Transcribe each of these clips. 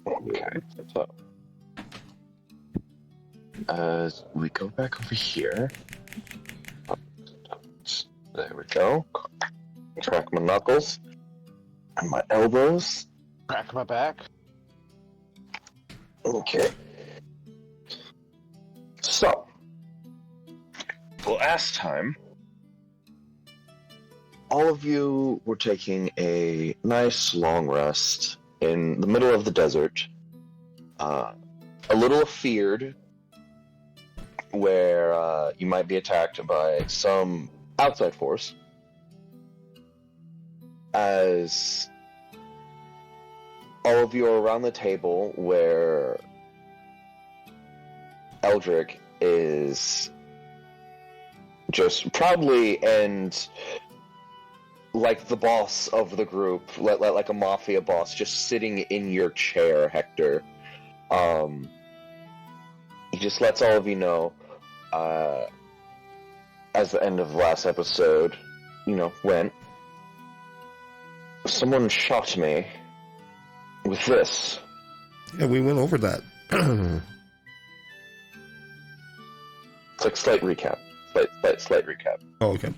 Okay, so as we go back over here, there we go. Crack my knuckles and my elbows. Crack my back. Okay. So, last time, all of you were taking a nice long rest in the middle of the desert, a little afeared, where you might be attacked by some outside force, as all of you are around the table where Eldrik is just proudly and like the boss of the group, like a mafia boss, just sitting in your chair, Hector. He just lets all of you know, as the end of the last episode, went. Someone shot me with this. Yeah, we went over that. It's like slight recap. Slight recap. Oh, okay.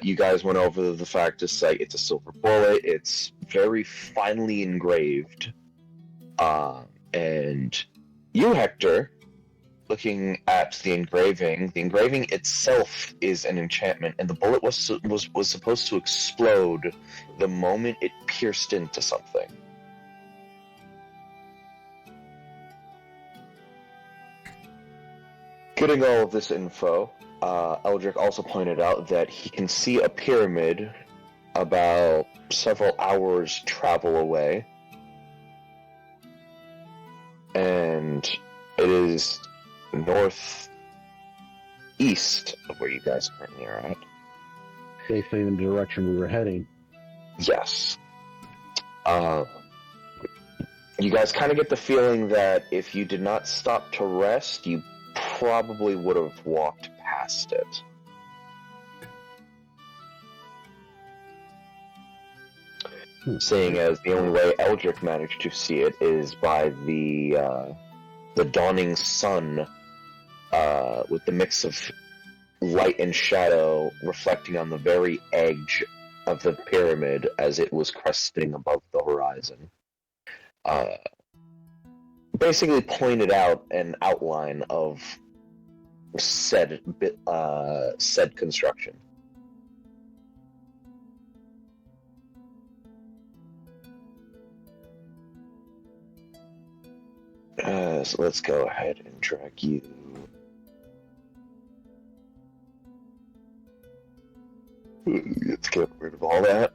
You guys went over the fact it's like it's a silver bullet. It's very finely engraved. And you, Hector, looking at the engraving itself is an enchantment, and the bullet was supposed to explode the moment it pierced into something. Getting all of this info, Eldrik also pointed out that he can see a pyramid about several hours travel away, and it is northeast of where you guys currently are at. Basically in the direction we were heading. Yes. You guys kind of get the feeling that if you did not stop to rest, you probably would have walked past it. Seeing as the only way Eldrik managed to see it is by the dawning sun, with the mix of light and shadow reflecting on the very edge of the pyramid as it was cresting above the horizon. Basically pointed out an outline of said construction. So let's go ahead and drag you. Let's get rid of all that.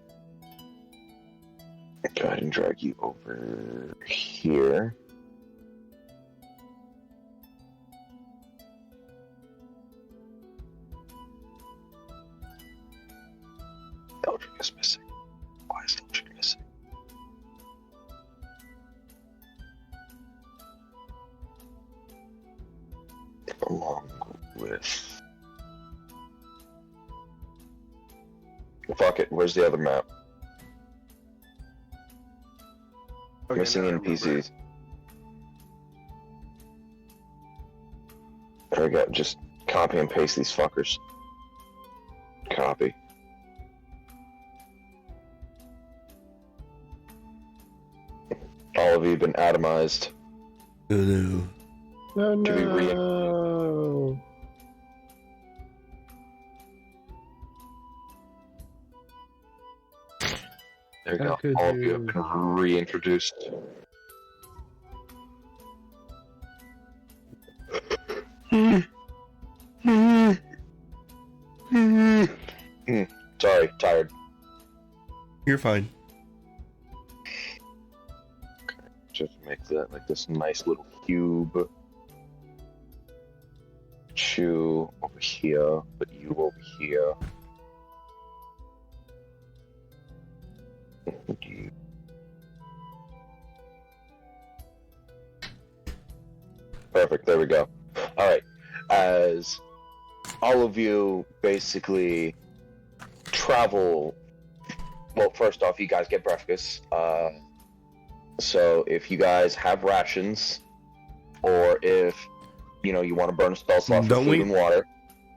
Go ahead and drag you over here. Eldrik is missing. Why is Eldrik missing? Along with... Fuck it, where's the other map? Okay, Missing now I remember. NPCs. There we go, just copy and paste these fuckers. Copy. All of you have been atomized. Oh, no. Oh To be no! There you How go. could All of you you- have been reintroduced. Sorry, tired. You're fine. Just make that like this nice little cube. Chew over here, but you over here. You. Perfect, there we go. Alright, as all of you basically travel well, first off, you guys get breakfast. So if you guys have rations, or if you want to burn a spell slot for food and water.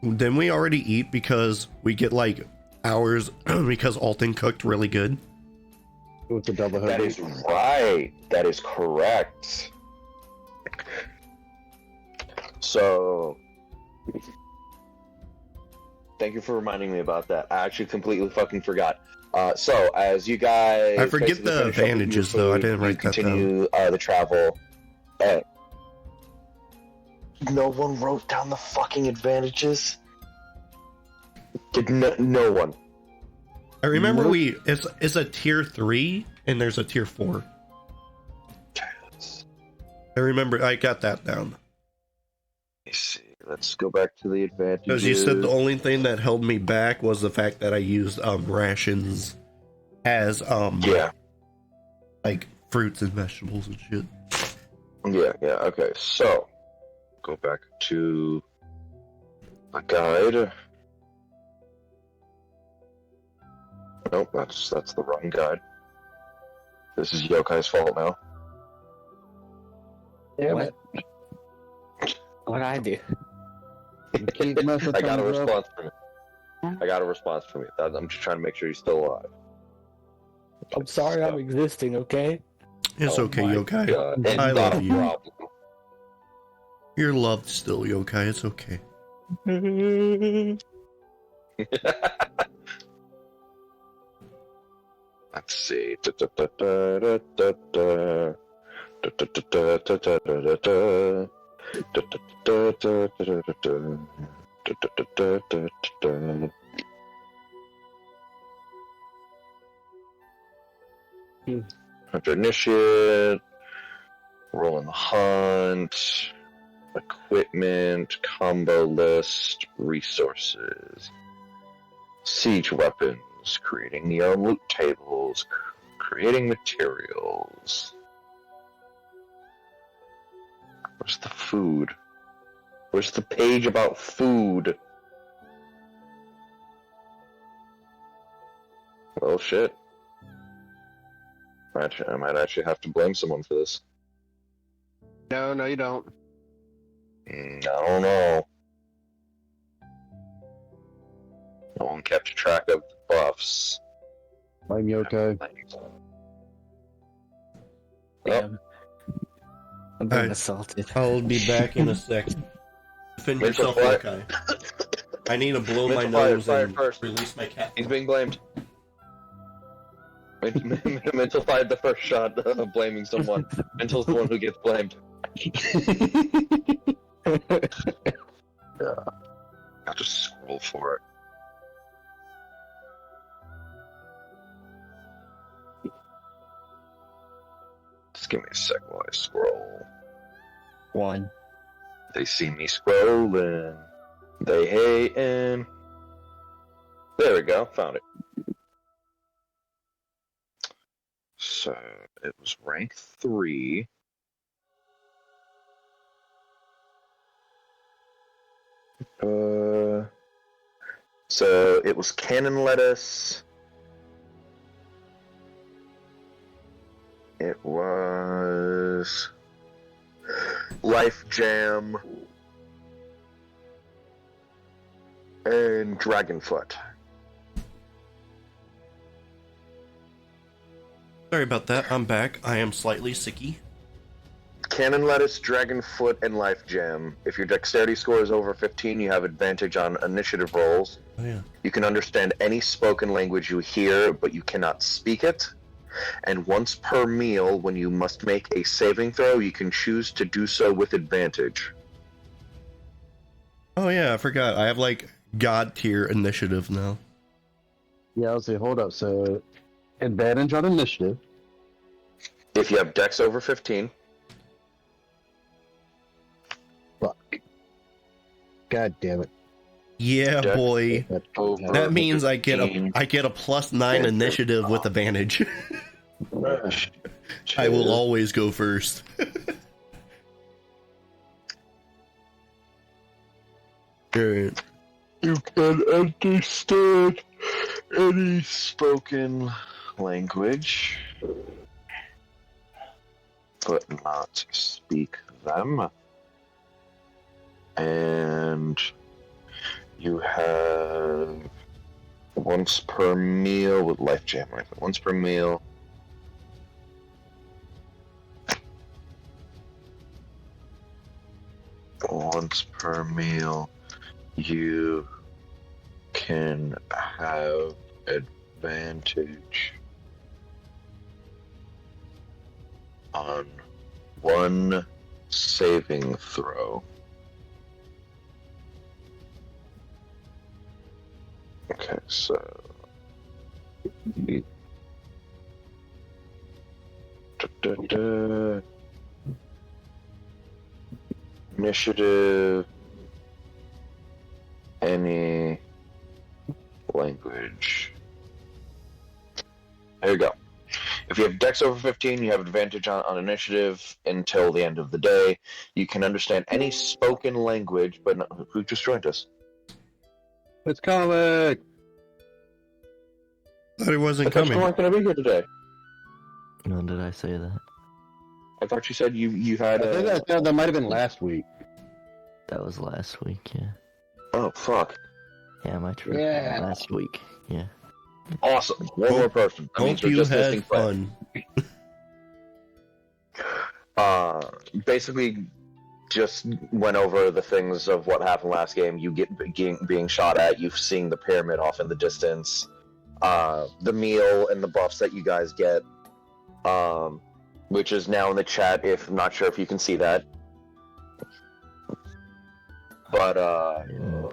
Didn't we already eat because we get like hours because Alton cooked really good? With the double hoodie. That is right. That is correct. So, thank you for reminding me about that. I actually completely fucking forgot. So, as you guys... I forget the advantages, though. I didn't write that down. Continue the travel. No one wrote down the fucking advantages? No one. I remember it's a tier 3, and there's a tier 4. I remember, I got that down. Let me see. Let's go back to the advantages. Because you said the only thing that held me back was the fact that I used rations as like fruits and vegetables and shit. Yeah, okay. So go back to the guide. Nope, that's the wrong guide. This is Yokai's fault now. Damn What? What'd I do? I got a response from you. I'm just trying to make sure you're still alive. I'm sorry I'm existing, okay? It's okay, Yokai. God. I Not love a you. problem. You're loved still, Yokai. It's okay. Let's see. Hunter initiate, rolling the hunt, equipment, combo list, resources, siege weapons, creating your own loot tables, creating materials. Where's the food? Where's the page about food? Well, shit. I might actually have to blame someone for this. No, you don't. I don't know. No one kept track of the buffs. I'm Yokai. Damn. I'm being Alright. assaulted. I'll be back in a second. Defend Mental yourself, fire. Yokai. I need to blow my Mental fire, nose fire and first. release my cat. He's being blamed. Mental fired the first shot of blaming someone. Mental's the one who gets blamed. I'll just scroll for it. Just give me a sec while I scroll. 1. They see me scrolling. They hating. There we go. Found it. So it was rank 3. So it was cannon lettuce. It was life jam and dragonfoot. Sorry about that. I'm back. I am slightly sicky. Cannon lettuce, dragonfoot, and life jam. If your dexterity score is over 15, you have advantage on initiative rolls. Oh yeah. You can understand any spoken language you hear, but you cannot speak it. And once per meal, when you must make a saving throw, you can choose to do so with advantage. Oh yeah, I forgot. I have like god tier initiative now. Yeah, I'll say, hold up. So, advantage on initiative. If you have dex over 15, Fuck. God damn it. Yeah, Dex boy. over That means I get 15. a +9 initiative with advantage. I will always go first. You can understand any spoken language, but not speak them. And you have once per meal with life jam, right? Once per meal. Once per meal, you can have advantage on one saving throw. Okay, so initiative, any language. There you go. If you have Dex over 15, you have advantage on initiative until the end of the day. You can understand any spoken language, but not, who just joined us? It's coming. Thought he wasn't I thought you coming. weren't going to be here today. When did I say that? I thought you said you had. I think that might have been last week. That was last week, yeah. Oh fuck! Yeah, my trip Yeah. last week, yeah. Awesome. One more person. That means Hope we're you just had listening fun. Basically, just went over the things of what happened last game. You being shot at. You've seen the pyramid off in the distance. The meal and the buffs that you guys get. Which is now in the chat. If I'm not sure if you can see that. But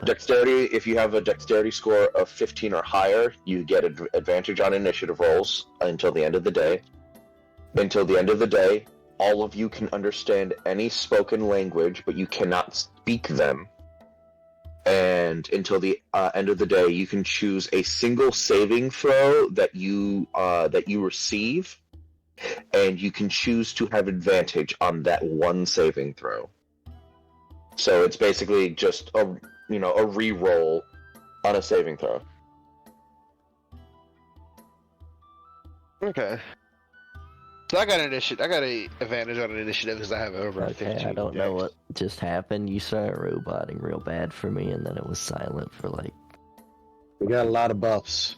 dexterity, if you have a dexterity score of 15 or higher, you get advantage on initiative rolls until the end of the day. Until the end of the day, all of you can understand any spoken language, but you cannot speak them. And until the end of the day, you can choose a single saving throw that you receive, and you can choose to have advantage on that one saving throw. So it's basically just a re-roll on a saving throw. Okay. So I got an advantage on an initiative because I have over Okay, 15. I don't know Dex. what just happened. You started roboting real bad for me, and then it was silent for like... We got a lot of buffs.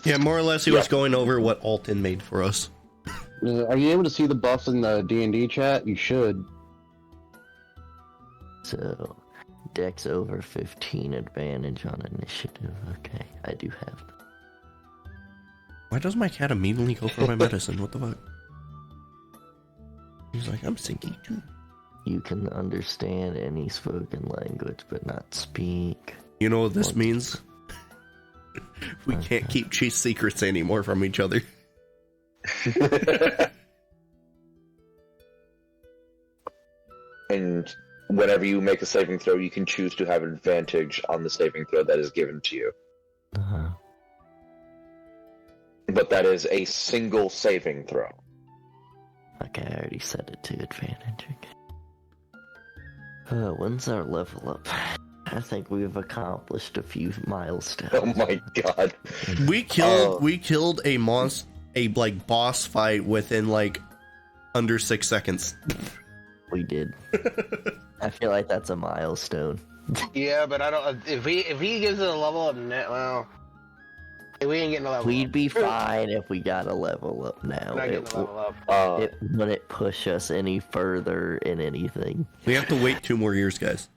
Yeah, more or less he was going over what Alton made for us. Are you able to see the buffs in the D&D chat? You should. So, Dex over 15, advantage on initiative. Okay, I do have that. Why does my cat immediately go for my medicine? What the fuck? He's like, I'm sinky too. You can understand any spoken language, but not speak. You know what this What? means? We can't keep cheese secrets anymore from each other. And whenever you make a saving throw, you can choose to have advantage on the saving throw that is given to you. Uh-huh. But that is a single saving throw. Okay, I already set it to advantage. Okay. When's our level up? I think we've accomplished a few milestones. Oh my god. We killed a boss fight within like under 6 seconds. We did. I feel like that's a milestone. Yeah, but I don't. If he gives it a level of net, well, we ain't getting a level. We'd up. be fine if we got a level up now. We're not getting a level up. It wouldn't push us any further in anything. We have to wait 2 more years, guys.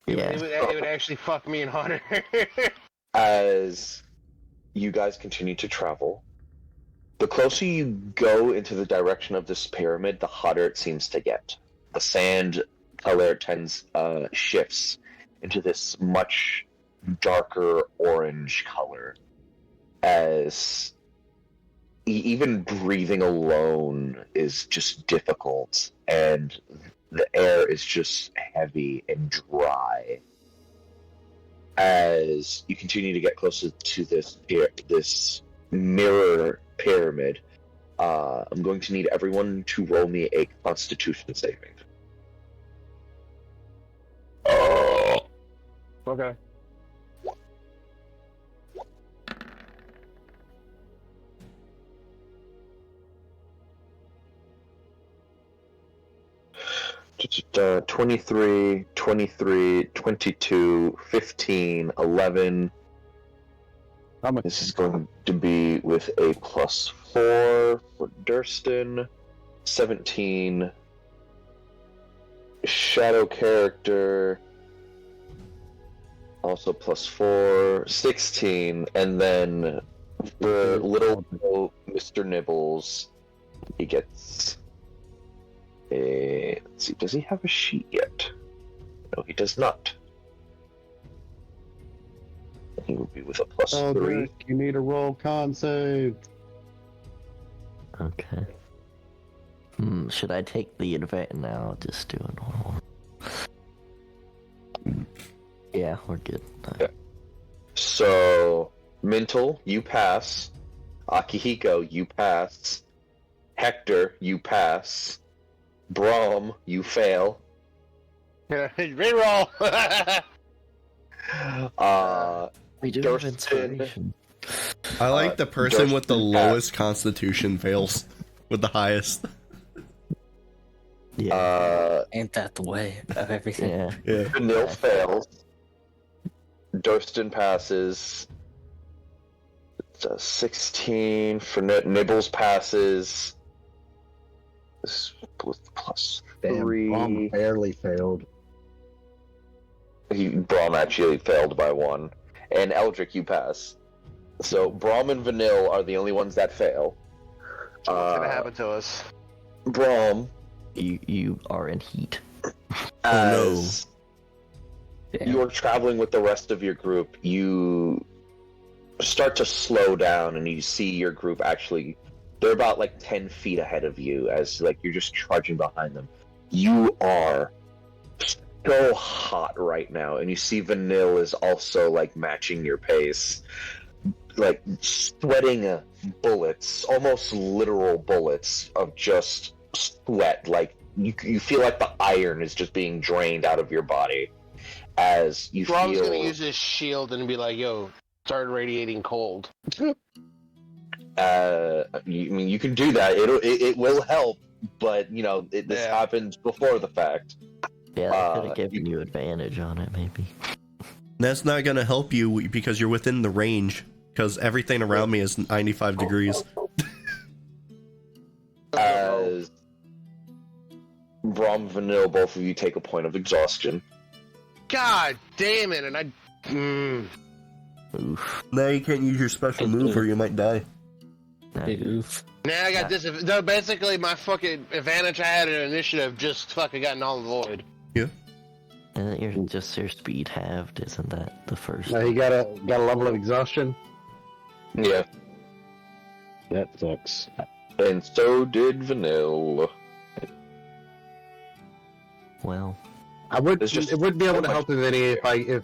Yeah. It would actually fuck me and Hunter. As you guys continue to travel, the closer you go into the direction of this pyramid, the hotter it seems to get. The sand color shifts into this much darker orange color, as even breathing alone is just difficult, and the air is just heavy and dry. As you continue to get closer to this mirror pyramid, I'm going to need everyone to roll me a Constitution saving. Okay. 23, 23, 22, 15, 11. This is going to be with a +4 for Durston. 17. Shadow character. Also +4. 16. And then for little Mr. Nibbles, he gets a... Let's see, does he have a sheet yet? No, he does not. He will be with a +3. You need a roll con save. Okay. Should I take the advantage? No, I'll just do a normal. Yeah, we're good. Okay. So, Mntal, you pass. Akihiko, you pass. Hector, you pass. Braum, you fail. Reroll! We do have Durston. inspiration. I like the person with the Durston lowest constitution fails with the highest. Yeah. Ain't that the way of everything? Yeah. Yeah. Vanille fails. Durston passes. 16 for Nibbles passes. This was +3. Braum barely failed. Braum actually failed by 1. And Eldrik, you pass. So Braum and Vanille are the only ones that fail. What's gonna happen to us? Braum, You are in heat. as Yeah. you are traveling with the rest of your group, you start to slow down and you see your group actually, they're about like 10 feet ahead of you as like you're just charging behind them. You are so hot right now, and you see Vanille is also like matching your pace, like sweating bullets, almost literal bullets of just sweat. Like you feel like the iron is just being drained out of your body as you Braum's feel. gonna use his shield and be like, "Yo, start radiating cold." You can do that. It will help, but you know this happens before the fact. Yeah, that could have given you advantage on it, maybe. That's not going to help you because you're within the range, because everything around me is 95 degrees. As Braum, Vanille, both of you take a point of exhaustion. God damn it! And I. Oof. Now you can't use your special move or you might die. Oof. Now I got this. No, basically, my fucking advantage I had in initiative just fucking got null and void. Yeah. And you're just your speed halved, isn't that the first? Now you got a level of exhaustion. Yeah. That sucks. And so did Vanille. Well, I would. It's just it would be able so to much help him any if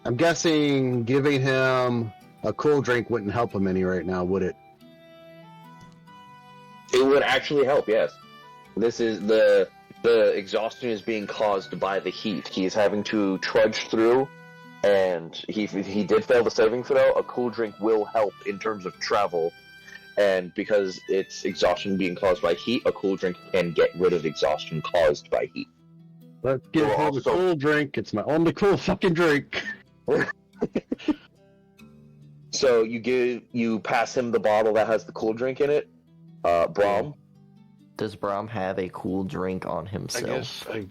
I'm guessing giving him a cool drink wouldn't help him any right now, would it? It would actually help, yes. This is the exhaustion is being caused by the heat. He is having to trudge through, and he did fail the saving throw. A cool drink will help in terms of travel, and because it's exhaustion being caused by heat, a cool drink can get rid of exhaustion caused by heat. Let's give Well, him a also- cool drink. It's my only cool fucking drink. So you pass him the bottle that has the cool drink in it, Braum. does Braum have a cool drink on I himself? guess. I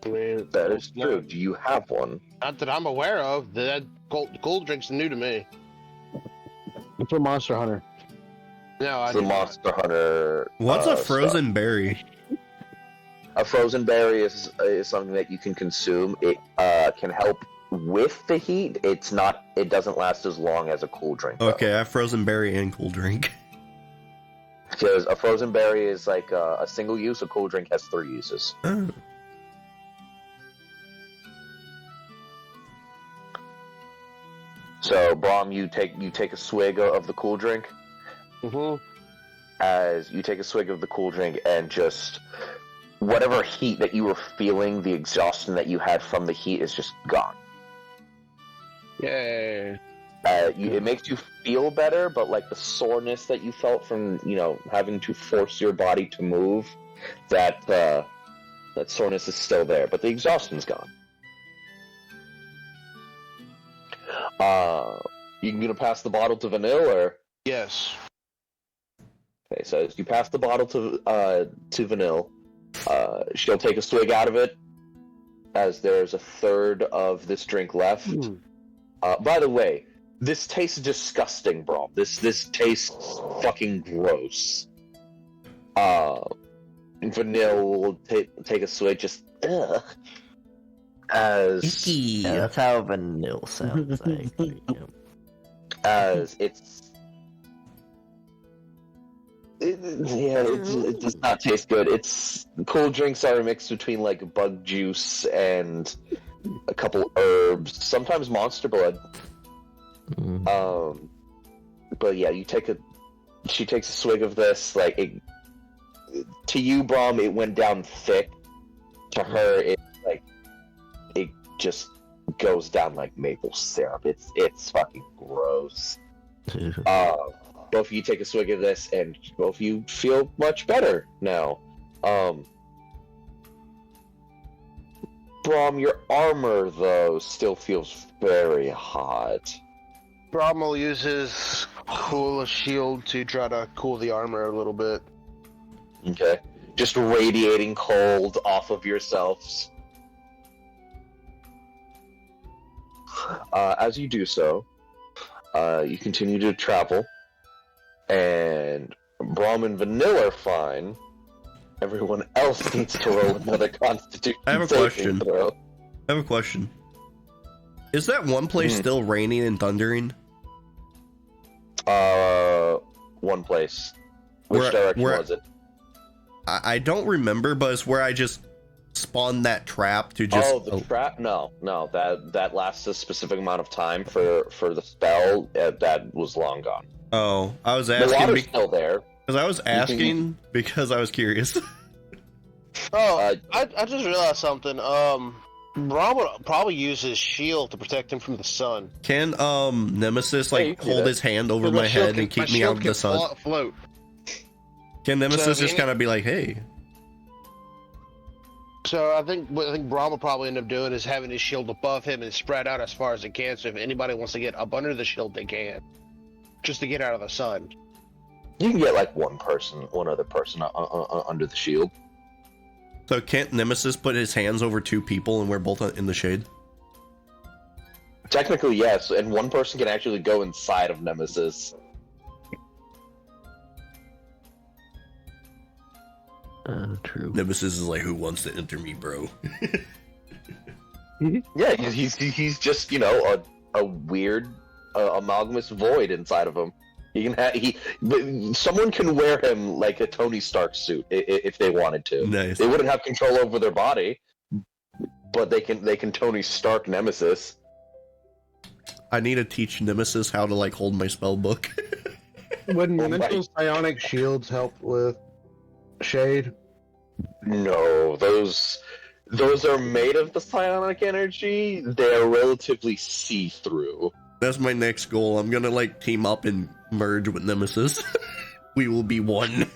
mean, That is true. Do you have one? Not that I'm aware of. That cold drink's new to me. It's for Monster Hunter. No, I The do not. Monster Hunter. What's a stuff. frozen berry? A frozen berry is something that you can consume. It can help with the heat. It's not. It doesn't last as long as a cool drink. though. Okay, I have frozen berry and cool drink. Because a frozen berry is like a single use. A cool drink has 3 uses. Oh. So, Braum, you take a swig of the cool drink. Mm-hmm. As you take a swig of the cool drink, and just whatever heat that you were feeling, the exhaustion that you had from the heat is just gone. Yay. It makes you feel better, but like the soreness that you felt from having to force your body to move, that That soreness is still there, but the exhaustion's gone. You gonna pass the bottle to Vanille, or? Yes. Okay, so as you pass the bottle to Vanille, she'll take a swig out of it, as there's a third of this drink left. By the way, this tastes disgusting, bro. This tastes fucking gross. Vanille will take a swig, just ugh. Yeah, that's how vanilla sounds. I agree. Yeah. As it does not taste good. It's cool drinks are a mix between like bug juice and a couple herbs, sometimes monster blood. But yeah, she takes a swig of this. Like to you, Braum, it went down thick. To her, it just goes down like maple syrup. It's fucking gross. Both of you take a swig of this, and both of you feel much better now. Braum, your armor, though, still feels very hot. Braum will use his cool shield to try to cool the armor a little bit. Okay. Just radiating cold off of yourselves. As you do so, you continue to travel, and Braum and Vanilla are fine. Everyone else needs to roll another Constitution. I have a question. Is that one place still raining and thundering? One place. Which direction was it? I don't remember, but it's where I just spawned that trap to just... Oh, the trap? No. That lasts a specific amount of time for the spell. That was long gone. Oh, I was asking... The water's still there. Because I was asking because I was curious. I just realized something. Braum would probably use his shield to protect him from the sun. Can Nemesis hold his hand over my head and keep me out of the sun? Float. Can Nemesis just kind of be like, hey? So I think Braum will probably end up doing is having his shield above him and spread out as far as it can. So if anybody wants to get up under the shield, they can, just to get out of the sun. You can get like one other person under the shield. So can't Nemesis put his hands over two people and we're both in the shade? Technically, yes, and one person can actually go inside of Nemesis. True. Nemesis is like, who wants to enter me, bro? Yeah, he's just, a weird amalgamous void inside of him. Someone can wear him like a Tony Stark suit if they wanted to. Nice. They wouldn't have control over their body, but they can Tony Stark Nemesis. I need to teach Nemesis how to hold my spell book. Would mental psionic shields help with shade? No, those are made of the psionic energy. They are relatively see-through. That's my next goal. I'm gonna team up and merge with Nemesis. We will be one.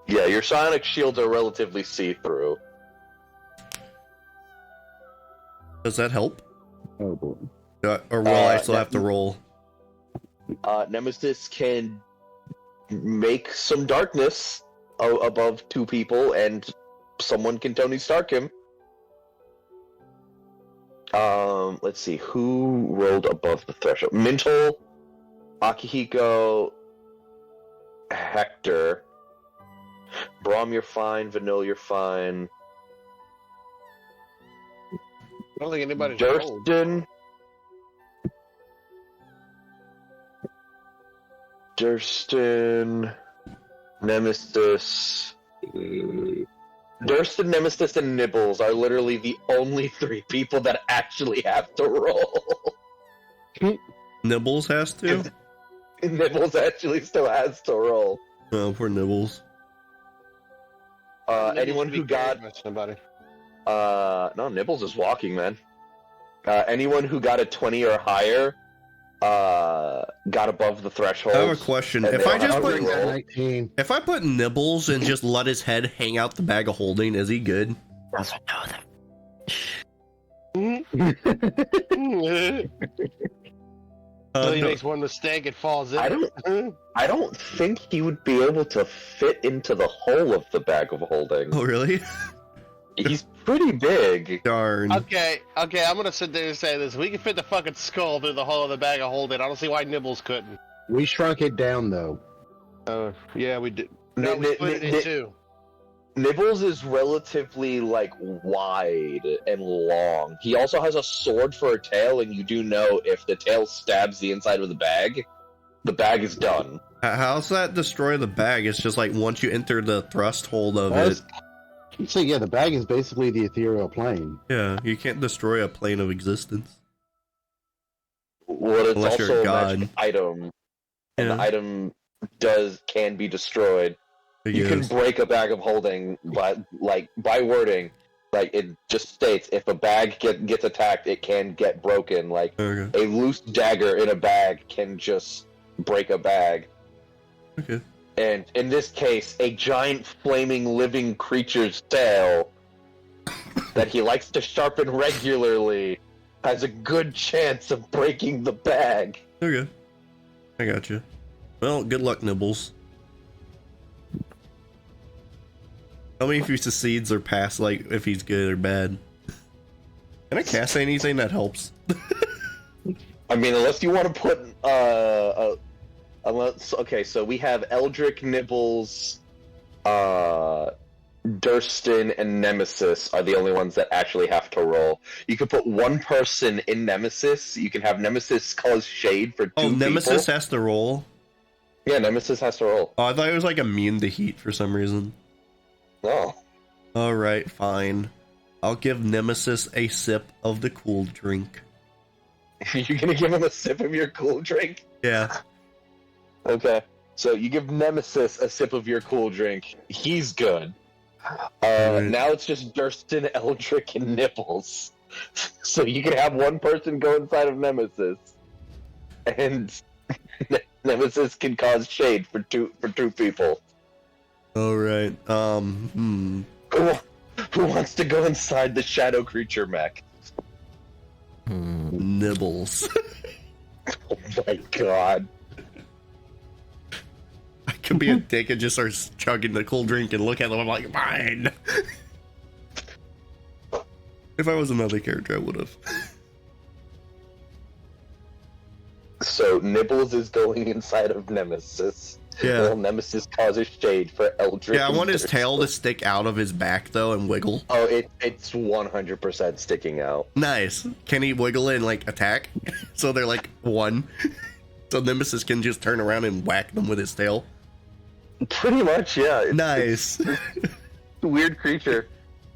Yeah, your psionic shields are relatively see-through. Does that help? Oh boy. Or will I still have to roll? Nemesis can make some darkness above two people, and someone can Tony Stark him. Let's see, who rolled above the threshold? Mntal, Akihiko, Hector. Braum, you're fine. Vanille, you're fine. I don't think anybody's rolled. Durston, Nemesis. Durston, Nemesis, and Nibbles are literally the only three people that actually have to roll. Nibbles has to? Nibbles actually still has to roll. Oh, poor Nibbles. Anyone who got... Somebody. No, Nibbles is walking, man. Anyone who got a 20 or higher got above the threshold. I have a question. and If they I don't just have to put reroll. 19. if I put Nibbles and just let his head hang out the bag of holding, is he good? Doesn't know that. So he No. makes one mistake, it falls in. I don't think he would be able to fit into the hole of the bag of holding. Oh, really? He's pretty big. Darn. Okay, I'm gonna sit there and say this. We can fit the fucking skull through the hole of the bag of holding. I don't see why Nibbles couldn't. We shrunk it down, though. Yeah, we did. No, we split it in two. Nibbles is relatively like wide and long. He also has a sword for a tail, and you do know if the tail stabs the inside of the bag is done. How's that destroy the bag? It's just like once you enter the thrust hold of it. So yeah, the bag is basically the ethereal plane. Yeah, you can't destroy a plane of existence. Well, it's Unless you're also a a god. magic item, and Yeah. the item can be destroyed. I You can guess. break a bag of holding by wording. Like it just states, if a bag gets attacked, it can get broken. Like Okay. a loose dagger in a bag can just break a bag. Okay. And in this case, a giant flaming living creature's tail that he likes to sharpen regularly has a good chance of breaking the bag. Okay. I got you. Well, good luck, Nibbles. Tell me if he succeeds or pass, like if he's good or bad. Can I cast anything that helps? I mean, unless you want to put okay, so we have Eldrik, Nibbles, Durston, and Nemesis are the only ones that actually have to roll. You could put one person in Nemesis. You can have Nemesis cause shade for two Oh, Nemesis people. has to roll. Yeah, Nemesis has to roll. Oh, I thought it was like immune to heat for some reason. No. All right, fine. I'll give Nemesis a sip of the cool drink. You're gonna give him a sip of your cool drink? Yeah. Okay. So you give Nemesis a sip of your cool drink. He's good. Right. Now it's just Durston, Eldrik, and Nibbles. So you can have one person go inside of Nemesis, and Nemesis can cause shade for two people. All right. Who wants to go inside the shadow creature mech? Nibbles. Oh my god. I could be a dick and just start chugging the cool drink and look at them. I'm like, mine. If I was another character, I would have. So Nibbles is going inside of Nemesis. Yeah. Well, Nemesis causes shade for Eldrik. Yeah, I and want his Durston. tail to stick out of his back though and wiggle. Oh, it's 100% sticking out. Nice. Can he wiggle and like attack? So they're like one. So Nemesis can just turn around and whack them with his tail. Pretty much, yeah. Nice. It's a weird creature.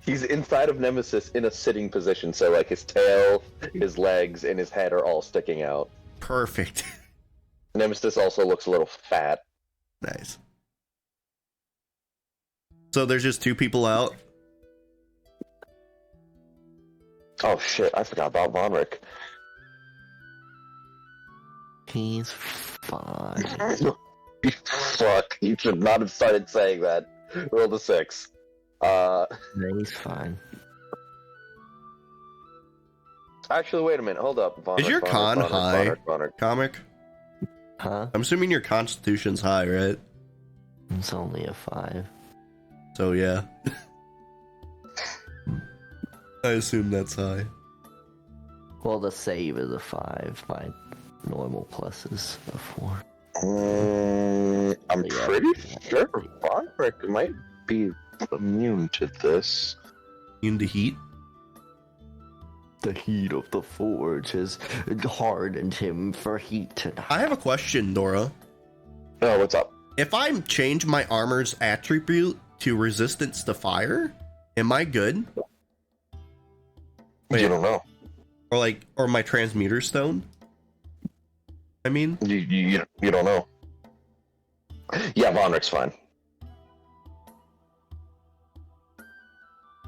He's inside of Nemesis in a sitting position, so like his tail, his legs, and his head are all sticking out. Perfect. Nemesis also looks a little fat. Nice. So there's just two people out. Oh shit, I forgot about Vonric. He's fine. Fuck, you should not have started saying that. Roll the 6. No, he's fine. Actually, wait a minute, hold up. Vonric, Is your con high? Vonric. Comic? Huh? I'm assuming your constitution's high, right? It's only a 5. So yeah. I assume that's high. Well, the save is a 5. My normal plus is a 4. I'm Yeah. pretty sure Vonric might be immune to this. Into heat? The heat of the forge has hardened him for heat tonight. I have a question, Dora. Oh, what's up? If I change my armor's attribute to resistance to fire, am I good? Wait. You don't know. Or my transmuter stone? I mean? You don't know. Yeah, Vonric's fine.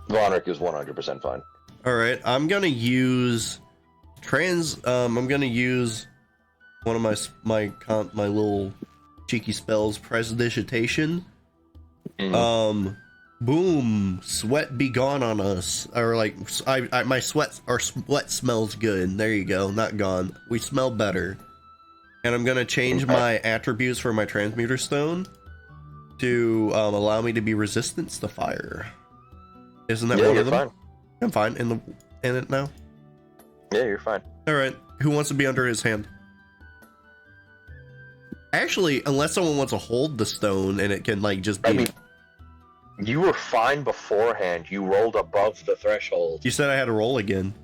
Vonric is 100% fine. Alright, I'm gonna use one of my little cheeky spells, Prestidigitation. Boom, sweat be gone on us, or like my sweat smells good. There you go, not gone. We smell better. And I'm gonna change my attributes for my transmuter stone to allow me to be resistant to fire. Isn't that one of them? Fine. I'm fine in it now. Yeah, you're fine. All right. Who wants to be under his hand? Actually, unless someone wants to hold the stone and it can like just be. I mean, you were fine beforehand. You rolled above the threshold. You said I had to roll again.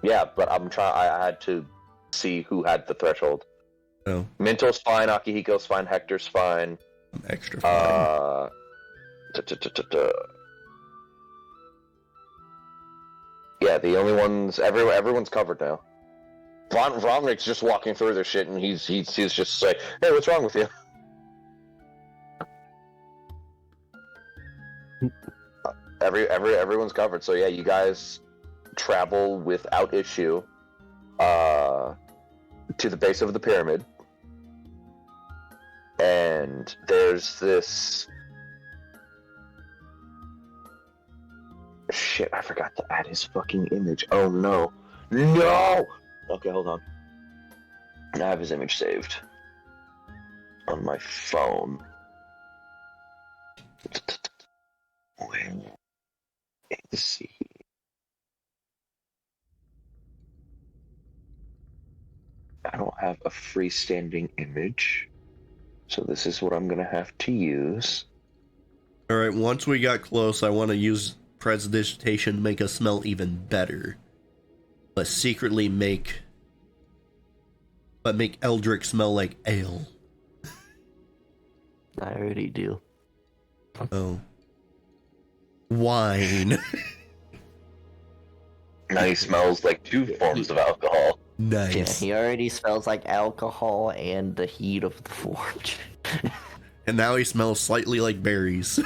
Yeah, but I had to see who had the threshold. Oh. Mntal's fine. Akihiko's fine. Hector's fine. I'm extra fine. Yeah, the only ones. Everyone's covered now. Vromnik's just walking through their shit, and he's just like, "Hey, what's wrong with you?" Everyone's covered. So yeah, you guys travel without issue to the base of the pyramid, and there's this. Shit, I forgot to add his fucking image. Oh no. No! Okay, hold on. I have his image saved on my phone. Let's see. I don't have a freestanding image, so this is what I'm gonna have to use. Alright, once we got close, I want to use Prestidigitation to make us smell even better. But secretly make Eldrik smell like ale. I already do. Oh. Wine. Now he smells like two forms of alcohol. Nice. Yeah, he already smells like alcohol and the heat of the forge. And now he smells slightly like berries.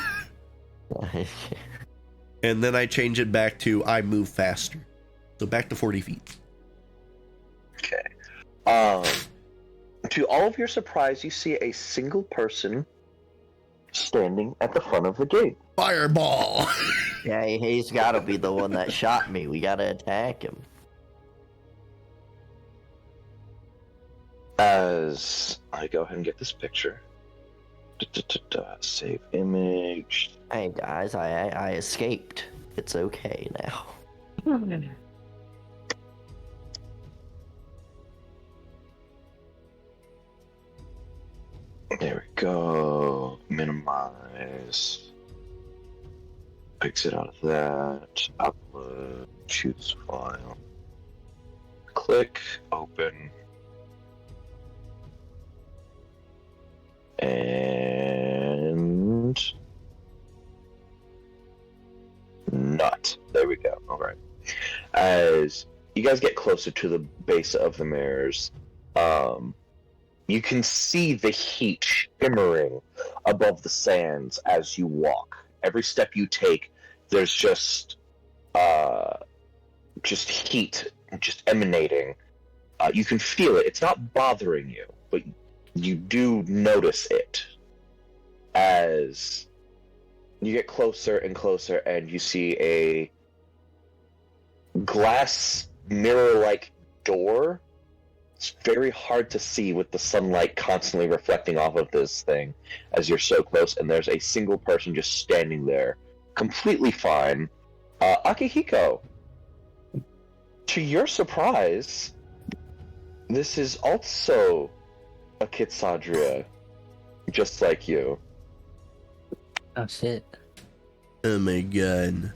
And then I change it back to I move faster. So back to 40 feet. Okay. To all of your surprise, you see a single person standing at the front of the gate. Fireball! Yeah, he's gotta be the one that shot me. We gotta attack him. As I go ahead and get this picture. Save image. Hey guys, I escaped. It's okay now. There we go. Minimize. Exit out of that. Upload. Choose file. Click. Open. And nut. There we go. All right. As you guys get closer to the base of the mirrors, you can see the heat shimmering above the sands as you walk. Every step you take, there's just heat just emanating. You can feel it. It's not bothering you, but you do notice it as you get closer and closer, and you see a glass mirror-like door. It's very hard to see with the sunlight constantly reflecting off of this thing as you're so close, and there's a single person just standing there, completely fine. Akihiko, to your surprise, this is also a Kitsadria, just like you. Oh shit. Oh my god.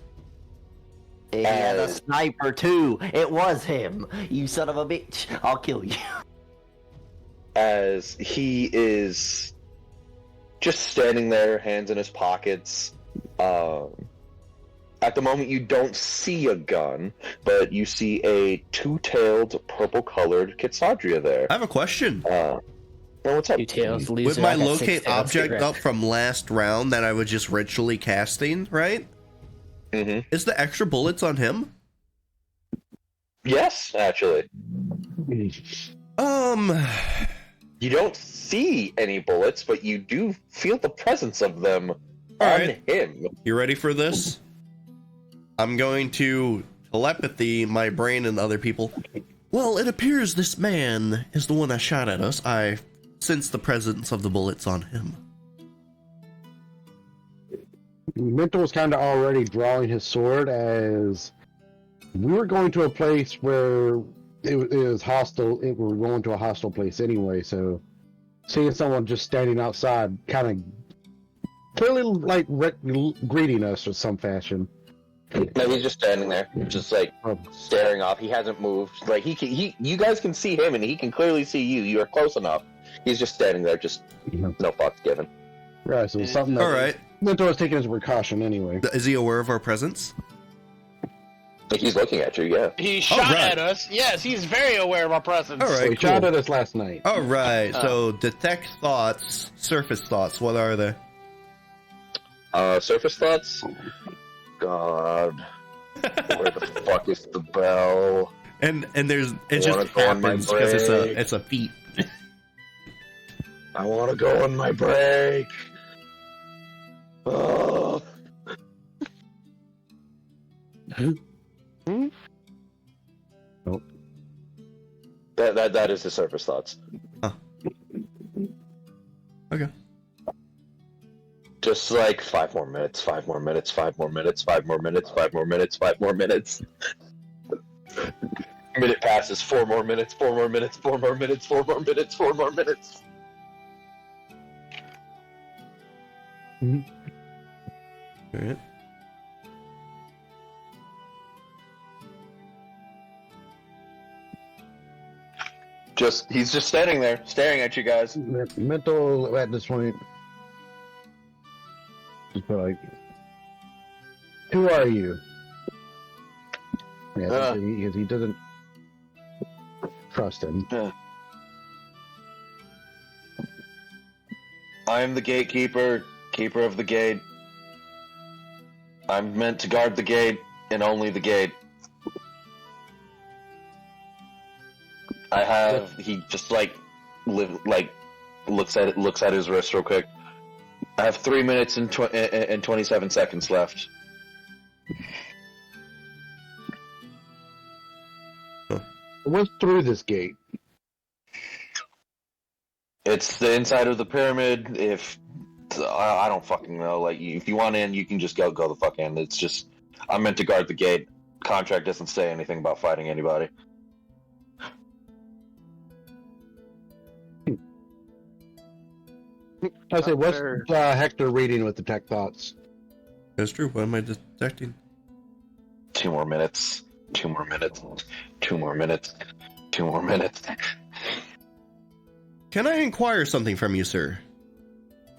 He had a sniper too. It was him. You son of a bitch. I'll kill you. As he is just standing there, hands in his pockets. At the moment, you don't see a gun, but you see a two-tailed, purple-colored Kitsadria there. I have a question. What's up? Tails, With my locate object up from last round that I was just ritually casting, right? Mm-hmm. Is the extra bullets on him? Yes, actually. You don't see any bullets, but you do feel the presence of them on right. him. You ready for this? I'm going to telepathy my brain and other people. Well, it appears this man is the one that shot at us. I sense the presence of the bullets on him. Mntal was kind of already drawing his sword as we were going to a place where it was hostile. We were going to a hostile place anyway, so seeing someone just standing outside kind of clearly like greeting us in some fashion. No, he's just standing there, just like staring off. He hasn't moved. Like you guys can see him, and he can clearly see you. You are close enough. He's just standing there, just no fucks given. Right, so something that All right. Mntal was taking as a precaution anyway. Is he aware of our presence? Like he's looking at you, yeah. He shot at us. Yes, he's very aware of our presence. All right, So he cool. shot at us last night. All right, so detect thoughts, surface thoughts, what are they? Surface thoughts? God. Where the fuck is the bell? And there's it just wanna go on my happens because break. it's a feat. I want to go on my break. Oh. Nope. That is the surface thoughts. Huh. Okay. Just like 5 more minutes, 5 more minutes, 5 more minutes, 5 more minutes, 5 more minutes, 5 more minutes. Minute passes, 4 more minutes, 4 more minutes, 4 more minutes, 4 more minutes, 4 more minutes. All right. He's just standing there, staring at you guys. Mntal at this point just be like, "Who are you?" Yeah, because he doesn't trust him. I am the gatekeeper, keeper of the gate. I'm meant to guard the gate and only the gate. I have. He just looks at his wrist real quick. I have 3 minutes and 27 seconds left. What's through this gate? It's the inside of the pyramid. If I don't fucking know, like if you want in, you can just go the fuck in. It's just I'm meant to guard the gate. Contract doesn't say anything about fighting anybody. I say, what's Hector reading with the tech thoughts? That's true. What am I detecting? 2 more minutes. 2 more minutes. 2 more minutes. 2 more minutes. Can I inquire something from you, sir?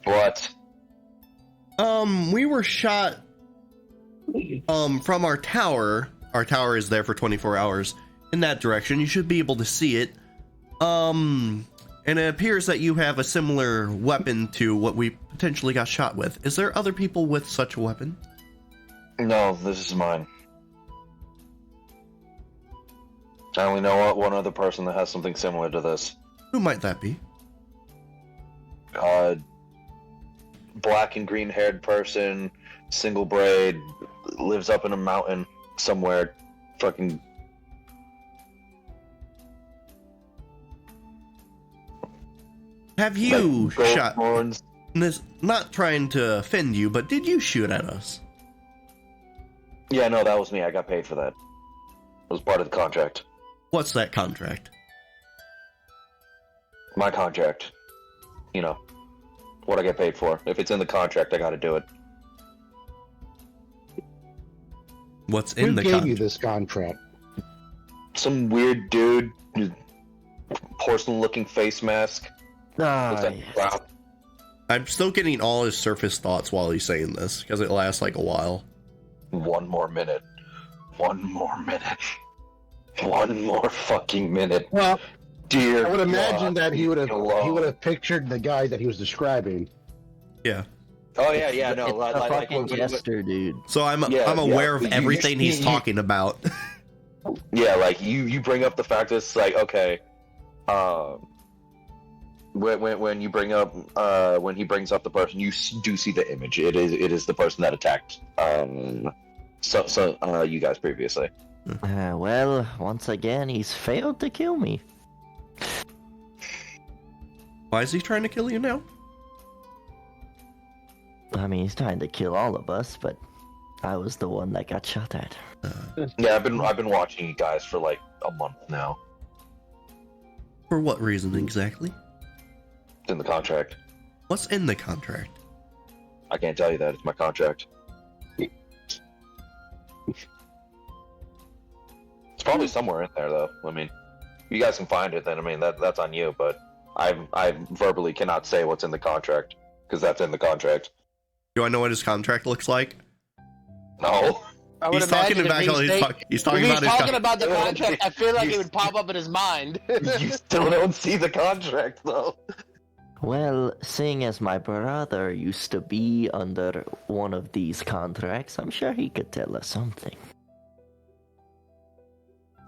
What? We were shot from our tower. Our tower is there for 24 hours. In that direction, you should be able to see it. And it appears that you have a similar weapon to what we potentially got shot with. Is there other people with such a weapon? No, this is mine. I only know one other person that has something similar to this. Who might that be? Black and green haired person, single braid, lives up in a mountain somewhere. Fucking. Have you gold shot? horns. This, not trying to offend you, but did you shoot at us? Yeah, no, that was me. I got paid for that. It was part of the contract. What's that contract? My contract. You know, what I get paid for. If it's in the contract, I gotta do it. What's in Who the gave contract? you this contract? Some weird dude, porcelain-looking face mask. Looks like Braum. I'm still getting all his surface thoughts while he's saying this, because it lasts like a while. 1 more minute. 1 more minute. 1 more fucking minute. Well, Dear I would imagine God, that he would leave me alone. have pictured the guy that he was describing. Yeah. Oh yeah, no. It's a fucking when- jester, dude. So I'm Yeah, aware of You- everything he's talking about. Yeah, like you bring up the fact that it's like, okay, When you bring up when he brings up the person, you do see the image. It is the person that attacked you guys previously. Well, once again, he's failed to kill me. Why is he trying to kill you now? I mean, he's trying to kill all of us, but I was the one that got shot at. Yeah, I've been watching you guys for like a month now. For what reason exactly? It's in the contract. What's in the contract? I can't tell you that. It's my contract. It's probably somewhere in there, though. I mean, if you guys can find it, then I mean that's on you. But I verbally cannot say what's in the contract because that's in the contract. Do I know what his contract looks like? No. I would He's talking imagine about if he's talking about the con- contract, I feel like it would pop up in his mind. You still don't see the contract, though. Well, seeing as my brother used to be under one of these contracts, I'm sure he could tell us something.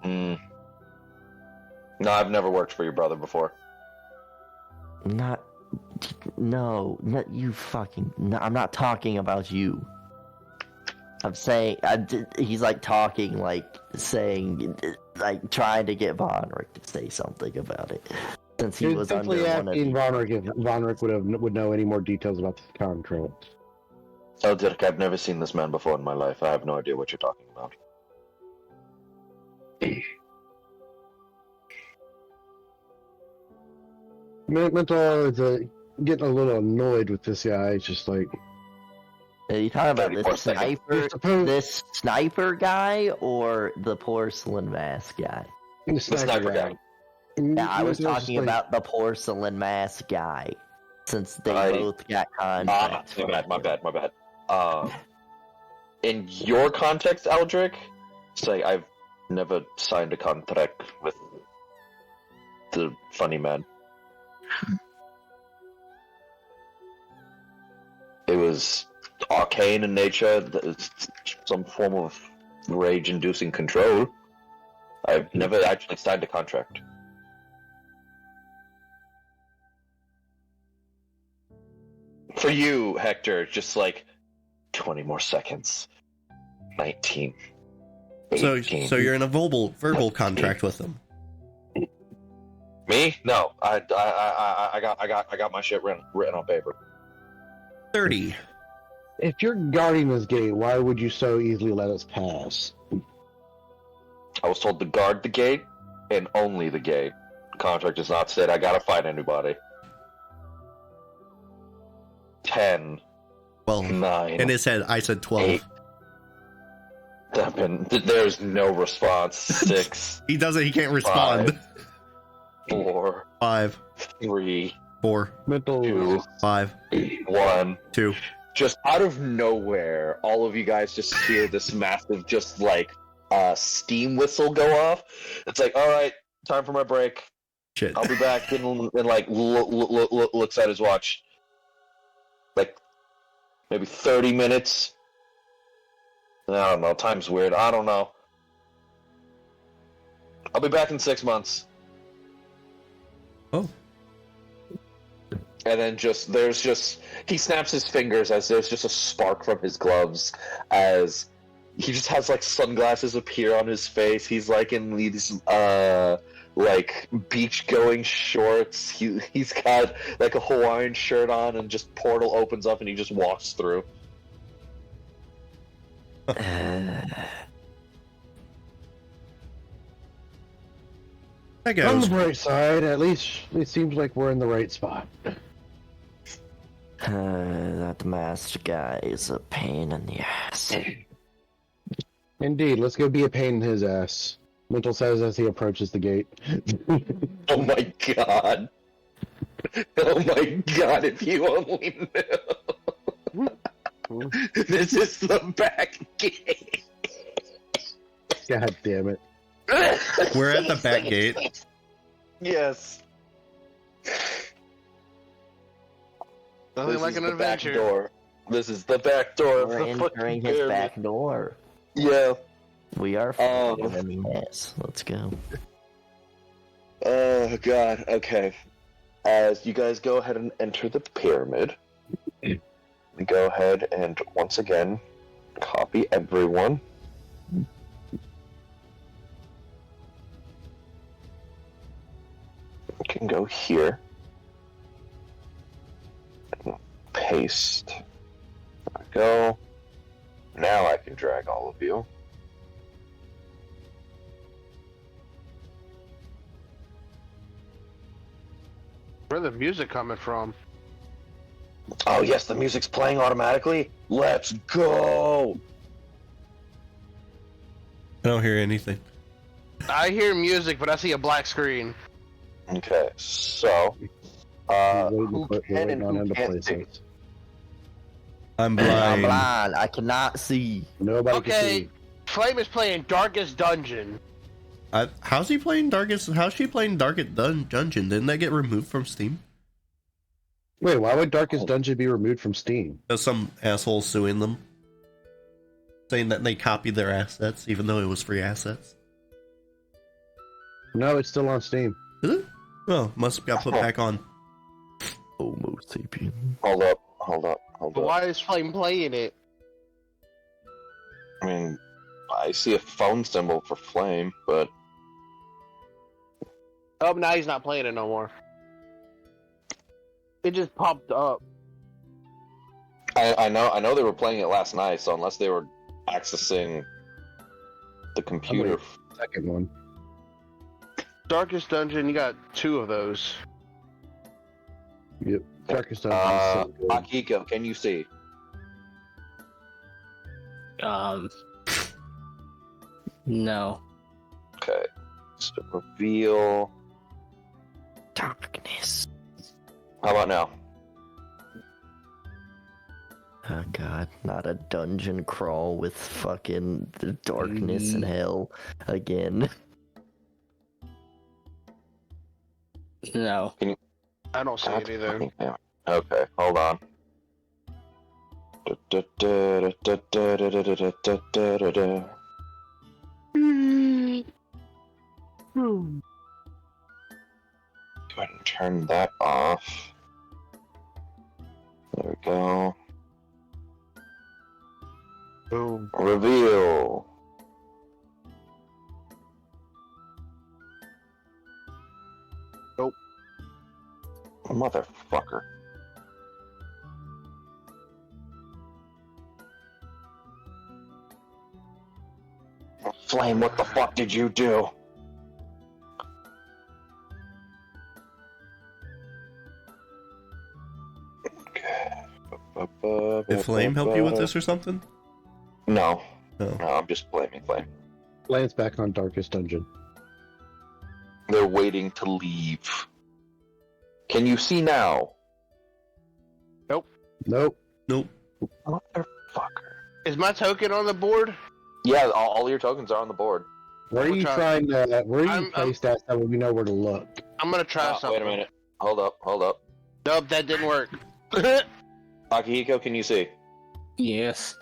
No, I've never worked for your brother before. No, you fucking. No, I'm not talking about you. I'm saying, he's like talking, like saying, like trying to get Vonric to say something about it. Since he was under one of asking Vonric if Vonric would know any more details about the contract. Eldrik, I've never seen this man before in my life. I have no idea what you're talking about. Mntal is getting a little annoyed with this guy. It's just like, Are you talking about 34 this seconds. sniper, this sniper guy, or the porcelain mask guy? the sniper guy. Yeah, I was Mntal's just talking like, about the porcelain mask guy, since they both got Ah, contracts. my bad. In your context, Eldrik, say I've never signed a contract with the funny man. It was arcane in nature, some form of rage-inducing control. I've never actually signed a contract. For you, Hector, just like 20 more seconds. 19. 18. So you're in a verbal contract with them. Me? No. I got my shit written on paper. 30. if you're guarding this gate, why would you so easily let us pass? I was told to guard the gate and only the gate. Contract does not say I gotta fight anybody. 10. 12. 9. In his head, I said 12. 8. 7. There's no response. 6. He doesn't. He can't respond. 4. 5. 3. 4. Mental. 2. 5. 1. 2. Just out of nowhere, all of you guys just hear this massive, just like, steam whistle go off. It's like, all right, time for my break. Shit. I'll be back. And like, looks at his watch. Like, maybe 30 minutes. I don't know. Time's weird. I don't know. I'll be back in 6 months. Oh. And then he snaps his fingers as there's just a spark from his gloves as he just has like sunglasses appear on his face. He's like in these like beach going shorts. He's got like a Hawaiian shirt on and just portal opens up and he just walks through. That On the goes. bright side, at least it seems like we're in the right spot. That masked guy is a pain in the ass. Indeed, let's go be a pain in his ass. Mntal says as he approaches the gate. Oh my god. Oh my god, if you only knew. This is the back gate. God damn it. We're at the back gate. Yes. Nothing This like is an the back adventure. door. This is the back door of We're the entering fucking his pyramid. back door. Yeah. We are fucking in the ass. Let's go. Oh god, okay. As you guys go ahead and enter the pyramid, we go ahead and once again copy everyone. We can go here. Paste. There we go. Now I can drag all of you. Where's the music coming from? Oh yes, the music's playing automatically. Let's go! I don't hear anything. I hear music, but I see a black screen. Okay, so who can and who can't see? I'm I'm blind. blind. I cannot see. Nobody can Okay, see. Flame is playing Darkest Dungeon. How's he playing Darkest? How's she playing Darkest Dungeon? Didn't that get removed from Steam? Wait, why would Darkest Dungeon be removed from Steam? There's some asshole suing them, saying that they copied their assets, even though it was free assets. No, it's still on Steam. Is it? Oh, must have got put back on. Homo sapien. Hold up. But why is Flame playing it? I mean, I see a phone symbol for Flame, but Oh, now he's not playing it no more. It just popped up. I know they were playing it last night, so unless they were accessing the computer. Second one. Darkest Dungeon, you got 2 of those. Yep. Darkest Dungeon is so good. Akihiko, can you see? No. Okay. So reveal. Darkness. How about now? Oh god, not a dungeon crawl with fucking the darkness and hell again. No. I don't see it either. Okay, hold on. Go ahead and turn that off. There we go. Boom. Reveal. Nope. Motherfucker. Flame, what the fuck did you do? Did Flame help you with this or something? No. No. No, I'm just blaming Flame. Flame's back on Darkest Dungeon. They're waiting to leave. Can you see now? Nope. Nope. Motherfucker. Is my token on the board? Yeah, all your tokens are on the board. Where are you trying to? Where are you I'm- placed at so we know where to look? I'm gonna try something. Wait a minute. Hold up. Nope, that didn't work. Akihiko, can you see? Yes.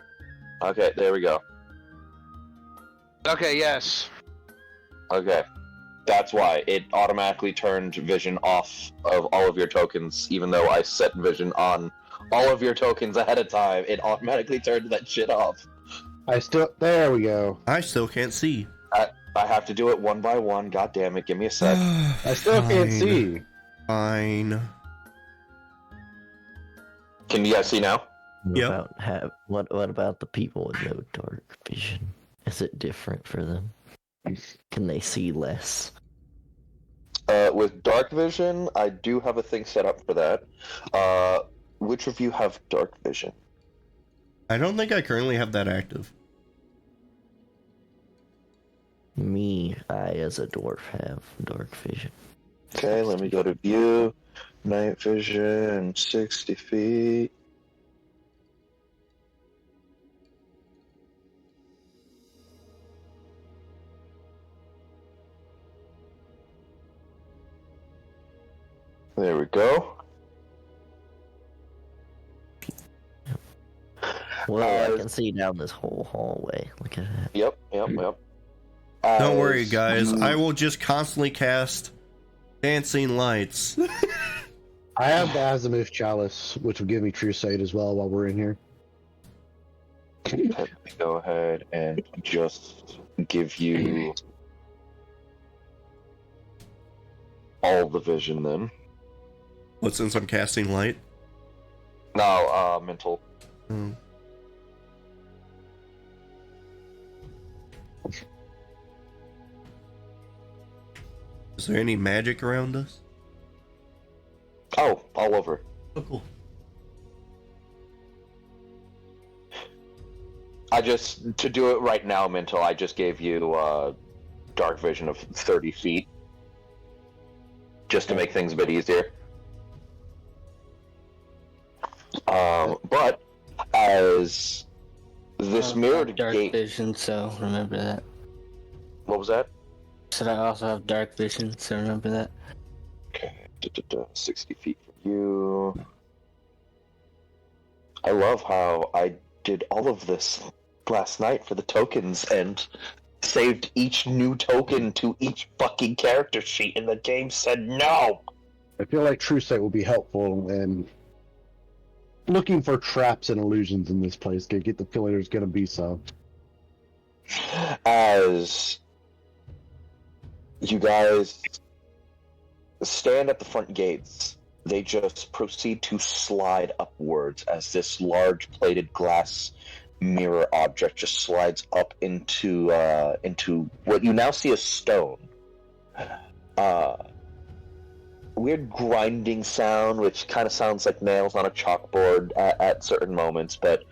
Okay, there we go. Okay, yes. Okay. That's why it automatically turned vision off of all of your tokens, even though I set vision on all of your tokens ahead of time. It automatically turned that shit off. There we go. I still can't see. I have to do it one by one. God damn it, give me a sec. I still can't see. Fine. Can you guys see now? What about what about the people with no dark vision? Is it different for them? Can they see less? With dark vision, I do have a thing set up for that. Which of you have dark vision? I don't think I currently have that active. Me, I as a dwarf have dark vision. Okay, let me go to view. Night vision, 60 feet. There we go. Well, I can see down this whole hallway. Look at that. Yep. Don't worry, As guys. you- I will just constantly cast Dancing lights. I have the Azimuth Chalice, which will give me True Sight as well while we're in here. Let me go ahead and just give you all the vision then. What, since I'm casting light? No, mental. Hmm. Is there any magic around us? Oh, all over. Oh, cool. To do it right now, mental, I just gave you dark vision of 30 feet. Just to make things a bit easier. But as this mirrored dark gate... vision, so remember that. What was that? Said I also have dark vision, so remember that. Okay, 60 feet for you. I love how I did all of this last night for the tokens and saved each new token to each fucking character sheet, and the game said no! I feel like True Sight will be helpful in looking for traps and illusions in this place. Get the feeling there's going to be some. As you guys stand at the front gates, they just proceed to slide upwards as this large plated glass mirror object just slides up into what you now see as stone. Weird grinding sound, which kind of sounds like nails on a chalkboard at certain moments, but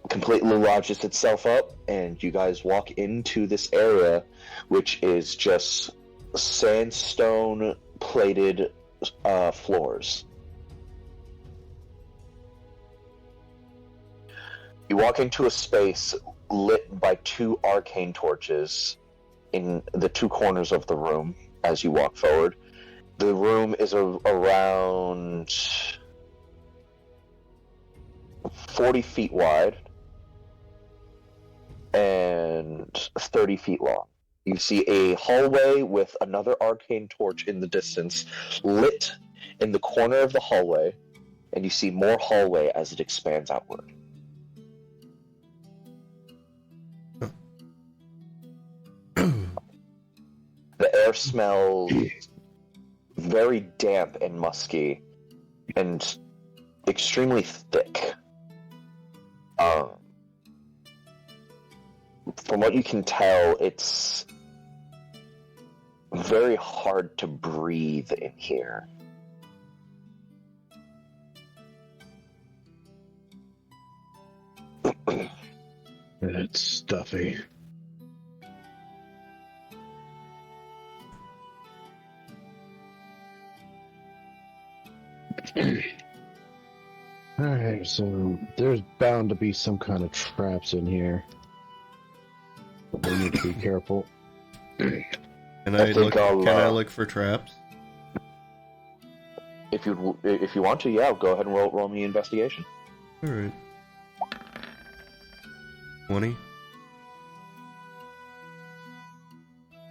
completely lodges itself up, and you guys walk into this area, which is just sandstone plated floors. You walk into a space lit by two arcane torches in the two corners of the room as you walk forward. The room is around 40 feet wide and 30 feet long. You see a hallway with another arcane torch in the distance, lit in the corner of the hallway, and you see more hallway as it expands outward. The air smells very damp and musky and extremely thick. From what you can tell, it's very hard to breathe in here. It's stuffy. Alright, so there's bound to be some kind of traps in here. But we need to be careful. Can I look for traps? If you want to, yeah, go ahead and roll me investigation. Alright. 20.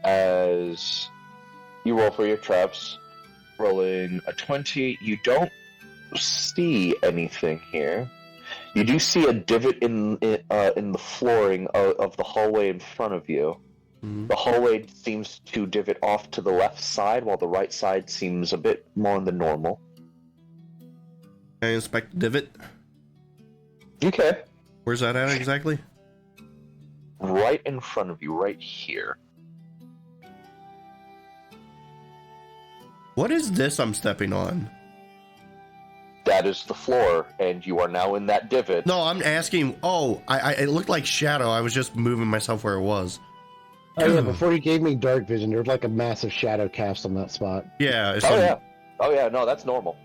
As you roll for your traps, rolling a 20, you don't see anything here. You do see a divot in the flooring of the hallway in front of you. Mm-hmm. The hallway seems to divot off to the left side, while the right side seems a bit more in the normal. Can I inspect the divot? You can. Where's that at exactly? Right in front of you, right here. What is this I'm stepping on? That is the floor, and you are now in that divot. No, I'm asking. Oh, it looked like shadow. I was just moving myself where it was. Oh yeah, before you gave me dark vision, there was like a massive shadow cast on that spot. Yeah. Oh yeah, no, that's normal.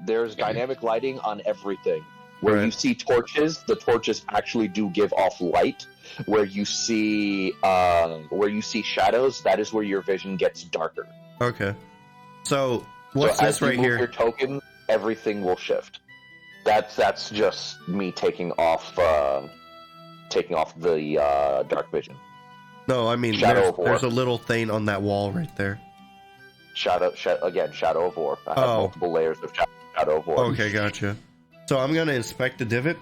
There's dynamic lighting on everything. Where you see torches, the torches actually do give off light. Where you see shadows, that is where your vision gets darker. Okay. So what's this right here? Your token, everything will shift. That's just me taking off the dark vision. No, I mean there's a little thing on that wall right there. Shadow of War. I have Oh. multiple layers of Shadow of War. Okay, gotcha. So I'm gonna inspect the divot.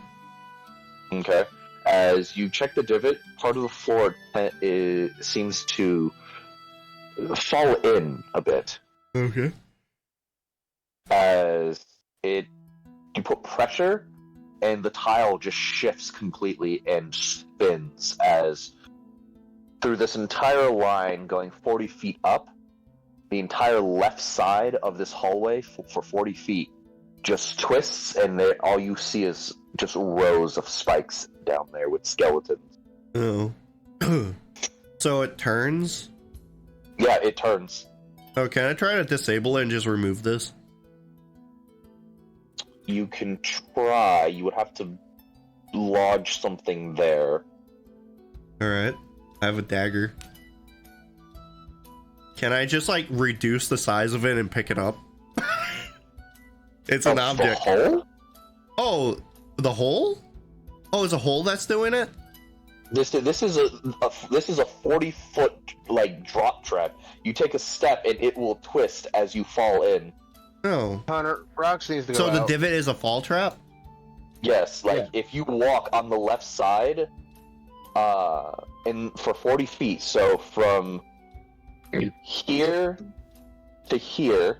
Okay. As you check the divot, part of the floor seems to fall in a bit. Okay. As you put pressure, and the tile just shifts completely and spins as through this entire line going 40 feet up, the entire left side of this hallway for 40 feet just twists, and all you see is just rows of spikes down there with skeletons. Oh. So it turns? Yeah, it turns. Oh, can I try to disable it and just remove this? You can try. You would have to lodge something there. Alright. I have a dagger. Can I just, like, reduce the size of it and pick it up? It's an object. The hole? Oh, the hole? Oh, it's a hole that's doing it? This is a 40-foot like drop trap. You take a step and it will twist as you fall in. Oh. Hunter, Rox needs to go So the out. divot is a fall trap? Yes, if you walk on the left side, and for 40 feet, so from here to here.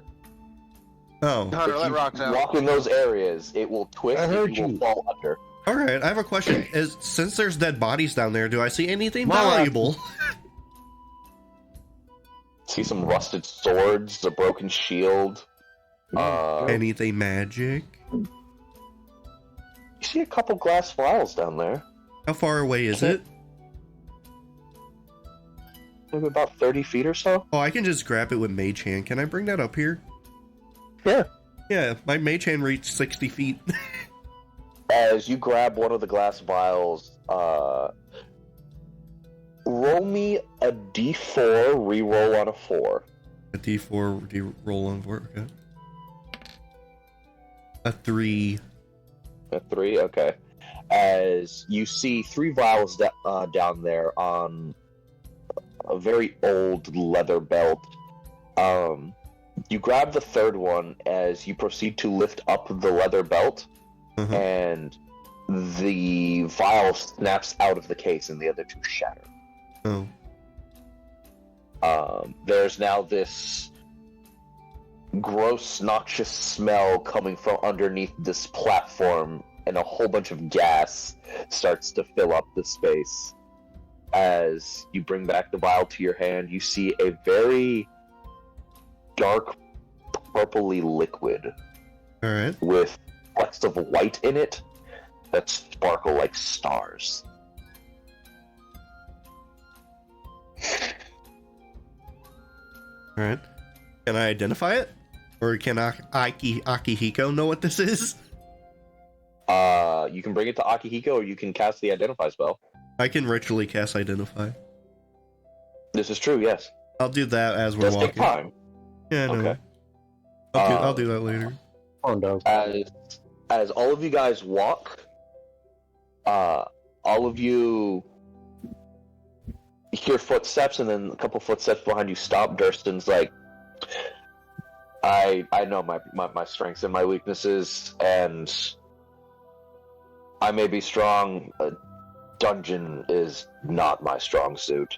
Oh. Hunter, let Rox out. Walk in those areas, it will twist and you will fall under. Alright, I have a question. Since there's dead bodies down there, do I see anything Well, valuable? See some rusted swords, a broken shield. Anything magic? You see a couple glass vials down there. How far away is it? Maybe about 30 feet or so. Oh, I can just grab it with Mage Hand. Can I bring that up here? Yeah. Yeah, my Mage Hand reached 60 feet. As you grab one of the glass vials, roll me a d4, reroll on a 4. A D4, roll on 4, okay. A 3. A 3, okay. As you see 3 vials down there on a very old leather belt. You grab the third one as you proceed to lift up the leather belt, and the vial snaps out of the case and the other 2 shatter. Oh. There's now this gross, noxious smell coming from underneath this platform, and a whole bunch of gas starts to fill up the space. As you bring back the vial to your hand, you see a very dark, purpley liquid Alright. with flecks of white in it that sparkle like stars. Alright. Can I identify it? Or can Akihiko know what this is? You can bring it to Akihiko, or you can cast the Identify spell. I can ritually cast Identify. This is true, yes. I'll do that as we're Does walking. take time. Yeah, no. Okay. I'll do that later. As all of you guys walk, all of you hear footsteps, and then a couple footsteps behind you stop. Durston's like, I know my strengths and my weaknesses, and I may be strong. A dungeon is not my strong suit.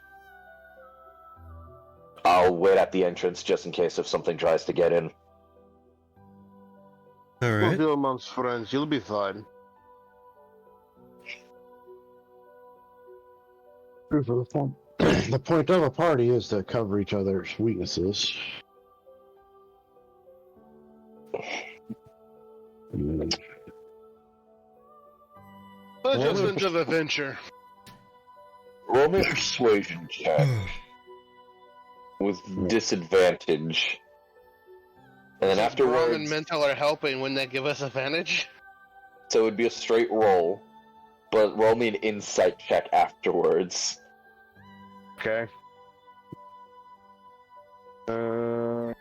I'll wait at the entrance just in case if something tries to get in. We'll Alright. do amongst friends. You'll be fine. The point of a party is to cover each other's weaknesses. Adjustment of adventure. Roll me a persuasion check with disadvantage. And then If Braum afterwards, and Mntal are helping, wouldn't that give us advantage? so it would be a straight roll, but roll me an insight check afterwards. Okay. I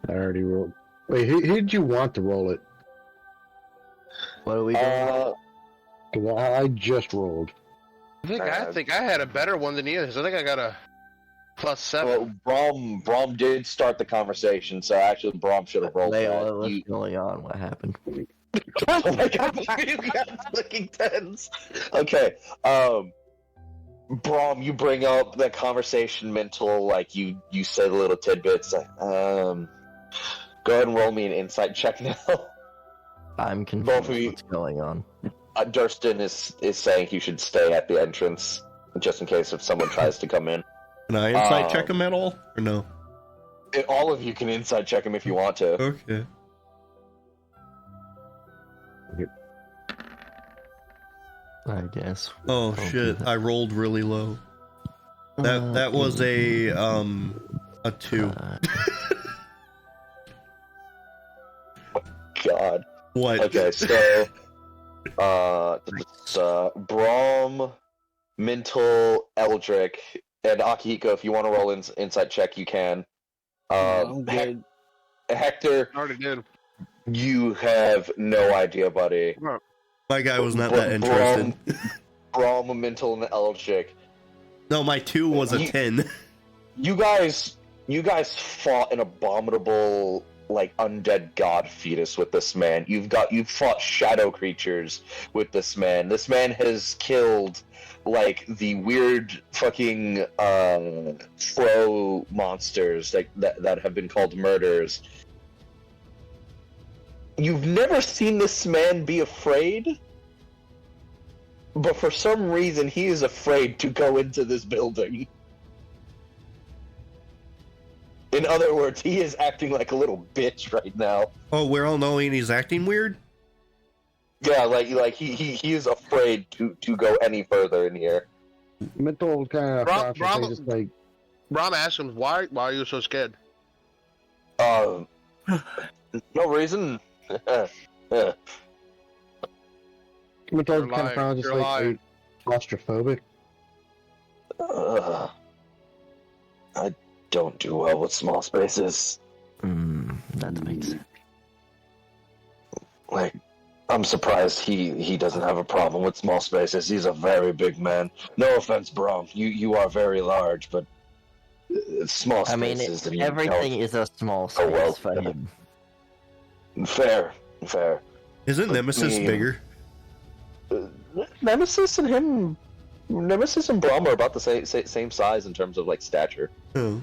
already rolled. Wait, who did you want to roll it? What are we doing? 'Cause I just rolled. I think I had a better one than you. I think I got a +7. Well, Braum did start the conversation, so actually Braum should have rolled that. What's going on? What happened? Oh my god, you guys looking tense. Okay, Braum, you bring up that conversation Mntal, like you say the little tidbits. Go ahead and roll me an insight check now. I'm confused. Both of you. What's going on? Durston is saying you should stay at the entrance just in case if someone tries to come in. Can I insight check him at all? Or no? All of you can insight check him if you want to. Okay. I guess. Oh shit! I rolled really low. That was a 2. God. What? Okay, so Braum, Mntal, Eldrik, and Akihiko. If you want to roll insight check, you can. I'm good. Hector, Already did. you have no idea, buddy. My guy was not that interested. Braum, Mntal, and Eldrik. No, my 2 was a 10. You guys fought an abominable, like, undead god fetus with this man. You've fought shadow creatures with this man. This man has killed, like, the weird fucking fro monsters that have been called murderers. You've never seen this man be afraid, but for some reason he is afraid to go into this building. In other words, he is acting like a little bitch right now. Oh, we're all knowing he's acting weird? Yeah, like he is afraid to go any further in here. Mental kind of Braum, just like Braum asked him, why are you so scared? No reason. Mental You're kind of lying. just You're like lying. claustrophobic. I don't do well with small spaces. That makes sense. Like, I'm surprised he doesn't have a problem with small spaces. He's a very big man. No offense, Braum. You are very large, but small I mean, spaces. everything is a small space well. for him. Fair. Isn't Nemesis me- bigger? Nemesis and Braum are about the same size in terms of like stature. Oh.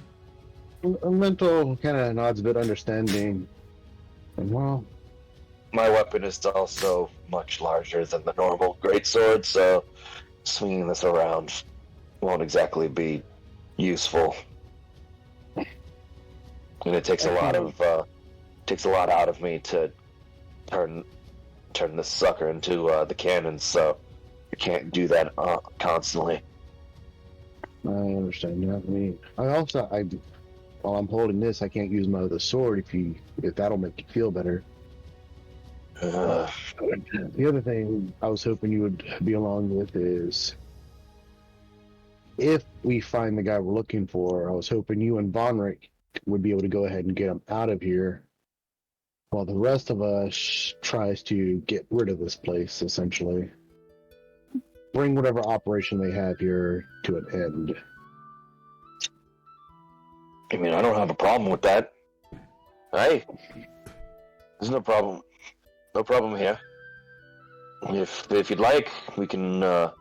Mental kind of nods a bit understanding. And well, My weapon is also much larger than the normal greatsword, so swinging this around won't exactly be useful. And it takes a lot out of me to turn this sucker into the cannons, so I can't do that constantly. I understand that. I mean, while I'm holding this, I can't use my other sword if that'll make you feel better. The other thing I was hoping you would be along with is, if we find the guy we're looking for, I was hoping you and Vonrick would be able to go ahead and get him out of here, while the rest of us tries to get rid of this place, essentially. Bring whatever operation they have here to an end. I mean, I don't have a problem with that. Hey, there's no problem. No problem here. If you'd like, we can. Well,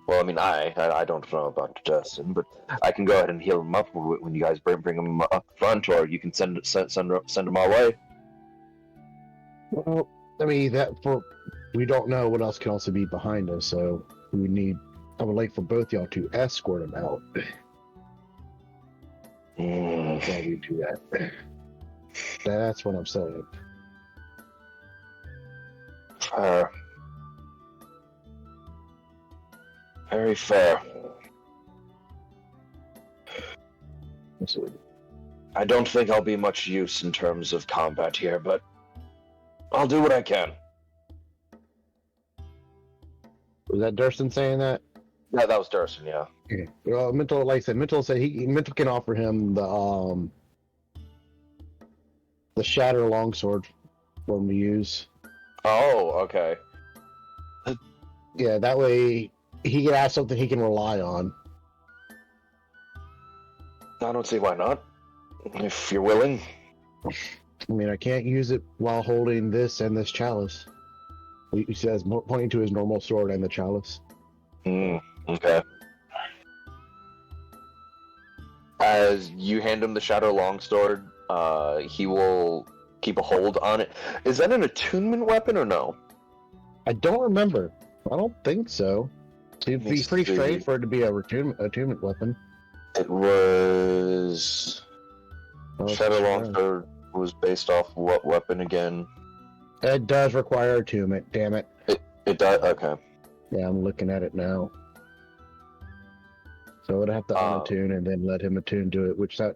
I mean, I don't know about Dustin, but I can go ahead and heal him up when you guys bring him up front, or you can send him our way. Well, I mean, we don't know what else can also be behind us, so I would like for both y'all to escort him out. While we do that. That's what I'm saying. Fair. Very fair. Absolutely. I don't think I'll be much use in terms of combat here, but I'll do what I can. Was that Durston saying that? Yeah, that was Durston, yeah. Okay. Well, Mental, like I said, Mental can offer him the Shatter Longsword for him to use. Oh, okay. Yeah, that way he can have something he can rely on. I don't see why not. If you're willing. I mean, I can't use it while holding this and this chalice. He says, pointing to his normal sword and the chalice. Okay. As you hand him the Shadow Longsword, he will keep a hold on it. Is that an attunement weapon or no? I don't remember. I don't think so. It'd be Let's pretty see. straight for it to be a attunement weapon. It was... Oh, Shadow sure. Longsword was based off what weapon again? It does require attunement, damn it. It does? Okay. Yeah, I'm looking at it now. So I'd have to unattune and then let him attune to it, which that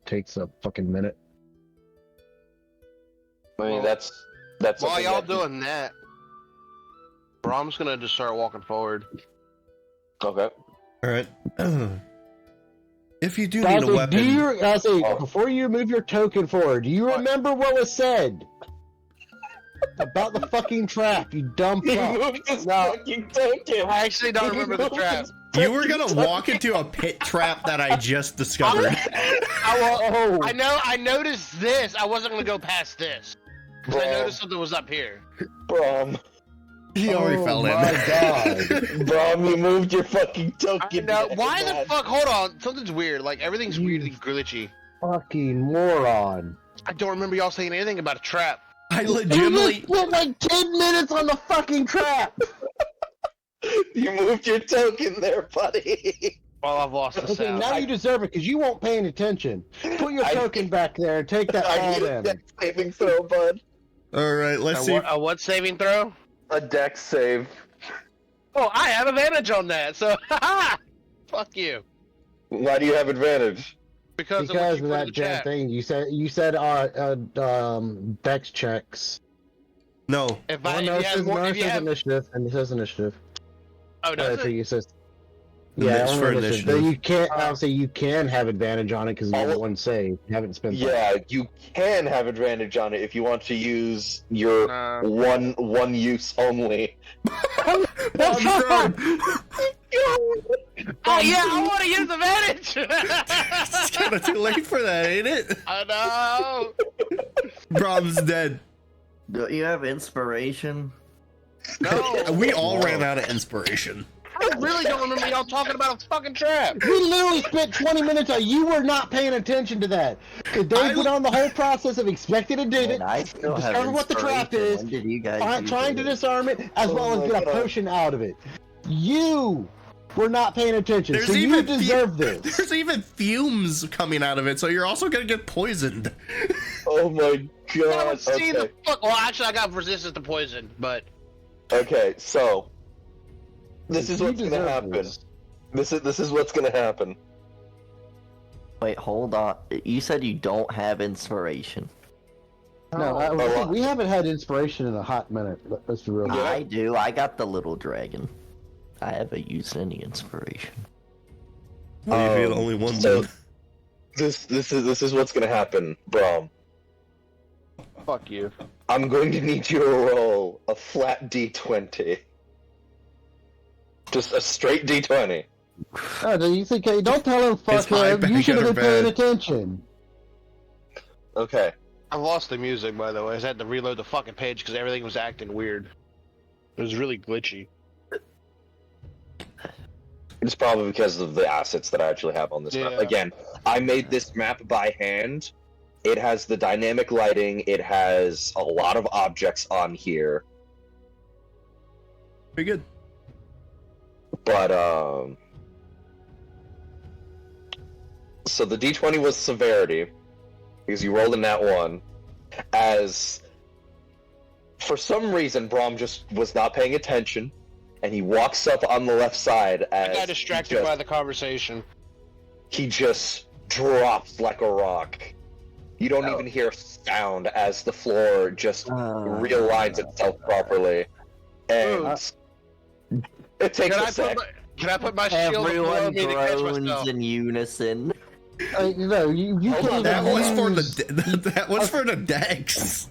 takes a fucking minute. I mean, Well, that's While something y'all that- doing that, Braum's gonna just start walking forward. Okay. All right. If you do need a weapon, before you move your token forward, do you What? remember what was said about the fucking trap? You dumb fuck. fucking token. I actually don't remember the trap. you were gonna walk into a pit trap that I just discovered. I noticed this. I wasn't gonna go past this. 'Cause I Braum. noticed something was up here. Braum. He already fell in. My god. Braum, you moved your fucking I token. know. Why the man. fuck? Hold on. Something's weird. Like, everything's You- weirdly glitchy. Fucking moron. I don't remember y'all saying anything about a trap. I You legitimately. spent like 10 minutes on the fucking trap. You moved your token there, buddy. Well, I've lost the Okay, sound. now you deserve it because you won't paying attention. Put your I- token back there and take that I all need a in. dex saving throw, bud. All right, let's see. A what saving throw? A dex save. Oh, I have advantage on that, so fuck you. Why do you have advantage? Because Because of what of you put in that the damn chat. thing you said dex checks. No, If Oh, I, no, if it you have says, more, no, it if you says have, initiative, and it says initiative. oh, does it? It says, It's only for initiative. initiative. But you can't. Obviously, you can have advantage on it because you have Oh. one save. You haven't spent. Yeah, you can have advantage on it if you want to use your one use only. I'm thrown. Oh yeah, I want to use advantage. It's kind of too late for that, ain't it? I know. Braum's dead. Don't you have inspiration? No, We all ran out of inspiration. I really don't remember y'all talking about a fucking trap. We literally spent 20 minutes on. You were not paying attention to that. Because they put on the whole process of expecting to do it, And I still have discover what the trap inspiration. is, When did you guys use trying to it? disarm it, as well as my get a God. potion out of it. You were not paying attention, There's so you even deserve this. There's even fumes coming out of it, so you're also gonna get poisoned. Oh my I god. would see the Okay. fuck. Well, actually, I got resistance to poison, but Okay, so this is You what's gonna deserve happen. this. This is what's gonna happen. Wait, hold on. You said you don't have inspiration. No, Oh. we haven't had inspiration in a hot minute. Let's be real. Yeah. I do. I got the little dragon. I haven't used any inspiration. Well, you'd be the only one. So then. this is what's gonna happen, Braum. fuck you. I'm going to need you to roll a flat D20. Just a straight D20. Oh, do you think? Hey, don't tell him Is high fuck him. You bad, should have good or been paying bad? attention. Okay. I lost the music, by the way. I just had to reload the fucking page because everything was acting weird. It was really glitchy. It's probably because of the assets that I actually have on this map. Yeah. Again, I made this map by hand. It has the dynamic lighting. It has a lot of objects on here. Pretty good. But, so the D20 was severity, because you rolled in that one. As, for some reason, Braum just was not paying attention, and he walks up on the left side as I got distracted by the conversation. he just drops like a rock. You don't even hear a sound as the floor just realigns itself properly. And it takes a sec. Can I put my shield below Everyone me to catch groans myself? in unison. No, you Hold can't on, even That was for use- the that was for the Dex.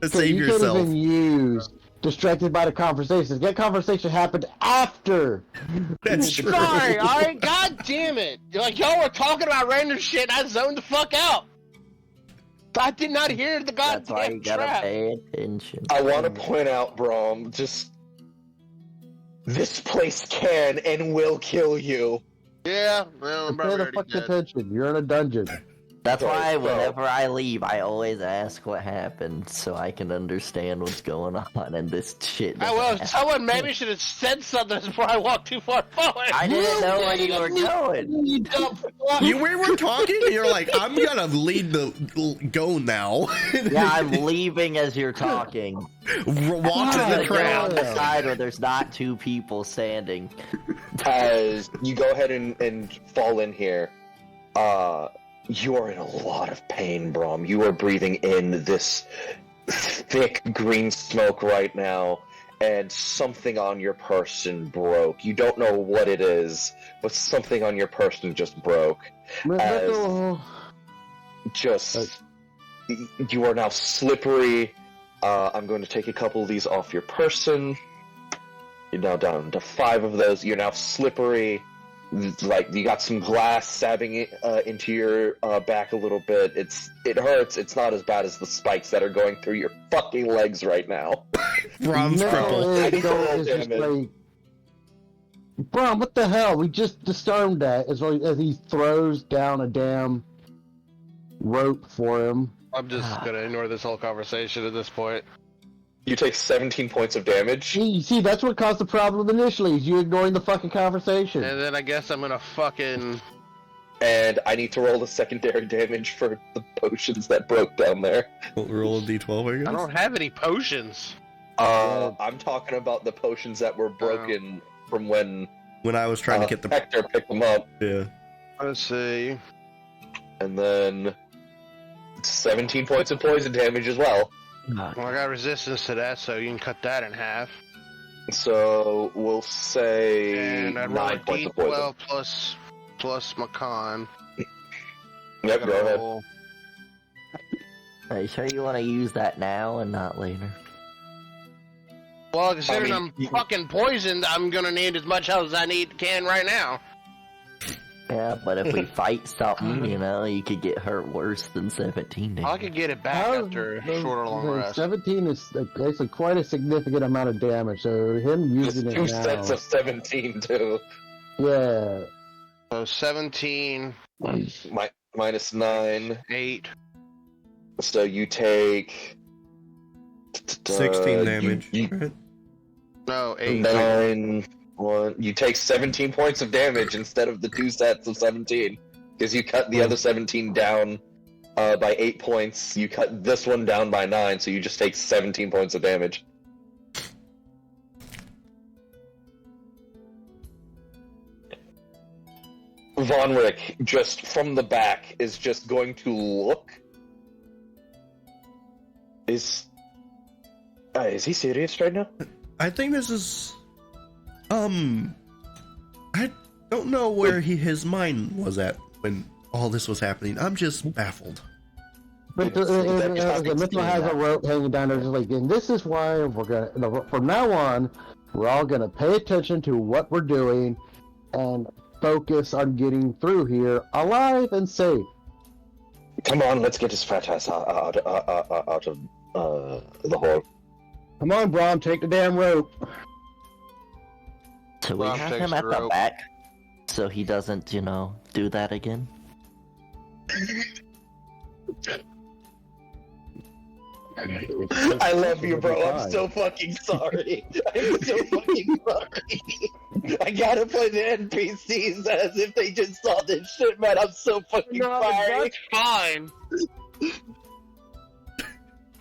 To so save you yourself. can't even use distracted by the conversations. That conversation happened after. That's true. Sorry, alright? God damn it. Like, y'all were talking about random shit, I zoned the fuck out. I did not hear the That's why goddamn you gotta trap. pay attention. I want to point out, Braum, just this place can and will kill you. Yeah, well, I'm Pay probably the already fuck dead. attention. You're in a dungeon. That's why So- whenever I leave, I always ask what happened so I can understand what's going on and this shit. Oh, doesn't well, happen. someone maybe should have said something before I walked too far forward. I didn't know where you were going. You dumb fuck. We were talking, and you're like, I'm gonna lead the go now. Yeah, I'm leaving as you're talking. Walk to the Get on trap. the side where there's not two people standing. As you go ahead and fall in here, you are in a lot of pain, Braum. You are breathing in this thick green smoke right now, and something on your person broke. You don't know what it is, but something on your person just broke. Mistal. Just, you are now slippery. I'm going to take a couple of these off your person. You're now down to 5 of those. You're now slippery. Like, you got some glass stabbing into your back a little bit. It hurts. It's not as bad as the spikes that are going through your fucking legs right now. Braum's crippled. I need to roll It's just damage. like, Bro, what the hell? We just disarmed that as he throws down a damn rope for him. I'm just gonna ignore this whole conversation at this point. You take 17 points of damage. You see, that's what caused the problem initially, is you ignoring the fucking conversation. And then I guess I'm gonna fucking... And I need to roll the secondary damage for the potions that broke down there. Roll a d12, I guess. I don't have any potions. I'm talking about the potions that were broken from when When I was trying to get the Hector picked them up. yeah. Let's see. And then 17 points of poison damage as well. Well, I got resistance to that, so you can cut that in half. So we'll say And I'd roll a 9 points of poison. D12 plus my con. Yep, go ahead. Roll- Are you sure you want to use that now and not later? Well, considering I mean, I'm fucking poisoned, I'm gonna need as much health as I can right now. Yeah, but if we fight something, you know, you could get hurt worse than 17 I damage. could get it back after a short or long rest. 17 is actually quite a significant amount of damage, so him There's using 2 it now. sets of 17 too. Yeah. So 17, Minus 9. 8. So you take 16 damage. You, right? No, 8. 9. 1. You take 17 points of damage instead of the 2 sets of 17 because you cut the other 17 down by 8 points. You cut this one down by 9, so you just take 17 points of damage. Von Rick, just from the back, is just going to look. Is he serious right now? I think this is I don't know where his mind was at when all this was happening. I'm just baffled. But the Mistal has a rope hanging down there, just like, and this is why we're gonna, from now on, we're all gonna pay attention to what we're doing and focus on getting through here alive and safe. Come on, let's get this fat ass out of the hole. Come on, Braum, take the damn rope. So we Braum have takes him the at the rope. back so he doesn't, you know, do that again. I love you, bro. I'm so fucking sorry. I'm so fucking sorry. I gotta play the NPCs as if they just saw this shit, man. I'm so fucking sorry. That's fine.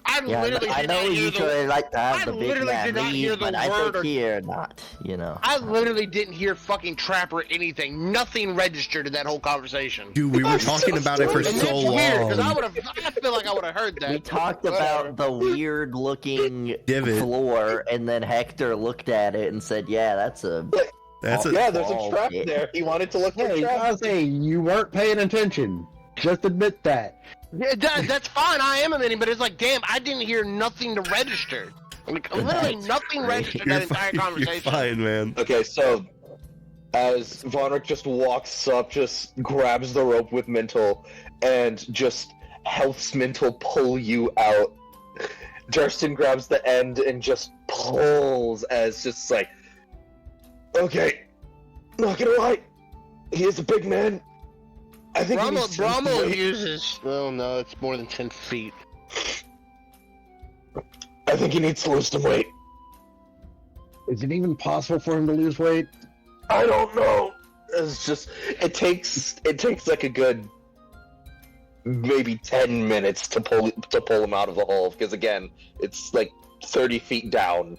I Yeah, literally I did know not hear you the usually like to have I the big literally man did not hear lead, the but I word think or- here not, you know. I literally didn't hear fucking trap or anything. Nothing registered in that whole conversation. Dude, we were I'm talking so about it for sorry. And so that's weird, because long. I feel like I would have heard that. We talked Whatever. about the weird looking Divot. floor, and then Hector looked at it and said, yeah, that's a... That's Yeah, there's a Oh, trap yeah. there. He wanted to look for Hey, traps. I say you weren't paying attention. Just admit that. Yeah, that's fine. I am admitting, but it's like, damn, I didn't hear nothing to register. Like, literally nothing registered that entire conversation. You're fine, man. Okay, so as Vonric just walks up, just grabs the rope with Mntal, and just helps Mntal pull you out. Justin grabs the end and just pulls as just like, okay, not gonna lie, he is a big man. I think Braum uses. Oh no, it's more than 10 feet. I think he needs to lose some weight. Is it even possible for him to lose weight? I don't know. It's just it takes like a good maybe 10 minutes to pull him out of the hole, because again, it's like 30 feet down.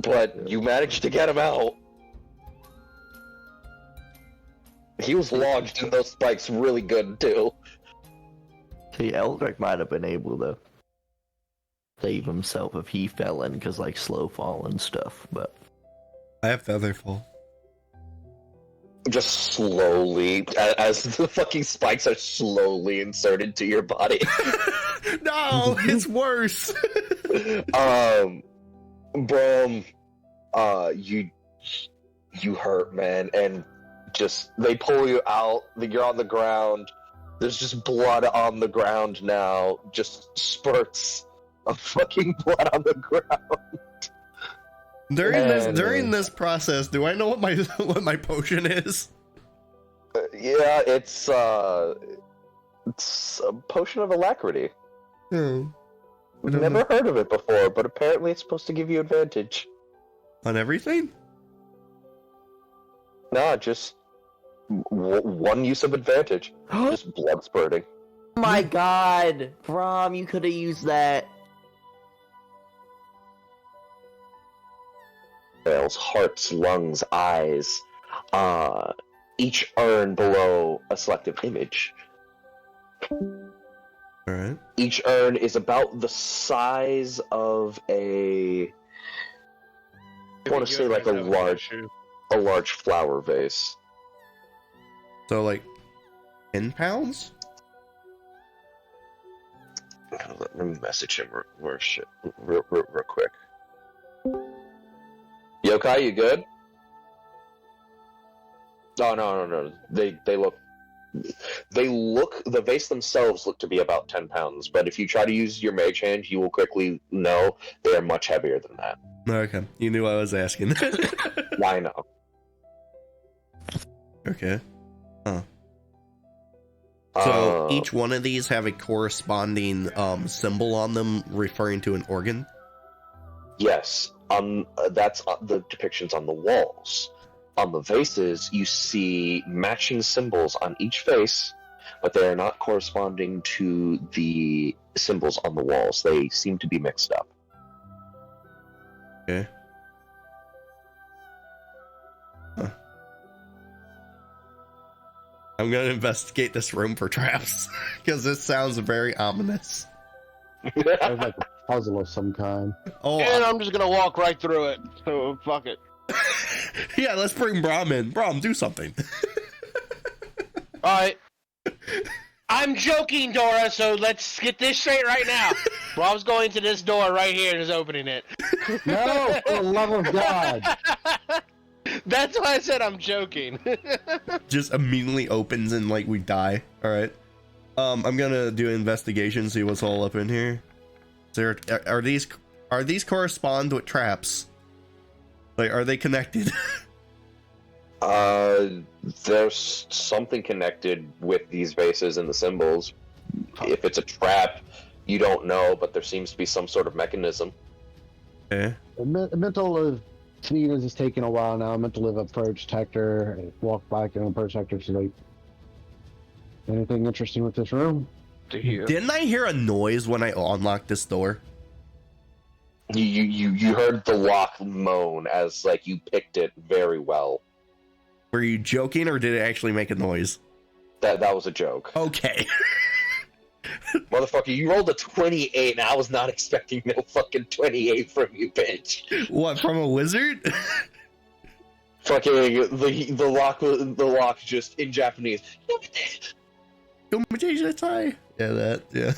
But you managed to get him out. He was lodged in those spikes really good too. See, Eldrik might have been able to save himself if he fell in, because like slow fall and stuff, but I have Featherfall. Just slowly, as the fucking spikes are slowly inserted to your body. No, it's worse. Braum, you hurt, man, and just they pull you out. You're on the ground. There's just blood on the ground now. Just spurts of fucking blood on the ground. During this process, do I know what my potion is? Yeah, it's a potion of alacrity. Hmm. Never heard of it before, but apparently it's supposed to give you advantage. On everything? Nah, just one use of advantage. Just blood spurting. oh my god, Braum, you could have used that. Nails, hearts, lungs, eyes, each urn below a selective image. Alright. Each urn is about the size of I want to say like a large flower vase. So like 10 pounds? Let me message him real quick. Yokai, you good? Oh, no. They look. The vase themselves look to be about 10 pounds, but if you try to use your mage hand, you will quickly know they are much heavier than that. Okay, you knew I was asking. I know. Okay. Huh. So each one of these have a corresponding symbol on them referring to an organ? Yes. That's the depictions on the walls. On the vases, you see matching symbols on each face, but they are not corresponding to the symbols on the walls. They seem to be mixed up. Okay. Huh. I'm gonna investigate this room for traps, because this sounds very ominous. There's like a puzzle of some kind. Oh, And I'm just gonna walk right through it. So fuck it. yeah, let's bring Braum in. Braum, do something. Alright. I'm joking, Dora, so let's get this straight right now. Braum's going to this door right here and is opening it. No, for the love of God. That's why I said I'm joking. Just immediately opens and like we die. Alright. I'm gonna do an investigation, see what's all up in here. Is there, are these correspond with traps? Like, are they connected? There's something connected with these vases and the symbols. If it's a trap, you don't know, but there seems to be some sort of mechanism. Okay. Mntal, seeing as it's taking a while now, Mntal have approached Hector, and walked back and approached Hector. So, like, anything interesting with this room? Didn't I hear a noise when I unlocked this door? You heard the lock moan as like you picked it very well. Were you joking, or did it actually make a noise? That was a joke. Okay. Motherfucker, you rolled a 28 and I was not expecting no fucking 28 from you, bitch. What, from a wizard? Fucking the lock just in Japanese. Yeah, that, yeah.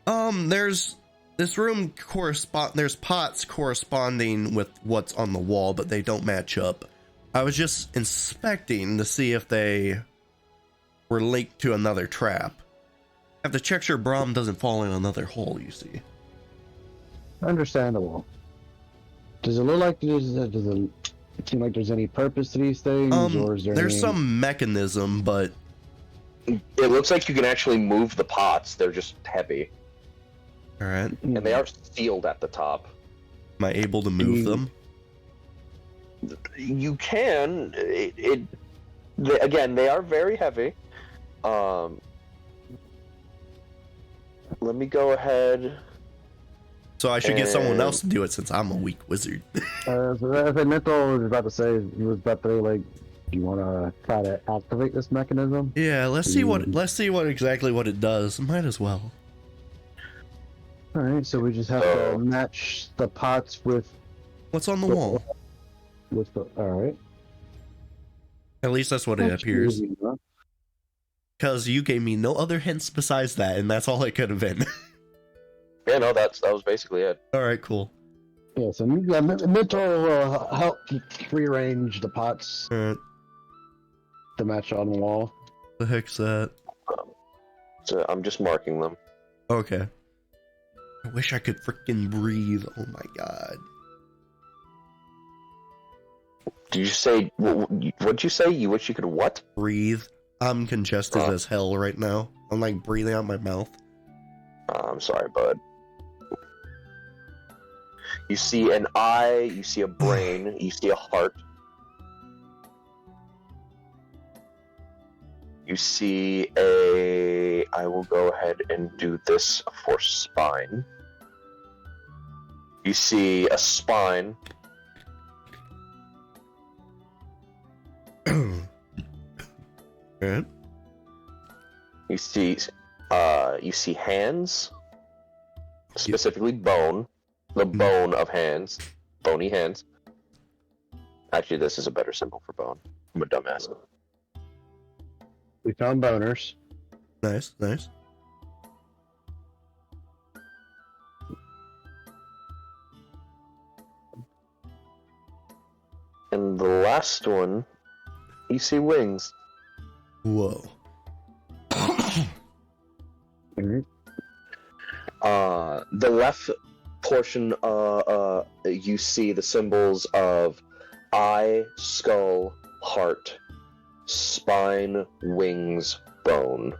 There's this room there's pots corresponding with what's on the wall, but they don't match up. I was just inspecting to see if they were linked to another trap. I have to check sure Braum doesn't fall in another hole, you see. Understandable. Does it look like does it seem like there's any purpose to these things, or is There's any... some mechanism, but It looks like you can actually move the pots. They're just heavy. alright. And they are sealed at the top. Am I able to move them? You can. Again, they are very heavy. Let me go ahead. So I should get someone else to do it since I'm a weak wizard. So as Mntal was about to say, he was about to like, do you want to try to activate this mechanism? Yeah, let's see what exactly what it does. Might as well. All right, so we just have to match the pots with What's on the wall? with the. All right. At least that's what it appears. Easy, huh? Because you gave me no other hints besides that, and that's all it could have been. Yeah, no, that was basically it. Alright, cool. Yeah, so Mntal will help rearrange the pots Alright, to match on the wall. the heck's that? So I'm just marking them. Okay. I wish I could freaking breathe. Oh my god. Did you say what'd you say? You wish you could what? Breathe. I'm congested as hell right now. I'm like breathing out my mouth. I'm sorry, bud. You see an eye, you see a brain, you see a heart. You see I will go ahead and do this for spine. You see a spine. Alright. You see hands, specifically bone, the bone of hands, bony hands. Actually, this is a better symbol for bone. I'm a dumbass. We found boners. Nice, nice. And the last one, you see wings. Whoa. The left portion, you see the symbols of eye, skull, heart, spine, wings, bone.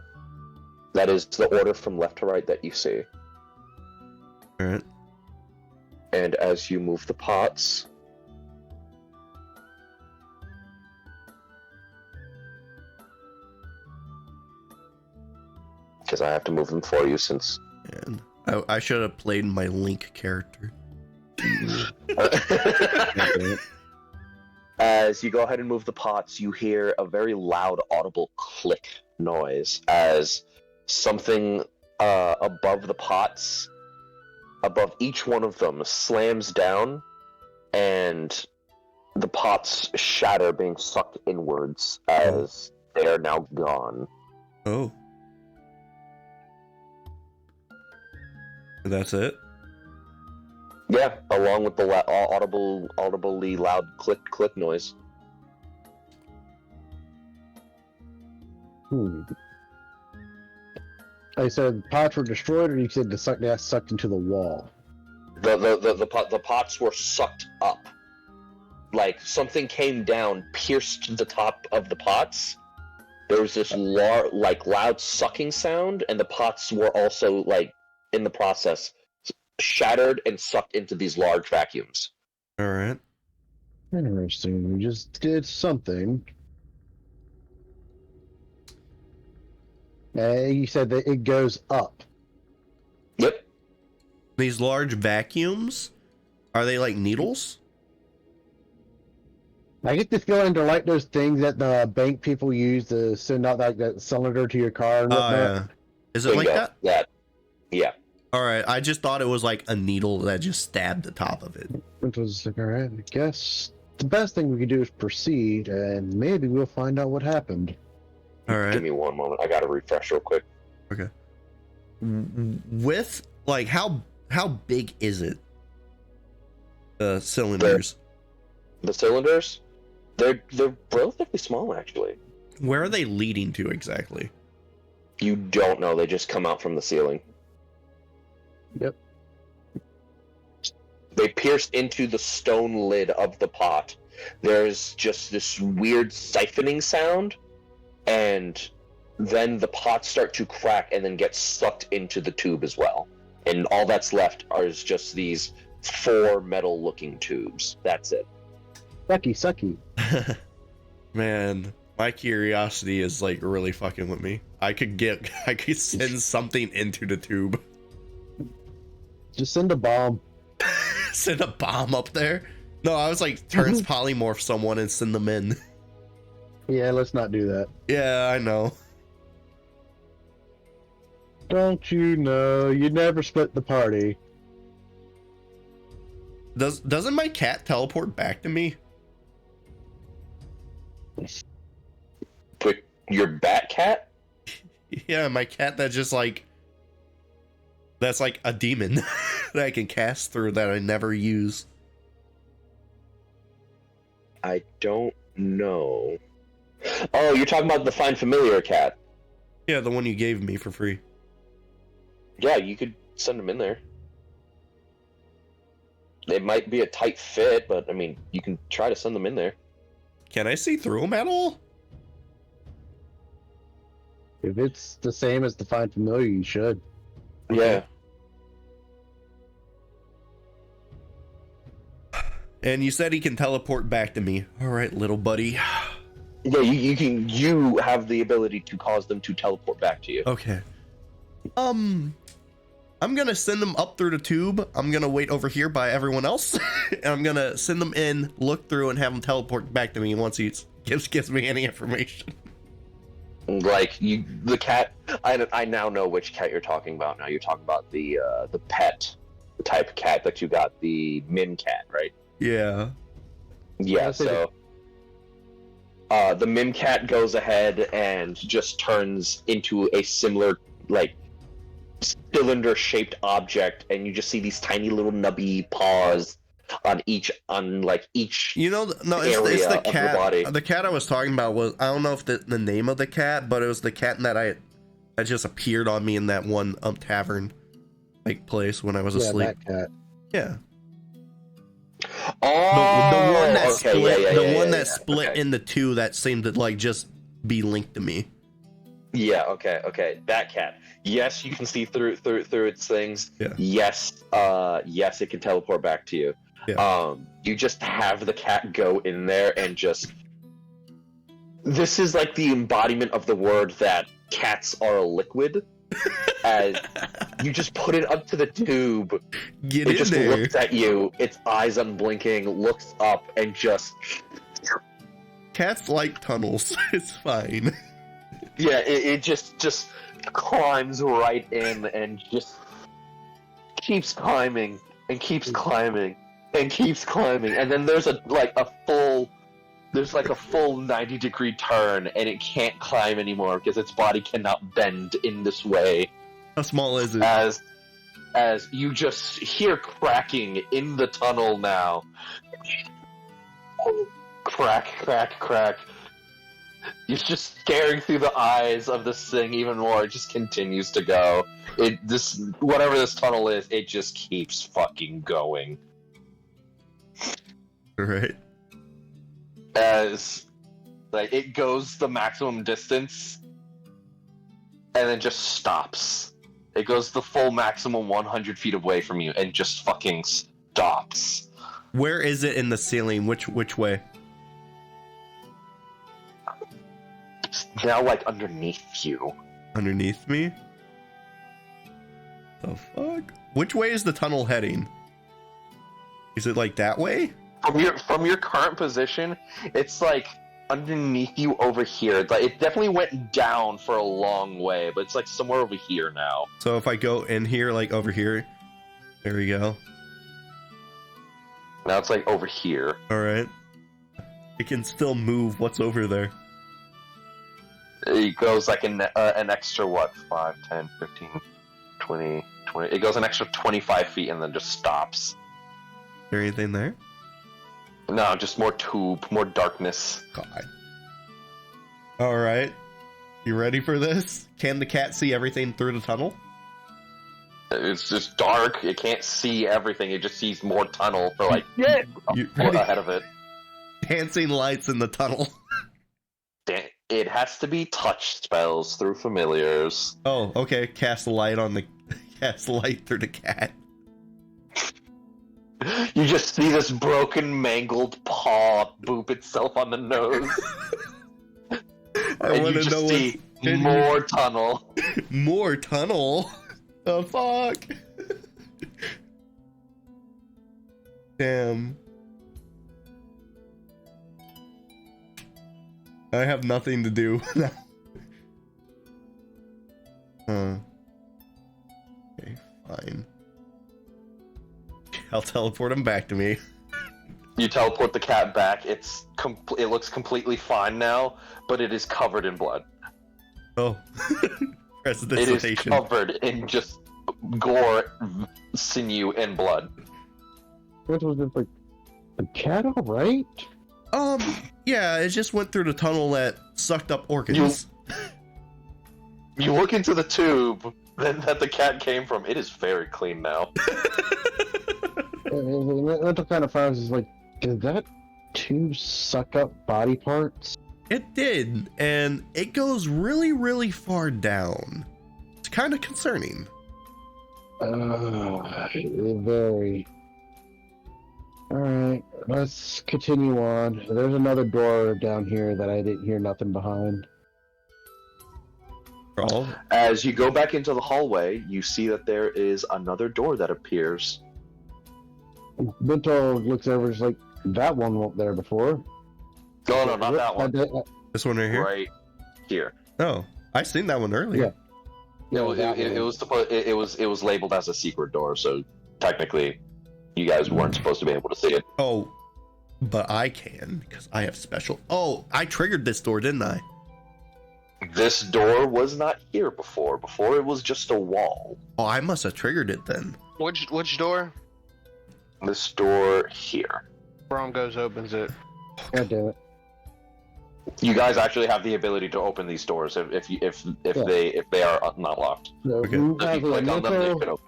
That is the order from left to right that you see. Alright. And as you move the pots, because I have to move them for you since... Man, I should have played my Link character. As you go ahead and move the pots, you hear a very loud, audible click noise as something above the pots, above each one of them, slams down, and the pots shatter, being sucked inwards as they are now gone. Oh. That's it? Yeah, along with the audibly loud click noise. I said pots were destroyed, or you said they got sucked into the wall? The pots were sucked up. Like something came down, pierced the top of the pots. There was this loud sucking sound, and the pots were also in the process shattered and sucked into these large vacuums. Alright. Interesting. We just did something. You said that it goes up. Yep. These large vacuums? Are they like needles? I get the feeling they're like those things that the bank people use to send out that cylinder to your car and whatnot. Yeah. Is it like that? Yeah. Alright, I just thought it was like a needle that just stabbed the top of it. It was like, alright, I guess the best thing we could do is proceed, and maybe we'll find out what happened. Alright. Give me one moment. I gotta refresh real quick. Okay. with like how big is it? The cylinders. The cylinders, they're relatively small actually. Where are they leading to exactly? You don't know. They just come out from the ceiling. Yep. They pierce into the stone lid of the pot. There's just this weird siphoning sound, and then the pots start to crack and then get sucked into the tube as well. And all that's left is just these 4 metal-looking tubes. That's it. Sucky. Man, my curiosity is like really fucking with me. I could send something into the tube. Just send a bomb. Send a bomb up there? No, I was like, polymorph someone and send them in. Yeah, let's not do that. Yeah, I know. Don't you know? You never split the party. Doesn't my cat teleport back to me? But your bat cat? Yeah, my cat that's like a demon that I can cast through that I never use. I don't know. Oh, you're talking about the Find Familiar cat. Yeah, the one you gave me for free. Yeah, you could send him in there. It might be a tight fit, but I mean, you can try to send them in there. Can I see through them at all? If it's the same as the Find Familiar, you should. Yeah. And you said he can teleport back to me. All right, little buddy. Yeah, you have the ability to cause them to teleport back to you. Okay. I'm gonna send them up through the tube. I'm gonna wait over here by everyone else, and I'm gonna send them in, look through, and have them teleport back to me once he gives me any information. Like the cat. I now know which cat you're talking about. Now you're talking about the pet type cat that you got, the Min cat, right? Yeah. Yeah. So the Mim cat goes ahead and just turns into a similar like cylinder-shaped object, and you just see these tiny little nubby paws on each. You know, no, area it's the of cat. the body. The cat I was talking about was, I don't know if the name of the cat, but it was the cat that just appeared on me in that one tavern like place when I was asleep. That cat. Yeah. Oh, The one that okay, split. yeah, the one yeah, that split okay. into two that seemed to like just be linked to me. Yeah. Okay. That cat. Yes, you can see through its things. Yeah. Yes. Yes, it can teleport back to you. Yeah. You just have the cat go in there and just. This is like the embodiment of the word that cats are a liquid. As you just put it up to the tube, Get it in just there. looks at you, its eyes unblinking, looks up, and just Cats like tunnels. It's fine. yeah, it just climbs right in and just keeps climbing and keeps climbing and keeps climbing, and then there's a full 90-degree turn, and it can't climb anymore because its body cannot bend in this way. How small is it? As you just hear cracking in the tunnel now. Crack, crack, crack. It's just staring through the eyes of this thing even more. It just continues to go. Whatever this tunnel is, it just keeps fucking going. Right. As like it goes the maximum distance and then just stops. It goes the full maximum 100 feet away from you and just fucking stops. Where is it in the ceiling? Which way? It's now like underneath you. Underneath me? The fuck? Which way is the tunnel heading? Is it like that way? From your current position, it's like underneath you over here. It definitely went down for a long way, but it's like somewhere over here now. So if I go in here, like over here, there we go. Now it's like over here. All right. It can still move. What's over there? It goes like an extra, 5, 10, 15, 20. It goes an extra 25 feet and then just stops. Is there anything there? No, just more tube, more darkness. God. All right. You ready for this? Can the cat see everything through the tunnel? It's just dark. It can't see everything. It just sees more tunnel for like You a foot ahead of it. Dancing lights in the tunnel. It has to be touch spells through familiars. Oh, okay. Cast a light through the cat. You just see this broken, mangled paw boop itself on the nose. I want to know see more tunnel. More tunnel? The fuck? Damn. I have nothing to do. Huh. Okay, fine. I'll teleport him back to me. You teleport the cat back. It looks completely fine now, but it is covered in blood. Oh. It is covered in just gore, sinew, and blood. What was it, like a cat, all right? Yeah, it just went through the tunnel that sucked up organs. You look into the tube that the cat came from. It is very clean now. Mental kind of finds is like, did that tube suck up body parts? It did, and it goes really, really far down. It's kind of concerning. Very. Alright, let's continue on. There's another door down here that I didn't hear nothing behind. Oh. As you go back into the hallway, you see that there is another door that appears. Mntal looks over and is like, that one wasn't there before. No, not that one. This one right here? Right here. Oh, I seen that one earlier. Yeah. No, it was labeled as a secret door, so technically you guys weren't supposed to be able to see it. Oh, but I can, because I have special... Oh, I triggered this door, didn't I? This door was not here before. Before it was just a wall. Oh, I must have triggered it then. Which door? This door here. Braum goes, opens it. God damn it. You guys actually have the ability to open these doors if they are not locked. So, Okay. If you click on them, they can open.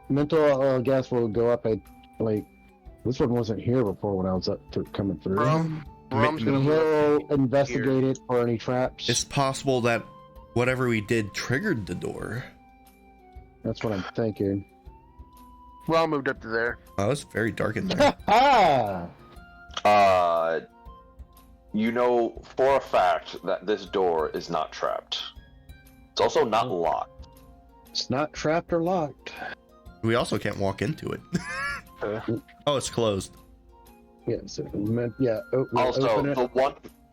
Mental, I guess, will go up at, like, this one wasn't here before when I was coming through. Braum's gonna He'll investigate it for any traps. It's possible that whatever we did triggered the door. That's what I'm thinking. Braum moved up to there. Oh, it's very dark in there. You know for a fact that this door is not trapped. It's also not locked. It's not trapped or locked. We also can't walk into it. Oh, it's closed. Yeah, so, yeah. Also, open it.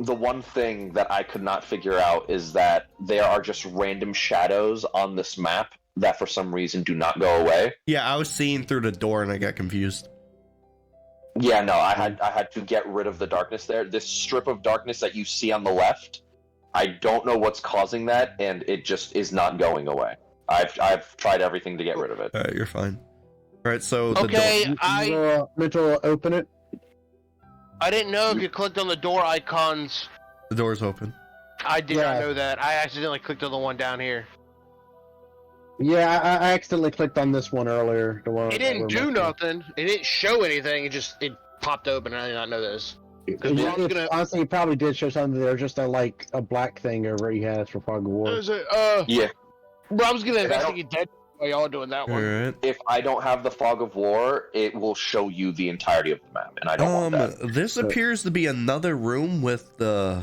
the one thing that I could not figure out is that there are just random shadows on this map that for some reason do not go away. Yeah, I was seeing through the door and I got confused. Yeah, no, I had to get rid of the darkness there. This strip of darkness that you see on the left, I don't know what's causing that, and it just is not going away. I've tried everything to get rid of it. Alright, you're fine. Alright, so the Okay, door... Mental, open it. I didn't know if you clicked on the door icons. The door's open. I did not know that. I accidentally clicked on the one down here. Yeah, I accidentally clicked on this one earlier. The one It didn't do nothing. It didn't show anything. It popped open. I did not know this. Honestly, it probably did show something there, just a black thing over he has for Fog of War. Yeah. Braum's gonna investigate dead while y'all doing that one. Alright. If I don't have the Fog of War, it will show you the entirety of the map, and I don't want that. This appears to be another room with the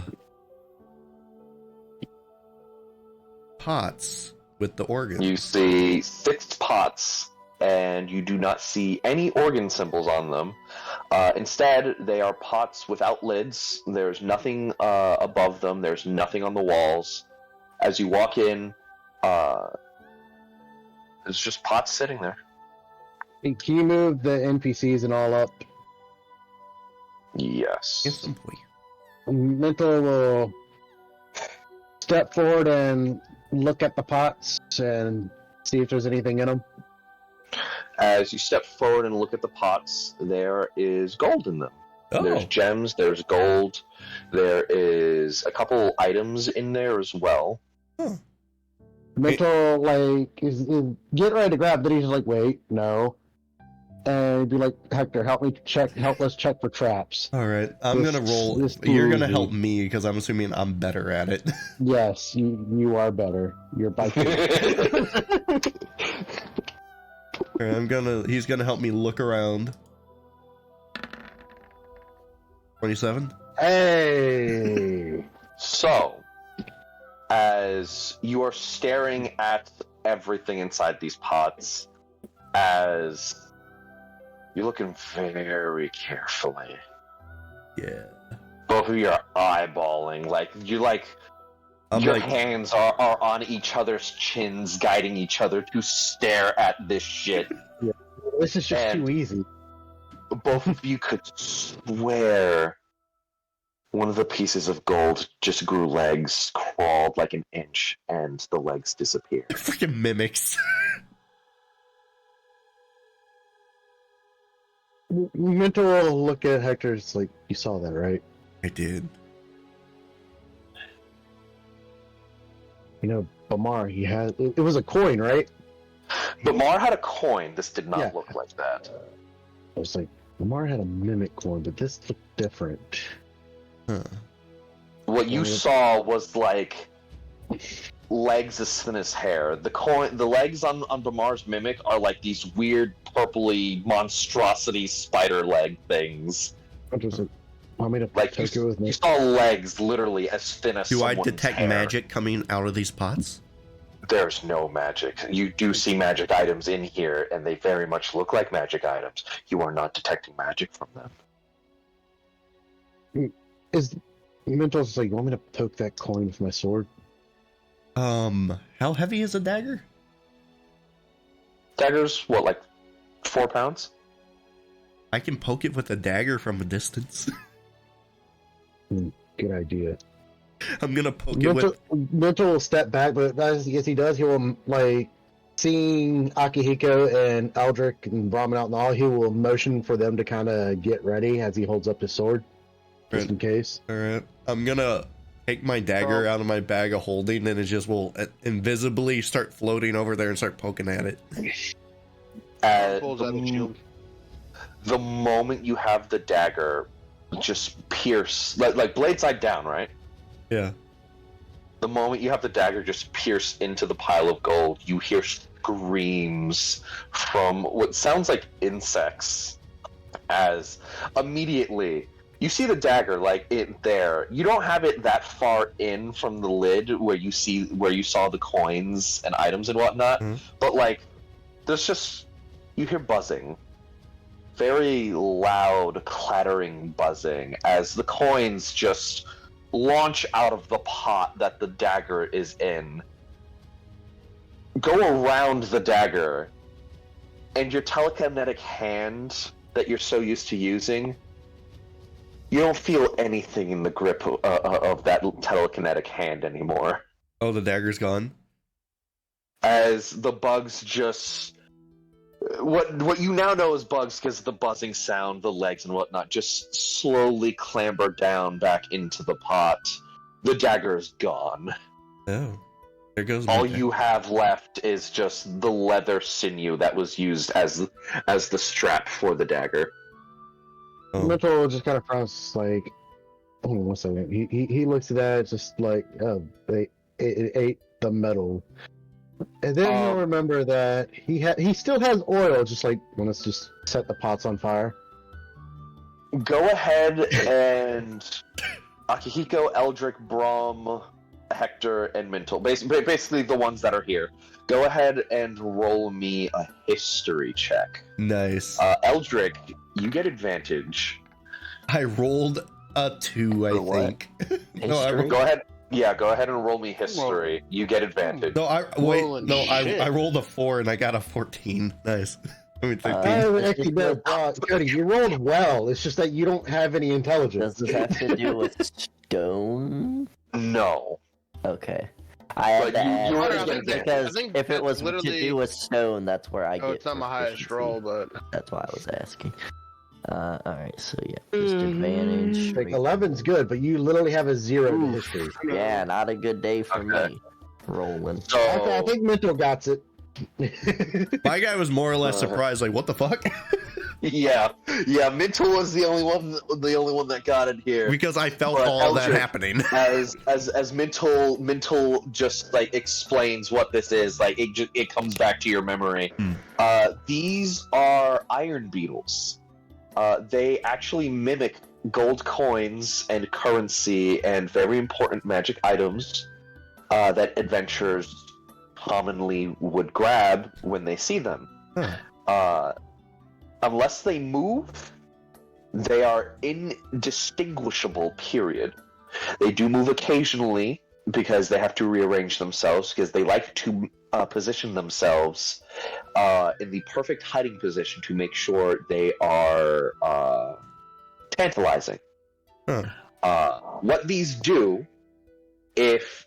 pots with the organs. You see 6 pots, and you do not see any organ symbols on them. Instead, they are pots without lids. There's nothing above them. There's nothing on the walls. As you walk in, there's just pots sitting there. Can you move the NPCs and all up? Yes. Yes, boy. Mntal will step forward and look at the pots and See if there's anything in them. As you step forward and look at the pots, there is gold in them. Oh. There's gems, there's gold, there is a couple items in there as well. Mntal, like, is getting ready to grab, then he's just like, wait, no. And he'd be like, Hector, help us check for traps. Alright, I'm gonna roll. You're gonna help me because I'm assuming I'm better at it. Yes, you are better. You're by Alright, he's gonna help me look around. 27? Hey! So, as you are staring at everything inside these pots, as you're looking very carefully, Yeah. both of you are eyeballing, your hands are on each other's chins, guiding each other to stare at this shit. Yeah. This is just too easy. Both of you could swear one of the pieces of gold just grew legs, crawled like an inch, and the legs disappeared. Freaking mimics. Mntal will look at Hector, it's like, you saw that, right? I did. You know, Bamar, he had... It was a coin, right? But Mar had a coin. This did not Yeah. look like that. I was like, Bamar had a mimic coin, but this looked different. Huh. What you saw was like legs as thin as hair. The legs on Bamar's mimic are like these weird purpley monstrosity spider leg things. I was like, want me to Like take it with me? you saw legs literally as thin as Do I someone's detect hair. magic coming out of these pots? There's no magic. You do see magic items in here, and they very much look like magic items. You are not detecting magic from them. Is Mntal's like, you want me to poke that coin with my sword? How heavy is a dagger? Daggers, what, like 4 pounds? I can poke it with a dagger from a distance. Good idea. I'm gonna poke it with... Mntal will step back, but as he does, he will, like, seeing Akihiko and Eldrik and Braum out and all, he will motion for them to kind of get ready as he holds up his sword, just in case. Alright, I'm gonna take my dagger out of my bag of holding, and it just will invisibly start floating over there and start poking at it. Pulls out a shield. The moment you have the dagger just pierce, like blade side down, right? Yeah. The moment you have the dagger just pierce into the pile of gold, you hear screams from what sounds like insects. As immediately you see the dagger, like it there. You don't have it that far in from the lid where you saw the coins and items and whatnot. Mm-hmm. But like, there's just you hear buzzing. Very loud, clattering buzzing as the coins just launch out of the pot that the dagger is in. Go around the dagger, and your telekinetic hand that you're so used to using, you don't feel anything in the grip of that telekinetic hand anymore. Oh, the dagger's gone? As the bugs just... What you now know as bugs, because of the buzzing sound, the legs and whatnot, just slowly clamber down back into the pot. The dagger is gone. Oh. There goes my All dagger. you have left is just the leather sinew that was used as the strap for the dagger. Oh. Mntal just kind of frowns, like, hold on 1 second. He looks at that, just like, oh, it ate the metal. And then he'll remember that he still has oil, just like, well, let's just set the pots on fire. Go ahead and Akihiko, Eldrik, Braum, Hector, and Mntal. Basically the ones that are here. Go ahead and roll me a history check. Nice. Eldrik, you get advantage. I rolled a 2, I think. No, History? Go ahead. Yeah, go ahead and roll me history. You get advantage. I rolled a 4 and I got a 14. Nice. I mean, 13. Actually, no, Cody, you rolled well. It's just that you don't have any intelligence. Does this have to do with stone? No. Okay. I had But to you ask were I just gonna think because I think if it that's was to literally. do with stone, that's where I Oh, get. it's not my highest proficiency. roll, but That's why I was asking. Alright, so yeah, disadvantage. Like 11's good, but you literally have a 0 to Oof. history. Yeah, not a good day for Okay. me. Rolling. So I think Mntal got it. My guy was more or less surprised, like, what the fuck? yeah, Mntal was the only one that got it here. Because I felt But all that Eldrik, happening. as Mntal just like explains what this is, like it comes back to your memory. These are iron beetles. They actually mimic gold coins and currency and very important magic items that adventurers commonly would grab when they see them. Unless they move, they are indistinguishable, period. They do move occasionally because they have to rearrange themselves, because they like to position themselves in the perfect hiding position to make sure they are tantalizing. What these do, if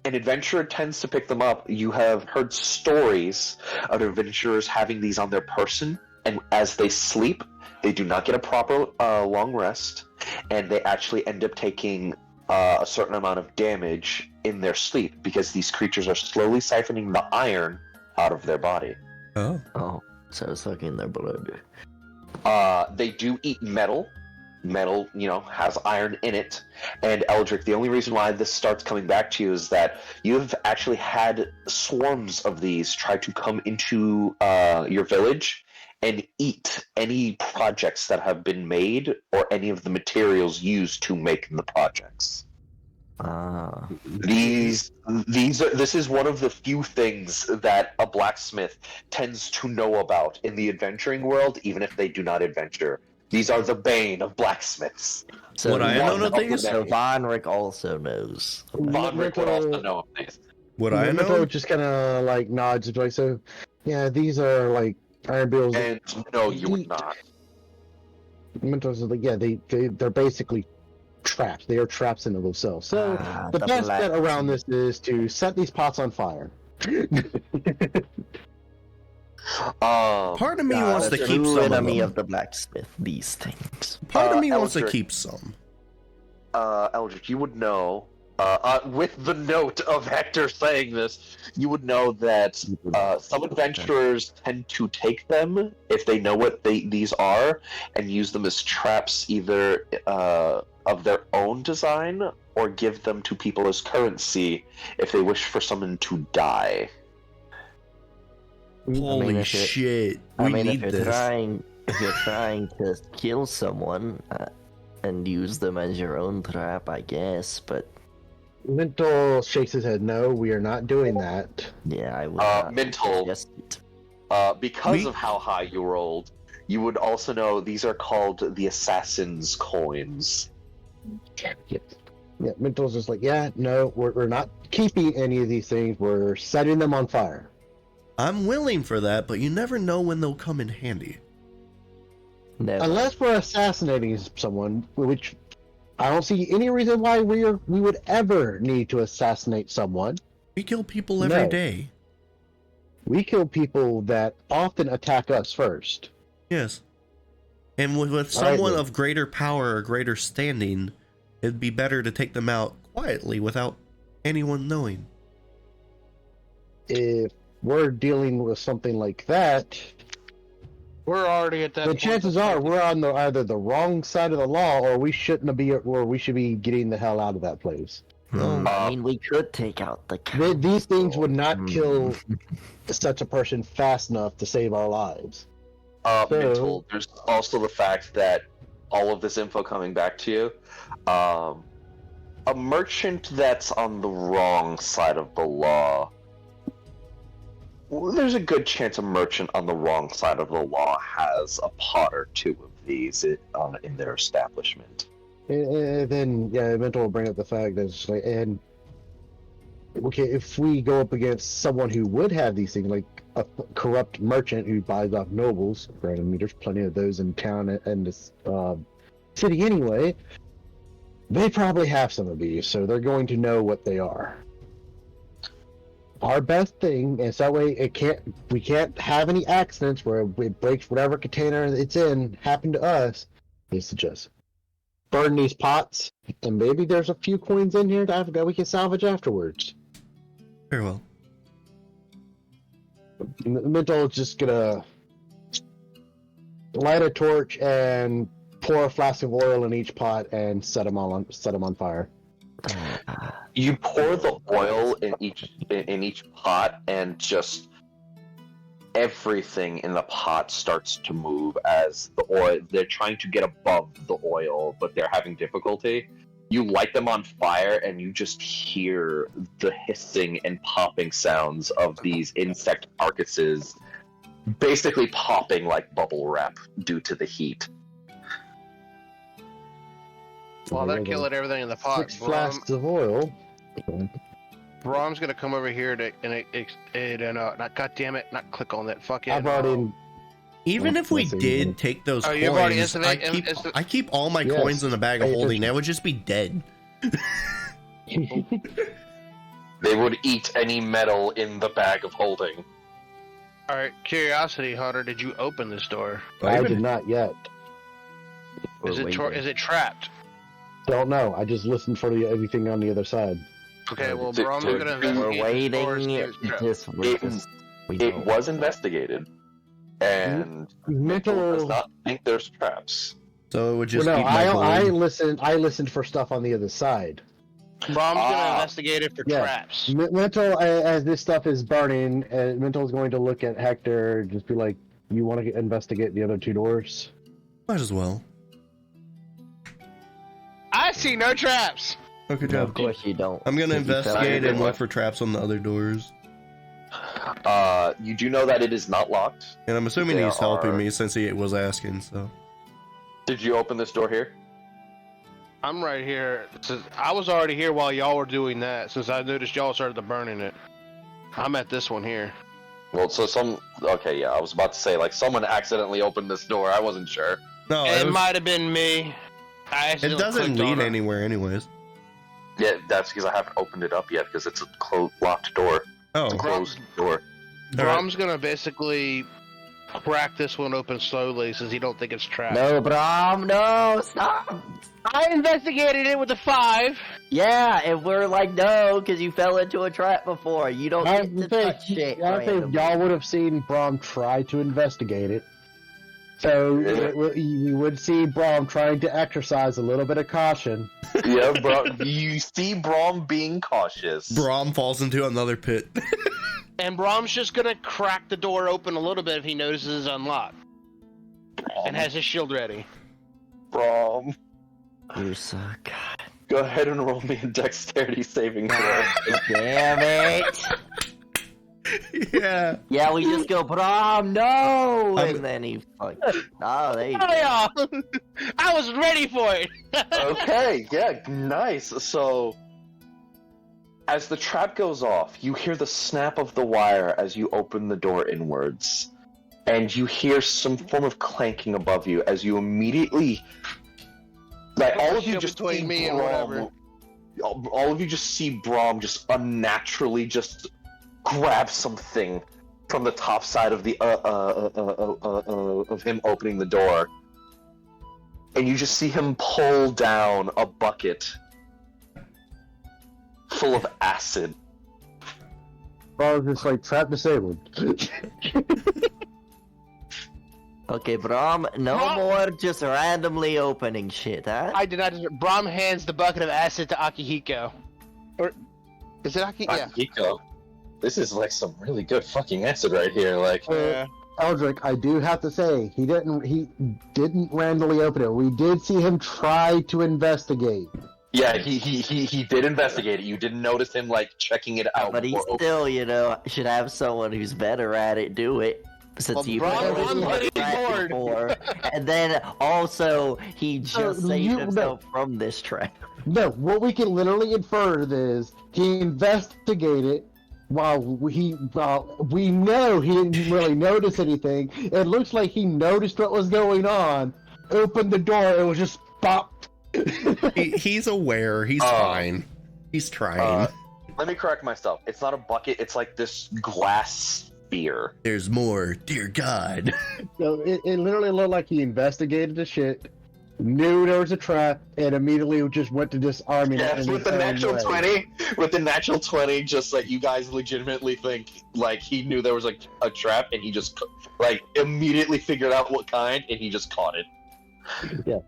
an adventurer tends to pick them up, you have heard stories of adventurers having these on their person, and as they sleep, they do not get a proper long rest, and they actually end up taking a certain amount of damage in their sleep because these creatures are slowly siphoning the iron out of their body. Oh, so sucking their blood. They do eat metal. Metal, has iron in it. And Eldrik, the only reason why this starts coming back to you is that you've actually had swarms of these try to come into your village and eat any projects that have been made or any of the materials used to make the projects. This is one of the few things that a blacksmith tends to know about in the adventuring world, even if they do not adventure. These are the bane of blacksmiths. So Would I know things? So Vonric also knows. Vonric would also know of these. Would I know? Mntal just kind of like nods, like, so, yeah, these are like iron beetles. And no, you would not. Mntal's like, yeah, they're basically traps. They are traps into themselves. So the best bet around this is to set these pots on fire. Part of me wants to keep some of enemy them. of the blacksmith. These things. Part of me wants to Eldrik. keep some. Eldrik, you would know, with the note of Hector saying this, you would know that some adventurers tend to take them if they know what these are and use them as traps, either of their own design or give them to people as currency if they wish for someone to die. Holy shit. We need if this. you're trying to kill someone and use them as your own trap, I guess, but Mntal shakes his head. No, we are not doing that. yeah, I would not Mntal. suggest it. Because of how high you rolled, you would also know these are called the Assassin's Coins. Yeah, Mntal's just like, yeah, no, we're not keeping any of these things. We're setting them on fire. I'm willing for that, but you never know when they'll come in handy. Never. Unless we're assassinating someone, which I don't see any reason why we would ever need to assassinate someone. We kill people every No. day. We kill people that often attack us first. Yes. And with Alright, someone then. of greater power or greater standing, it'd be better to take them out quietly without anyone knowing. If we're dealing with something like that, we're already at that. the point. chances are we're on either the wrong side of the law, or we shouldn't be, or we should be getting the hell out of that place. Hmm. I mean, we could take out the council. These things would not kill such a person fast enough to save our lives. Mntal, there's also the fact that all of this info coming back to you, a merchant that's on the wrong side of the law, there's a good chance a merchant on the wrong side of the law has a pot or two of these in their establishment. And then, yeah, Mntal will bring up the fact that it's like, and okay, if we go up against someone who would have these things, like a corrupt merchant who buys off nobles, right? I mean, there's plenty of those in town and this city anyway. They probably have some of these, so they're going to know what they are. our best thing, and so that way we can't have any accidents where it breaks whatever container it's in happen to us, is to just burn these pots, and maybe there's a few coins in here that we can salvage afterwards. Very well. Mntal is just gonna light a torch and pour a flask of oil in each pot and set them on fire. You pour the oil in each pot, and just everything in the pot starts to move as the oil. They're trying to get above the oil, but they're having difficulty. You light them on fire, and you just hear the hissing and popping sounds of these insect carcasses, basically popping like bubble wrap due to the heat. While they're killing everything in the pot, 6 flasks of oil. Braum's gonna come over here and not, God damn it, not click on that fucking. I've already. Even if we did take those you've already coins, I keep all my Yes. coins in the bag of holding. That would just be dead. They would eat any metal in the bag of holding. All right, curiosity, Hunter, did you open this door? I did not yet. Is it trapped? Don't know. I just listened for everything on the other side. Okay, well, To- Braum's to- gonna We're investigate this door, waiting. see if it's trapped. We It don't. was investigated, and Mitchell does Mntal. not think there's traps. So it would just Well, no, be my I gold. listened. I listened for stuff on the other side. Braum's gonna investigate it for Yeah. traps. Mntal, as this stuff is burning, Mntal's going to look at Hector, just be like, "You want to investigate the other 2 doors?" Might as well. I see no traps. Oh, good No, job. of course you don't. I'm gonna Because you fell investigate into and it. look for traps on the other doors. You do know that it is not locked. And I'm assuming There he's helping are- me since he was asking, so. Did you open this door here? I'm right here. I was already here while y'all were doing that, since I noticed y'all started to burning it. I'm at this one here. Well, okay, yeah, I was about to say, like, someone accidentally opened this door. I wasn't sure. No, It it, might have been me. it doesn't lead anywhere anyways. Yeah, that's because I haven't opened it up yet, because it's a locked door. Oh, It's a closed door. Braum's gonna basically crack this one open slowly, since he don't think it's trapped. No, Braum, no, stop. I investigated it with a 5. Yeah, and we're like, no, because you fell into a trap before. You don't I get to think, touch shit. I think randomly. y'all would have seen Braum try to investigate it. So we would see Braum trying to exercise a little bit of caution. Yeah, bro. You see Braum being cautious. Braum falls into another pit. And Braum's just gonna crack the door open a little bit if he notices it's unlocked. And has his shield ready. Braum, You're so God. go ahead and roll me a dexterity saving throw. Damn it. Yeah. Yeah, we just go, Braum, no! I'm- And then he fucking. Oh, there you Oh go. yeah! I was ready for it! Okay, yeah, nice. So, as the trap goes off, you hear the snap of the wire as you open the door inwards. And you hear some form of clanking above you as you immediately... Like, all of you Shield just between see me and whatever. all of you just see Braum just unnaturally just grab something from the top side of the of him opening the door, and you just see him pull down a bucket full of acid. Braum's just like, trap disabled. Okay, Braum, no Braum- more just randomly opening shit, huh? I did not. Braum hands the bucket of acid to Akihiko. Or is it Akihiko? Yeah. Akihiko, this is like some really good fucking acid right here. Like, Eldrik, I do have to say, he didn't randomly open it. We did see him try to investigate. yeah, he did investigate it. You didn't notice him like checking it out. But he before still, should have someone who's better at it do it. Since Well, you've Braum- never Braum's been getting bored. before. And then also, he just saved you- himself from this trap. No, what we can literally infer is he investigated while we know he didn't really notice anything. It looks like he noticed what was going on, opened the door, it was just pop. He's aware. He's fine. He's trying. Let me correct myself. It's not a bucket. It's like this glass sphere. There's more, dear God. So it literally looked like he investigated the shit, knew there was a trap, and immediately just went to disarming it. Yes, in with his the own natural way. 20, with the natural 20, just like you guys legitimately think like he knew there was like a trap and he just like immediately figured out what kind and he just caught it. Yeah.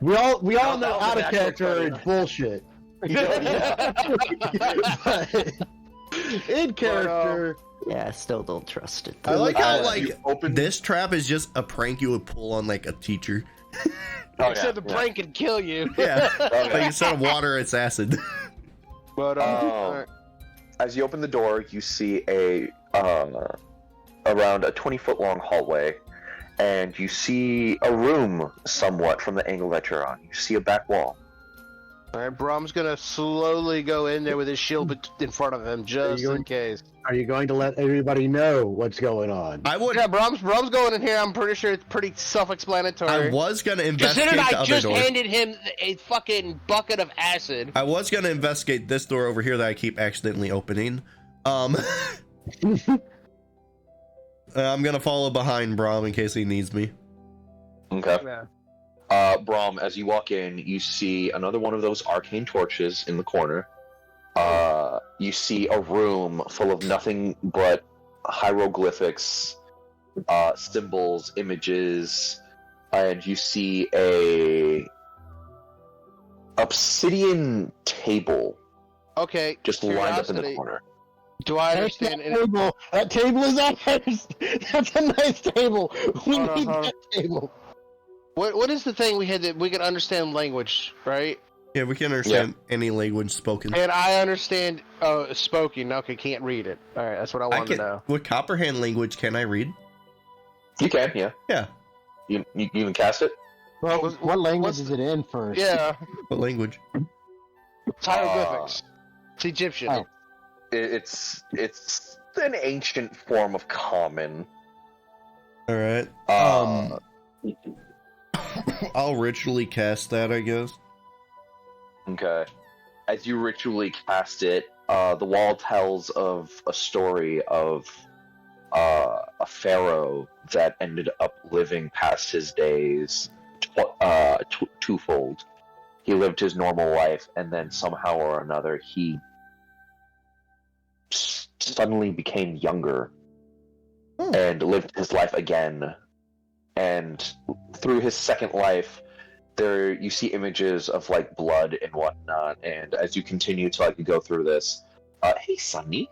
We all That know was out a of natural character 20. is bullshit. Yeah. But in character, Yeah, I still don't trust it. I like how like You open- this trap is just a prank you would pull on like a teacher. Except the prank could kill you. Yeah, Oh, like yeah. instead of water, it's acid. But Oh. As you open the door, you see a around a 20-foot long hallway, and you see a room somewhat from the angle that you're on. You see a back wall. all right, Braum's gonna slowly go in there with his shield in front of him, just you in case. are you going to let everybody know what's going on? I would. Yeah, Braum's going in here. I'm pretty sure it's pretty self-explanatory. I was gonna investigate Considering the I other just door. handed him a fucking bucket of acid. I was gonna investigate this door over here that I keep accidentally opening. I'm gonna follow behind Braum in case he needs me. Okay. Yeah. Braum, as you walk in, you see another one of those arcane torches in the corner. You see a room full of nothing but hieroglyphics, symbols, images, and you see a obsidian table Okay. just lined up in the curiosity, corner. Do I understand? That table is ours. That's a nice table. We Hold on, need hold on. that table. What is the thing we had that we can understand language, right? Yeah, we can understand any language spoken. And I understand spoken. Okay, can't read it. All right, that's what I I wanted can. to know. What Copperhand language can I read? You can, yeah. Yeah. You even cast it? Well, Was- what language what's- is it in first? Yeah, What language? it's hieroglyphics. It's Egyptian. Oh. It's an ancient form of common. All right. Uh, I'll ritually cast that, I guess. Okay. As you ritually cast it, the wall tells of a story of a pharaoh that ended up living past his days twofold. He lived his normal life, and then somehow or another he suddenly became younger and lived his life again. And through his second life, there you see images of like blood and whatnot. And as you continue to like go through this, hey Sunny,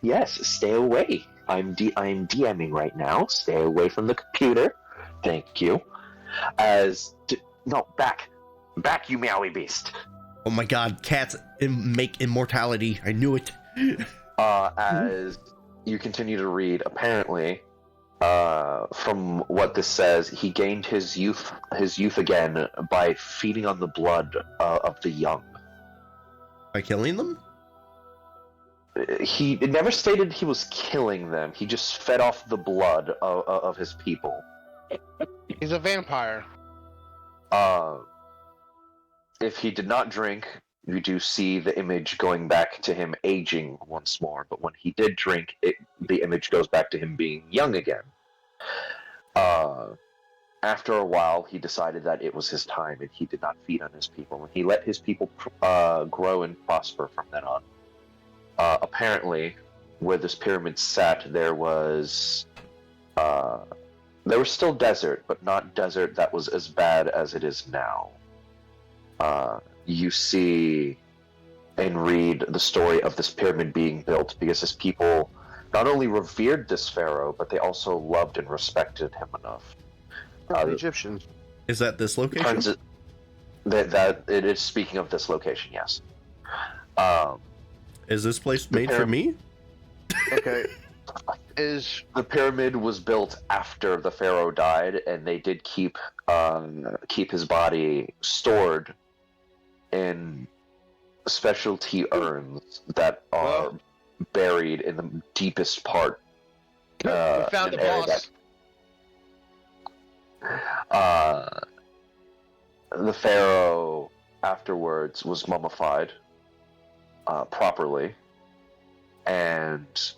yes, stay away. I'm DMing right now. Stay away from the computer. Thank you. No, back, you meowy beast. Oh my god, cats make immortality. I knew it. As you continue to read, apparently, from what this says, he gained his youth again by feeding on the blood of the young. By killing them? It never stated he was killing them. He just fed off the blood of his people. He's a vampire. If he did not drink, you do see the image going back to him aging once more. But when he did drink, the image goes back to him being young again. After a while, he decided that it was his time, and he did not feed on his people. And he let his people grow and prosper from then on. Apparently, where this pyramid sat, there was still desert, but not desert that was as bad as it is now. You see and read the story of this pyramid being built because his people not only revered this pharaoh, but they also loved and respected him enough. The Egyptians. Is that this location? Turns it, that it is speaking of this location, yes. Is this place made for me? Okay. The pyramid was built after the pharaoh died, and they did keep his body stored in specialty urns that are buried in the deepest part. We found the boss. The pharaoh afterwards was mummified properly, and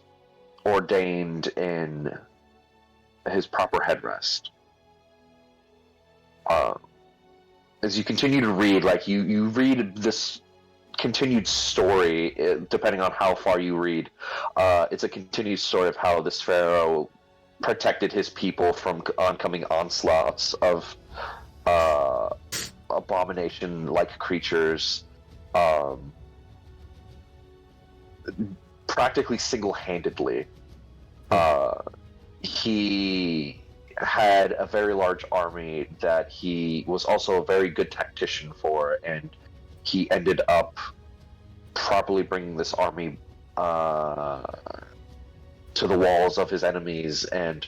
ordained in his proper headrest. As you continue to read, like you read this continued story, depending on how far you read, it's a continued story of how this pharaoh protected his people from oncoming onslaughts of abomination-like creatures, practically single-handedly. He had a very large army that he was also a very good tactician for, and he ended up properly bringing this army to the walls of his enemies. And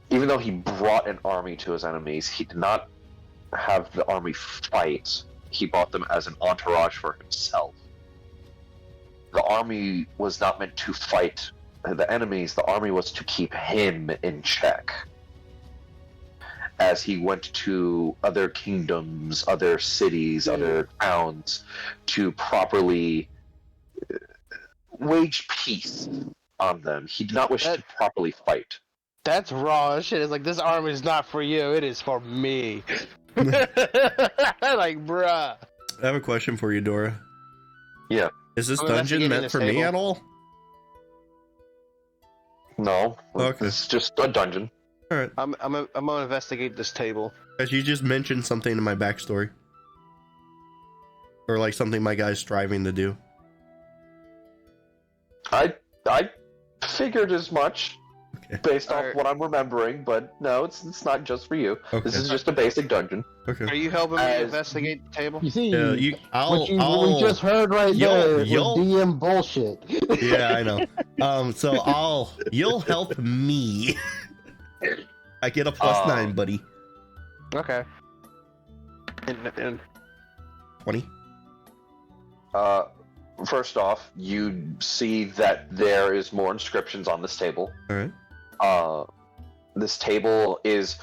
even though he brought an army to his enemies, he did not have the army fight. He brought them as an entourage for himself. The army was not meant to fight the enemies. The army was to keep him in check as he went to other kingdoms, other cities, other towns to properly wage peace on them. He did not wish to properly fight. That's raw shit. It's like, this army is not for you, it is for me. Like, bruh. I have a question for you, Dora. Yeah. Is this I'm dungeon investigating meant this for me table. at all? No. Okay. It's just a dungeon. Alright. I'm gonna investigate this table. Guys, you just mentioned something in my backstory. Or like something my guy's striving to do. I figured as much Okay. based off Alright. what I'm remembering, but no, it's not just for you. Okay. This is just a basic dungeon. Okay. Are you helping me As- investigate the table? You see, Yeah, what we just heard right there was you'll- DM bullshit. Yeah, I know. So you'll help me. I get a +9, buddy. Okay. And 20. First off, you see that there is more inscriptions on this table. Alright. This table is...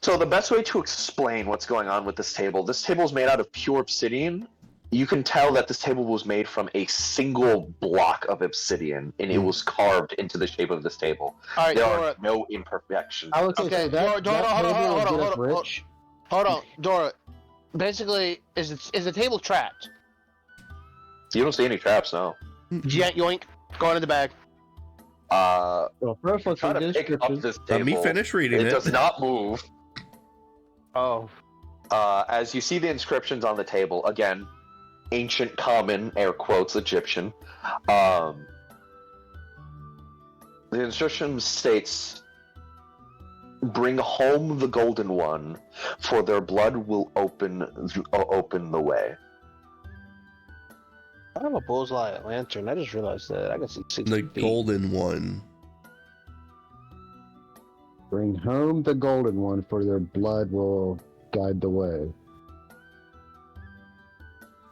So the best way to explain what's going on with this table is made out of pure obsidian. You can tell that this table was made from a single block of obsidian, and it was carved into the shape of this table. Alright, There Dora. are no imperfections. I would say Okay, so that, Dora, that hold on, table hold will on, get us hold on, rich. Hold on, Dora. Basically, is the table trapped? You don't see any traps, no. Yoink. Go into the bag. Well, first let's Try read to the pick up description. this Let table. me finish reading It it. does not move. Oh. As you see the inscriptions on the table, again, ancient common, air quotes, Egyptian. The inscription states, "Bring home the golden one, for their blood will open the way." I have a bullseye lantern. I just realized that. I can see 6 The feet. golden one. Bring home the golden one, for their blood will guide the way.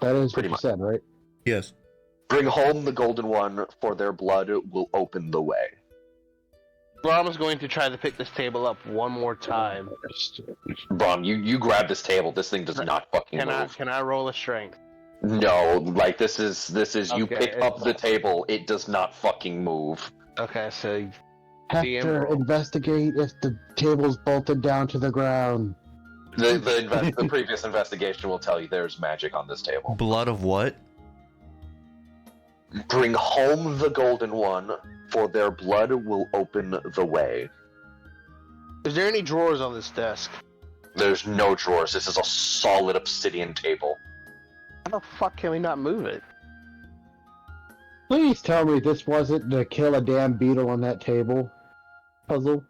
That is Pretty what much. you said, right? Yes. Bring home the golden one, for their blood will open the way. Braum is going to try to pick this table up one more time. Braum, you grab this table. This thing does not fucking move. Can I roll a strength? No, like this is you Okay, pick up the table. It does not fucking move. Okay, so Hector, roll. investigate if the table's bolted down to the ground. The previous investigation will tell you there's magic on this table. Blood of what? Bring home the golden one, for their blood will open the way. is there any drawers on this desk? There's no drawers. This is a solid obsidian table. How the fuck can we not move it? Please tell me this wasn't to kill a damn beetle on that table puzzle.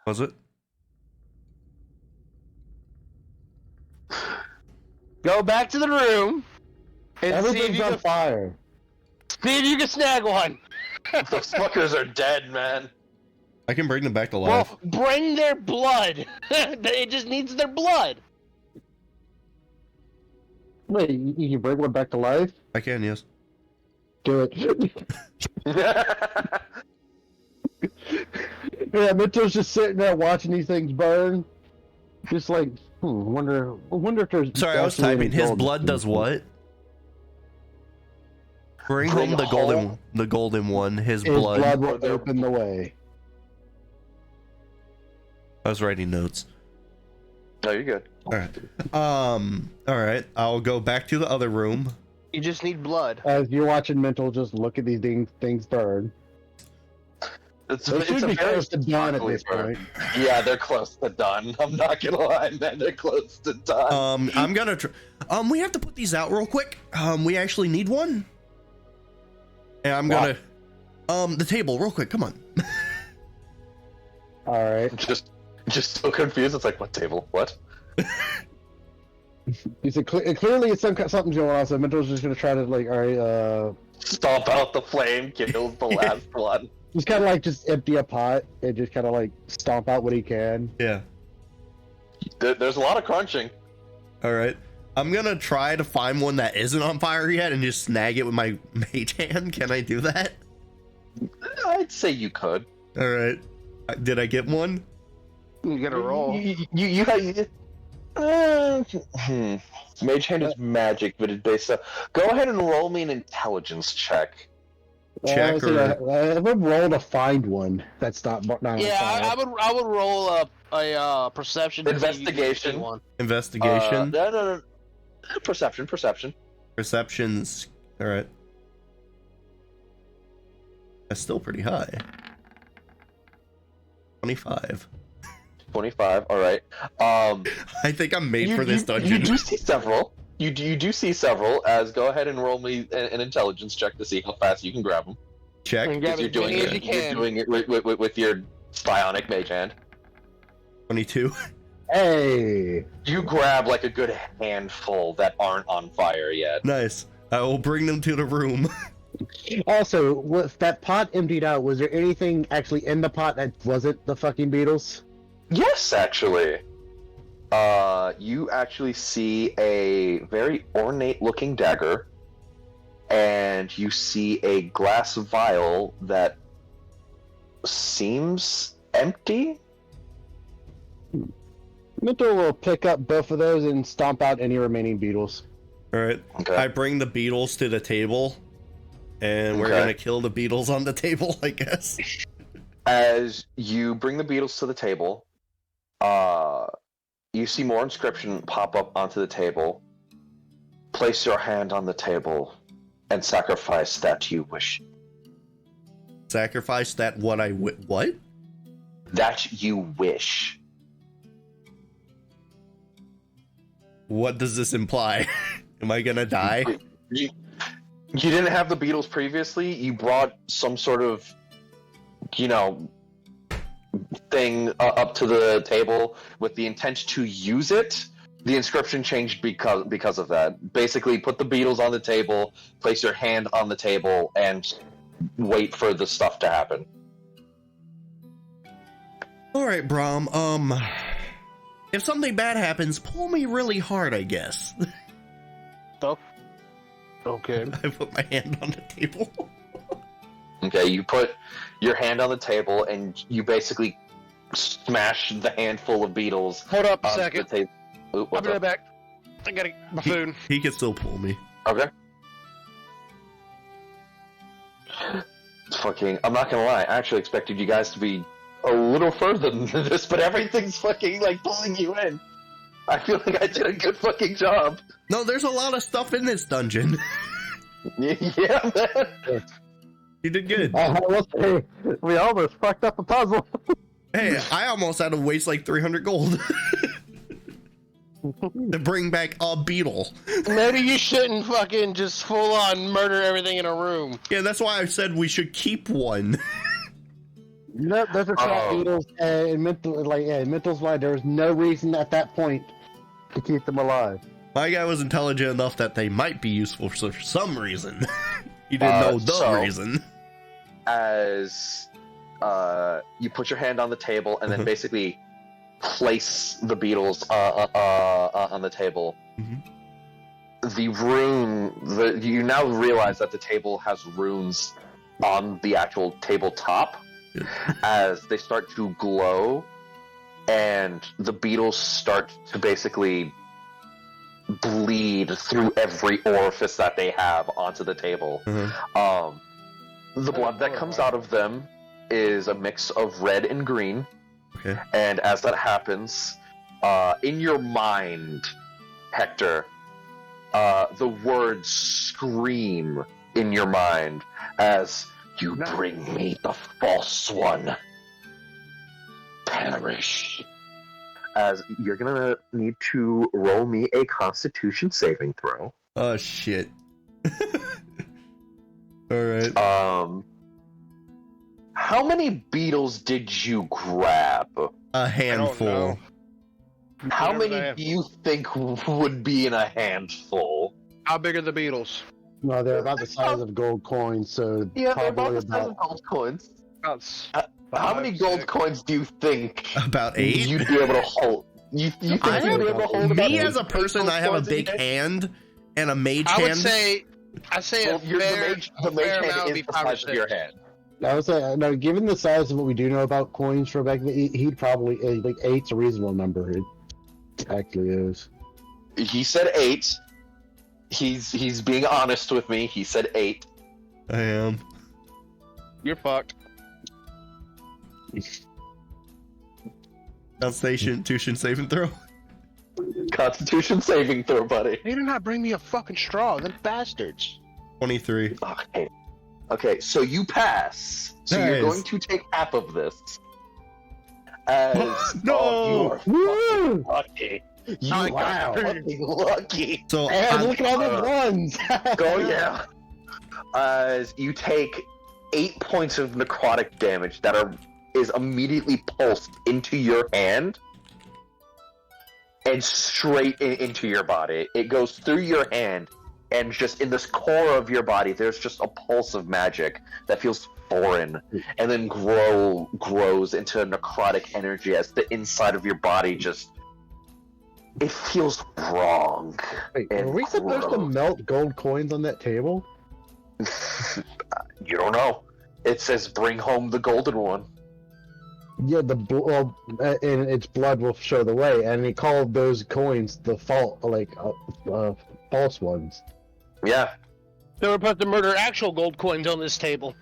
Was it? Go back to the room and see if, Everything's you on can, fire. see if you can snag one. Those fuckers are dead, man. I can bring them back to life. Well, bring their blood. It just needs their blood. Wait, you can bring one back to life? I can, yes. Do it. Yeah, Mntal's just sitting there watching these things burn. Just like Wonder if there's. Sorry, I was actually any typing. His gold. blood does what? Bring Bring home the golden one. His His blood. will open the way. I was writing notes. No, you're good. All right. I'll go back to the other room. You just need blood. As you're watching Mntal just look at these things burn. They should be close to done at this point. Yeah, they're close to done. I'm not gonna lie, man. They're close to done. I'm gonna we have to put these out real quick. We actually need one. And I'm gonna the table real quick. Come on. All right. Just so confused. It's like, what table? What? You said clearly it's something's going on. So Mntal's just gonna try to like, all right, Stomp out the flame, kills the last one. just kind of like just empty a pot and just kind of like stomp out what he can. Yeah. There's a lot of crunching. All right. I'm gonna try to find one that isn't on fire yet and just snag it with my mage hand. Can I do that? I'd say you could. All right. Did I get one? You gotta roll. You Mage hand is magic, but it's based on. Go ahead and roll me an intelligence check. Check I would roll to find one that's not on Yeah, fire. I would roll a perception. to see if you can see Investigation. one. Investigation. No. Perception. Perceptions. All right. That's still pretty high. 25. 25. All right. I think I'm made for this dungeon. You do see several. You do see several. As go ahead and roll me an intelligence check to see how fast you can grab them. Check. And grab You're as doing many it. as you You're can. doing it with your psionic mage hand. 22. Hey, You grab like a good handful that aren't on fire yet. Nice. I will bring them to the room. also, with that pot emptied out, was there anything actually in the pot that wasn't the fucking beetles? Yes, actually. You actually see a very ornate-looking dagger, and you see a glass vial that seems empty. Mntal will pick up both of those and stomp out any remaining beetles. All right. Okay. I bring the beetles to the table, and we're Okay. gonna kill the beetles on the table, I guess. As you bring the beetles to the table, you see more inscription pop up onto the table. Place your hand on the table and sacrifice that you wish. Sacrifice that what I what? That you wish. What does this imply? Am I gonna die? You didn't have the beetles previously. You brought some sort of, thing up to the table with the intent to use it. The inscription changed because of that. Basically, put the beetles on the table, place your hand on the table, and wait for the stuff to happen. All right, Braum. If something bad happens, pull me really hard, I guess. Stuff. Okay. I put my hand on the table. Okay, you put your hand on the table and you basically smash the handful of beetles. Hold up a onto second. the table. Ooh, I'll what's be right up? back. I gotta get my food. He can still pull me. Okay. I'm not gonna lie, I actually expected you guys to be a little further than this, but everything's fucking like pulling you in. I feel like I did a good fucking job. No, there's a lot of stuff in this dungeon. Yeah, man. You did good. We almost fucked up a puzzle. Hey, I almost had to waste like 300 gold to bring back a beetle. Maybe you shouldn't fucking just full on murder everything in a room. Yeah, that's why I said we should keep one. No, those are trap beetles, and Mntal's lie. There was no reason at that point to keep them alive. My guy was intelligent enough that they might be useful for some reason. He didn't know the reason. As you put your hand on the table and then basically place the beetles on the table. The rune, you now realize that the table has runes on the actual tabletop. As they start to glow, and the beetles start to basically bleed through every orifice that they have onto the table. The blood that comes out of them is a mix of red and green. Okay. And as that happens, in your mind, Hector, the words scream in your mind as you bring me the false one. Perish. As you're gonna need to roll me a Constitution saving throw. Oh shit. Alright. How many beetles did you grab? A handful. How many do you think would be in a handful? How big are the beetles? No, they're about the size of gold coins, so Yeah, they're about probably the size of gold coins. How many gold coins do you think About 8? you'd be able to hold? You think you'd be able to hold about Me 8 as a person, gold I have a coins in big your hand and a mage I would hand. say Well, the mage fair hand amount would is be the 5 or size of your 6. hand. I would say, no, given the size of what we do know about coins from back then, he'd probably, like, 8's a reasonable number. It actually is. He said 8. He's being honest with me. He said 8. I am. You're fucked. Constitution saving throw. Constitution saving throw, buddy. They did not bring me a fucking straw, them bastards. 23. Okay, so you pass. So you're Nice. going to take half of this. As No! you are fucking lucky. You Oh, are wow. fucking lucky. So And I'm- look at all the ones! Go, yeah. As you take 8 points of necrotic damage that is immediately pulsed into your hand and straight into your body. It goes through your hand, and just in this core of your body, there's just a pulse of magic that feels foreign, and then grows into necrotic energy as the inside of your body just... It feels wrong. Wait, and are we supposed to gross. melt gold coins on that table? You don't know. It says bring home the golden one. Yeah, and its blood will show the way, and he called those coins the false ones. Yeah. They were supposed to murder actual gold coins on this table.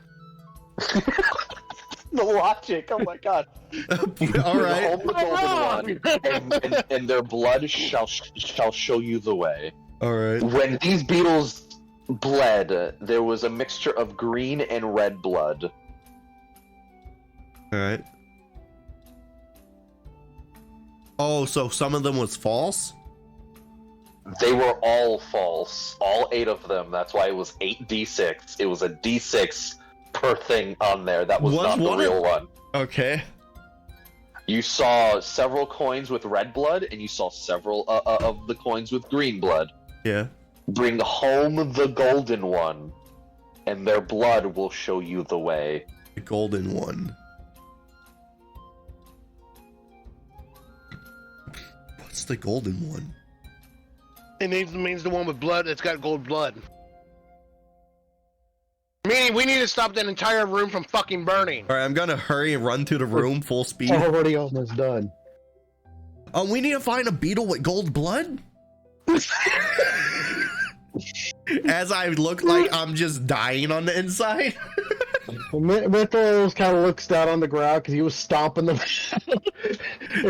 The logic, oh my god. all right. Home the golden one, and their blood shall show you the way. All right. When these beetles bled, there was a mixture of green and red blood. All right. Oh, so some of them was false? They were all false. All 8 of them. That's why it was 8d6. It was a d6 per thing on there. That was not the one real one. Okay. You saw several coins with red blood, and you saw several of the coins with green blood. Yeah. Bring home the golden one, and their blood will show you the way. The golden one. What's the golden one? It means the one with blood that's got gold blood. Meaning we need to stop that entire room from fucking burning. All right, I'm gonna hurry and run to the room full speed. Already almost done. We need to find a beetle with gold blood? As I look like I'm just dying on the inside. Mntal kind of looks down on the ground because he was stomping the.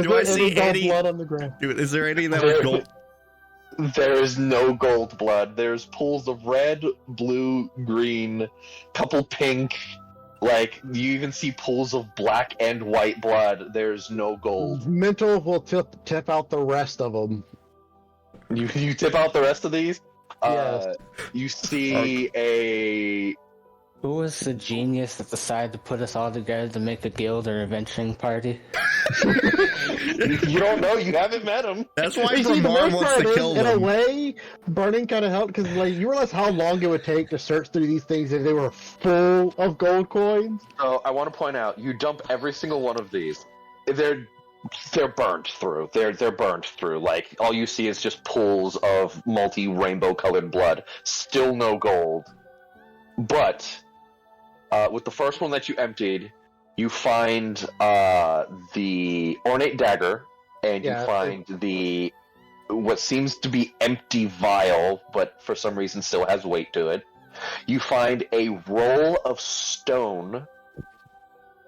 Do I see any blood on the ground? Dude, is there any that was gold? There is no gold blood. There's pools of red, blue, green, couple pink. Like, you even see pools of black and white blood. There's no gold. Mntal will tip out the rest of them. You tip out the rest of these? Yes. You see a... Who was the genius that decided to put us all together to make a guild or avenging party? You don't know. You haven't met him. That's why You see, the Braum worst wants part to is, kill in a them. way, burning kind of helped because, like, you realize how long it would take to search through these things if they were full of gold coins. So I want to point out, you dump every single one of these. They're burned through. They're burned through. Like, all you see is just pools of multi-rainbow colored blood. Still no gold. But with the first one that you emptied, You find the ornate dagger, and Yeah, you find the what seems to be empty vial, but for some reason still has weight to it. You find a roll of stone,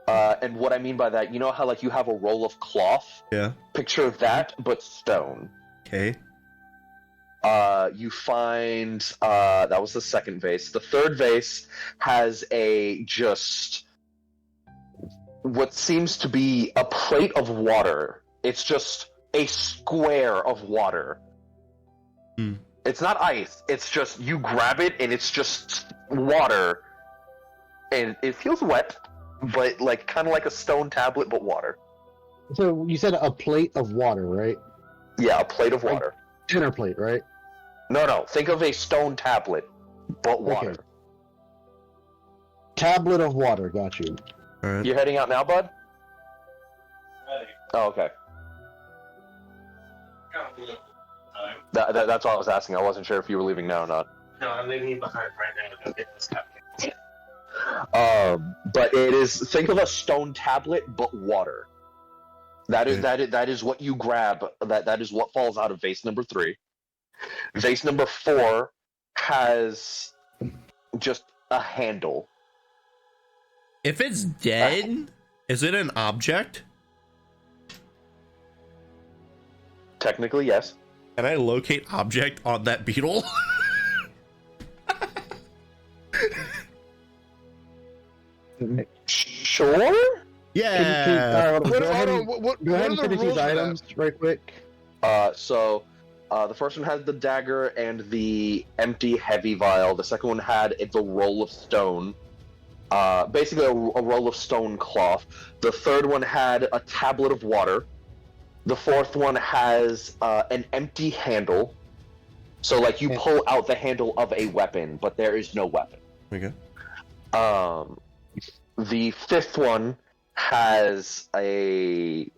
and what I mean by that, you know how like you have a roll of cloth? Yeah. Picture that, but stone. Okay. You find that was the second vase. The third vase has a just what seems to be a plate of water. It's just a square of water. Hmm. It's not ice. It's just you grab it and it's just water, and it feels wet, but like kind of like a stone tablet, but water. So you said a plate of water, right? Yeah, a plate of water. Dinner plate, right? No. Think of a stone tablet, but water. Okay. Tablet of water, got you. All right. You heading out now, bud? Oh, okay. That's all I was asking. I wasn't sure if you were leaving now or not. No, I'm leaving behind right now to go get this cupcake. But it is, think of a stone tablet, but water. That is what you grab. That is what falls out of vase number 3. Vase number 4 has just a handle. If it's dead, is it an object? Technically, yes. Can I locate object on that beetle? Sure. Yeah. Go ahead and What finish are the these rules of items right quick. So the first one had the dagger and the empty heavy vial. The second one had the roll of stone. Basically a roll of stone cloth. The third one had a tablet of water. The fourth one has an empty handle. So like you pull out the handle of a weapon, but there is no weapon. Okay. The fifth one has a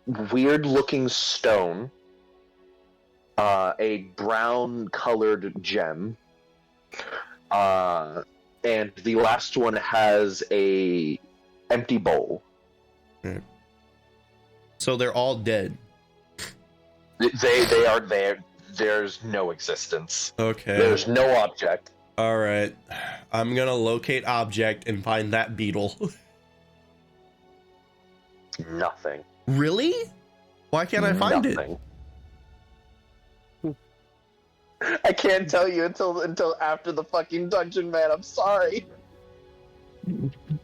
weird-looking stone, a brown-colored gem, and the last one has a empty bowl. Right. So they're all dead. They are there. There's no existence. Okay. There's no object. All right. I'm gonna locate object and find that beetle. Nothing. Really? Why can't I find it? Nothing. I can't tell you until after the fucking dungeon, man. I'm sorry.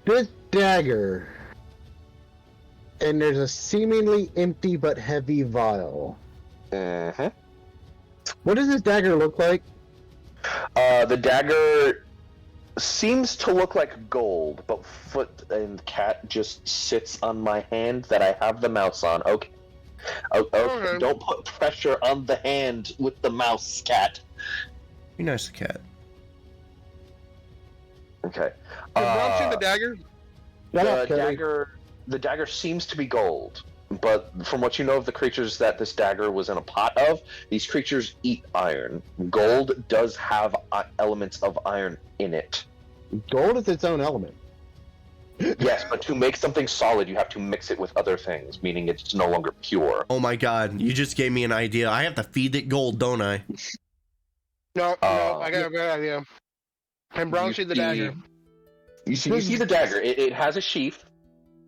This dagger, and there's a seemingly empty but heavy vial. Uh-huh. What does this dagger look like? The dagger seems to look like gold, but Foot and Cat just sits on my hand that I have the mouse on. Okay. Okay. Don't put pressure on the hand with the mouse, Cat. Be nice to Cat. Okay. Did Braum see the dagger? The dagger seems to be gold, but from what you know of the creatures that this dagger was in a pot of, these creatures eat iron. Gold does have elements of iron in it. Gold is its own element. Yes, but to make something solid, you have to mix it with other things, meaning it's no longer pure. Oh my god, you just gave me an idea. I have to feed it gold, don't I? No, I got a good idea. And Braum see the dagger. You see the dagger. It has a sheath,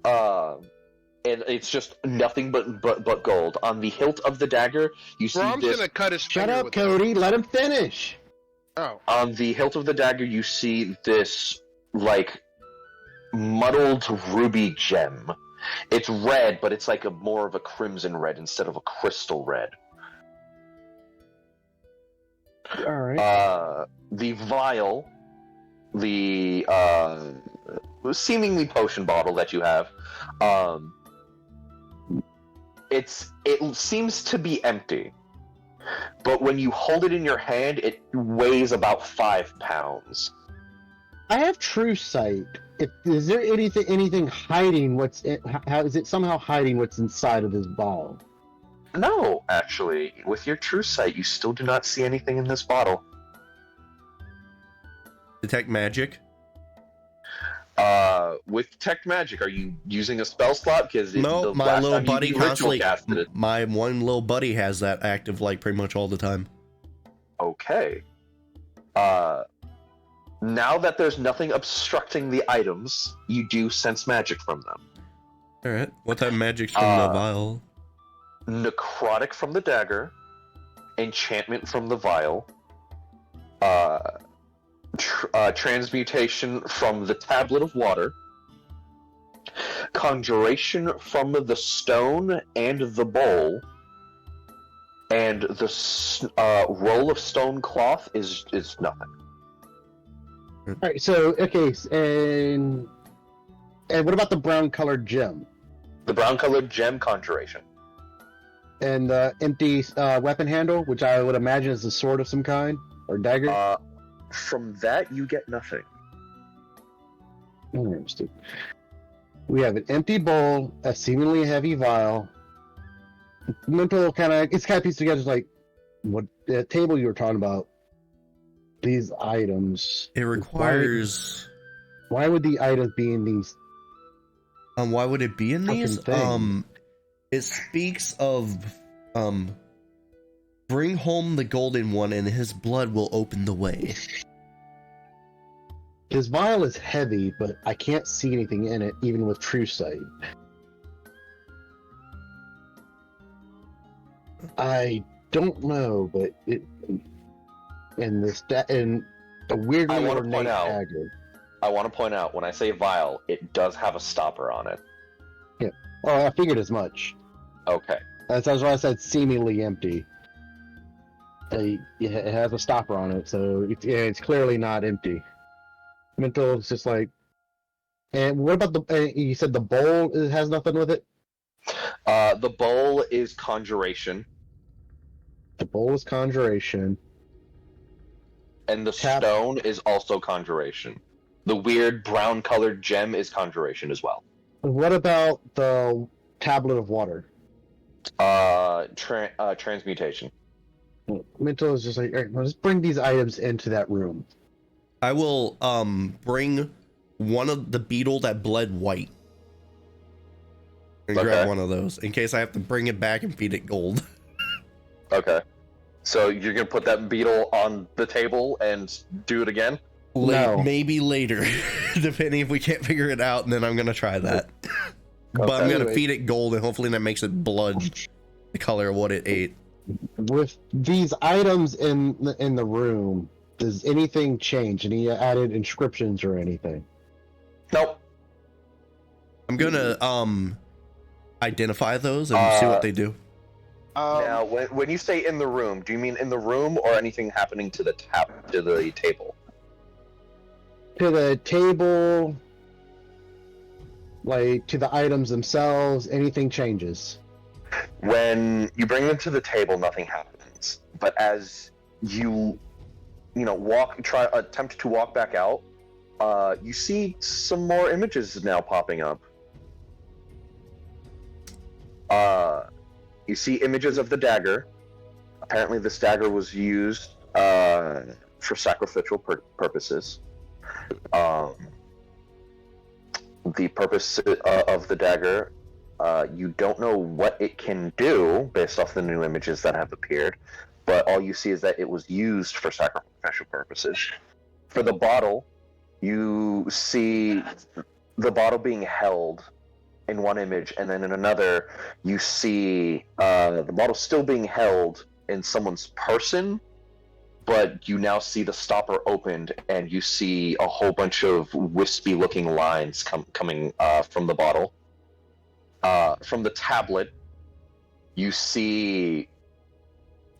and it's just nothing but gold. On the hilt of the dagger, you see Braum's this. gonna cut his Shut finger up, with Cody. Let him finish. Oh. On the hilt of the dagger, you see this, like, muddled ruby gem. It's red, but it's like more of a crimson red instead of a crystal red. All right. The vial, the seemingly potion bottle that you have, it seems to be empty. But when you hold it in your hand, it weighs about 5 pounds. I have true sight. Is there anything hiding what's in, how is it somehow hiding what's inside of this bottle? No, actually, with your true sight, you still do not see anything in this bottle. Detect magic? With tech magic, are you using a spell slot? Because No, my little buddy constantly. casted it. My one little buddy has that active like pretty much all the time. Okay. Now that there's nothing obstructing the items, you do sense magic from them. All right. What type of magic's from the vial? Necrotic from the dagger, enchantment from the vial, transmutation from the tablet of water, conjuration from the stone and the bowl, and the roll of stone cloth is nothing. All right, so okay, and what about the brown colored gem? The brown colored gem, conjuration. And the empty weapon handle, which I would imagine is a sword of some kind or dagger. From that you get nothing. Interesting. We have an empty bowl, a seemingly heavy vial. Mntal kind of pieced together like what the table you were talking about. These items. It requires. Why would the items be in these? Why would it be in these? Things? It speaks of bring home the golden one, and his blood will open the way. His vial is heavy, but I can't see anything in it, even with true sight. I don't know, but it. And a weird ornate dagger. I want to point out, when I say vial, it does have a stopper on it. Yeah. Oh, I figured as much. Okay. That's why I said seemingly empty. It has a stopper on it, so it's clearly not empty. Mntal is just like... And what about you said the bowl has nothing with it? The bowl is conjuration. The bowl is conjuration. And the stone is also conjuration. The weird brown-colored gem is conjuration as well. What about the tablet of water? Transmutation. Mntal is just like, all right, let's bring these items into that room. I will bring one of the beetle that bled white. And grab one of those in case I have to bring it back and feed it gold. Okay. So you're gonna put that beetle on the table and do it again? No. Maybe later, depending if we can't figure it out, and then I'm gonna try that. But I'm gonna feed it gold, and hopefully that makes it blood the color of what it ate. With these items in the room, does anything change? Any added inscriptions or anything? Nope. I'm gonna identify those and see what they do. Now, when you say in the room, do you mean in the room or anything happening to the table? To the table, like to the items themselves, anything changes. When you bring them to the table, nothing happens. But as you attempt to walk back out, you see some more images now popping up. You see images of the dagger. Apparently this dagger was used for sacrificial purposes. The purpose of the dagger, you don't know what it can do based off the new images that have appeared, but all you see is that it was used for sacrificial purposes. For the bottle, you see the bottle being held in one image, and then in another you see the bottle still being held in someone's person, but you now see the stopper opened and you see a whole bunch of wispy looking lines coming from the bottle. From the tablet, you see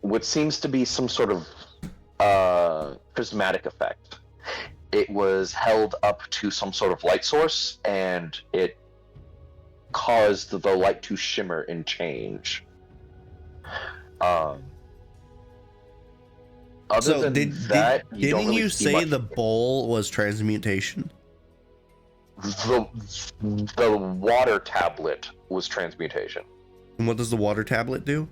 what seems to be some sort of prismatic effect. It was held up to some sort of light source, and it caused the light to shimmer and change. Didn't you say the bowl was transmutation? The water tablet was transmutation. And what does the water tablet do?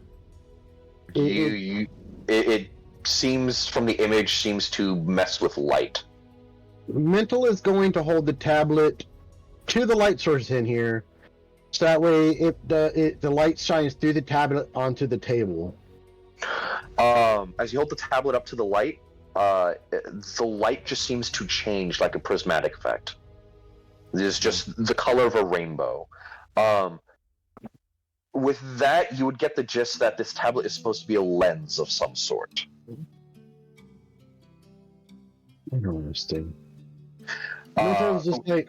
It seems from the image seems to mess with light. Mntal is going to hold the tablet to the light source in here, so that way if the light shines through the tablet onto the table. As you hold the tablet up to the light just seems to change like a prismatic effect. There's just the color of a rainbow. With that, you would get the gist that this tablet is supposed to be a lens of some sort. Interesting. Mntal's just like,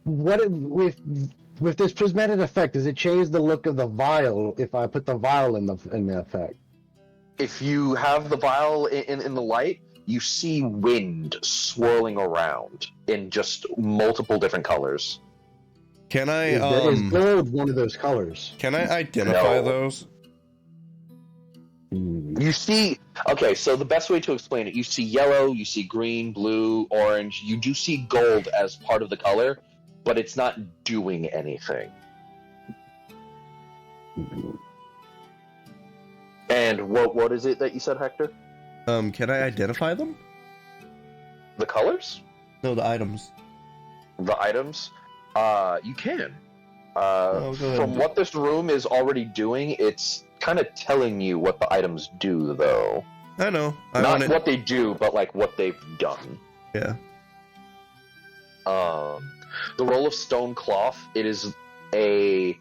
with this prismatic effect, does it change the look of the vial if I put the vial in the effect? If you have the vial in the light, you see wind swirling around in just multiple different colors. Can I Is gold one of those colors? Can I identify No. those? You see, okay, so the best way to explain it, you see yellow, you see green, blue, orange, you do see gold as part of the color, but it's not doing anything. And what is it that you said, Hector? Can I identify them? The colors? No, the items. The items? You can. Go ahead. From what this room is already doing, it's kind of telling you what the items do, though. I know. Not what they do, but like what they've done. Yeah. The roll of stone cloth, it is a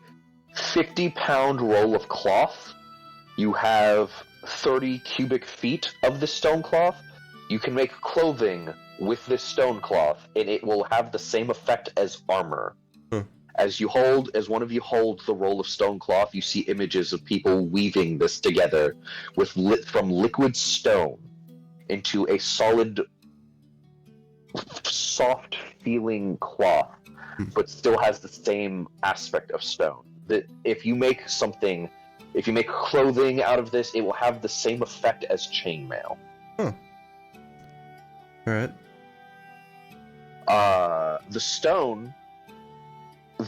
50-pound roll of cloth. You have 30 cubic feet of the stone cloth. You can make clothing with this stone cloth, and it will have the same effect as armor. As one of you holds the roll of stone cloth, you see images of people weaving this together from liquid stone into a solid, soft-feeling cloth, but still has the same aspect of stone. That if you make clothing out of this, it will have the same effect as chainmail. All right. The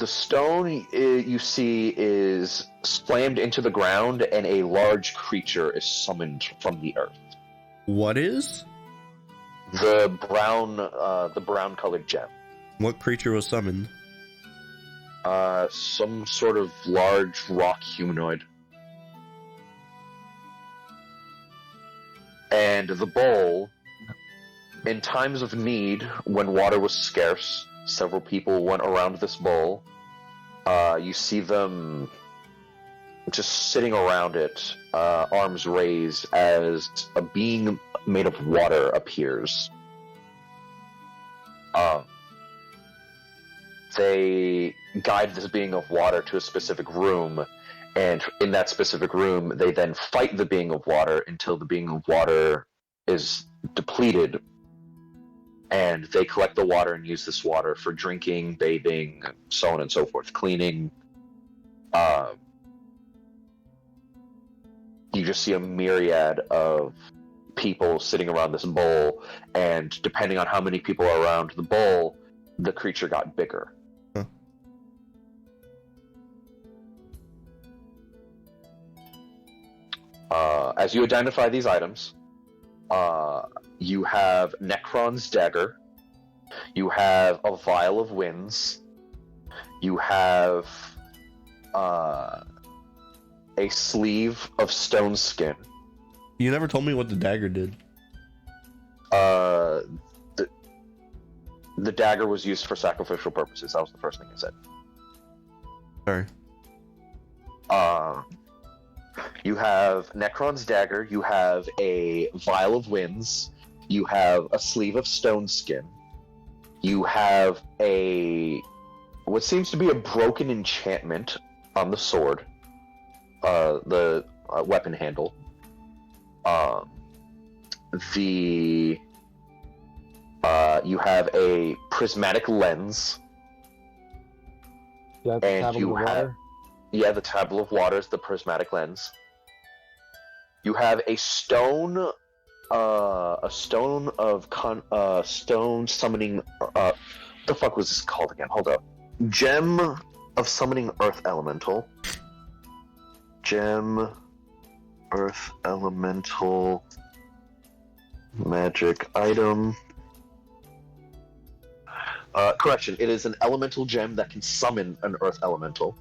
stone you see is slammed into the ground, and a large creature is summoned from the earth. What is? The brown-colored gem. What creature was summoned? Some sort of large rock humanoid. And the bowl, in times of need, when water was scarce, several people went around this bowl. You see them just sitting around it, arms raised, as a being made of water appears. They guide this being of water to a specific room, and in that specific room, they then fight the being of water until the being of water is depleted. And they collect the water and use this water for drinking, bathing, so on and so forth, cleaning. You just see a myriad of people sitting around this bowl, and depending on how many people are around the bowl, the creature got bigger. As you identify these items, you have Necron's dagger, you have a vial of winds, you have a sleeve of stone skin. You never told me what the dagger did. The dagger was used for sacrificial purposes. That was the first thing I said. Sorry. You have Necron's dagger, you have a vial of winds, you have a sleeve of stone skin, you have what seems to be a broken enchantment on the sword, the weapon handle. You have a prismatic lens. That's And tablet you of have- water? Yeah, the tablet of water is the prismatic lens. You have a stone stone summoning. The fuck was this called again? Hold up. Gem of summoning earth elemental. Gem, earth elemental, magic item. Correction, it is an elemental gem that can summon an earth elemental.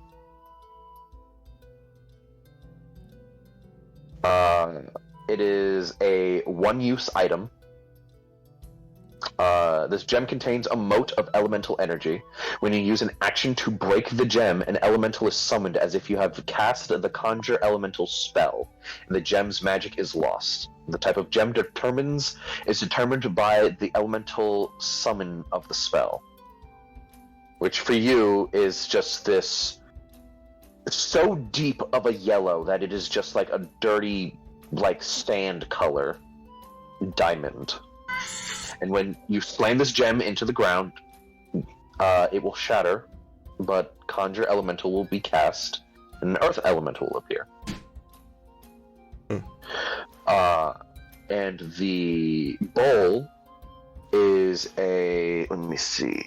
It is a one-use item. This gem contains a mote of elemental energy. When you use an action to break the gem, an elemental is summoned as if you have cast the conjure elemental spell, and the gem's magic is lost. The type of gem is determined by the elemental summon of the spell, which for you is just this so deep of a yellow that it is just like a dirty, like sand color diamond. And when you slam this gem into the ground, it will shatter, but conjure elemental will be cast, and an earth elemental will appear. And the bowl is a, let me see,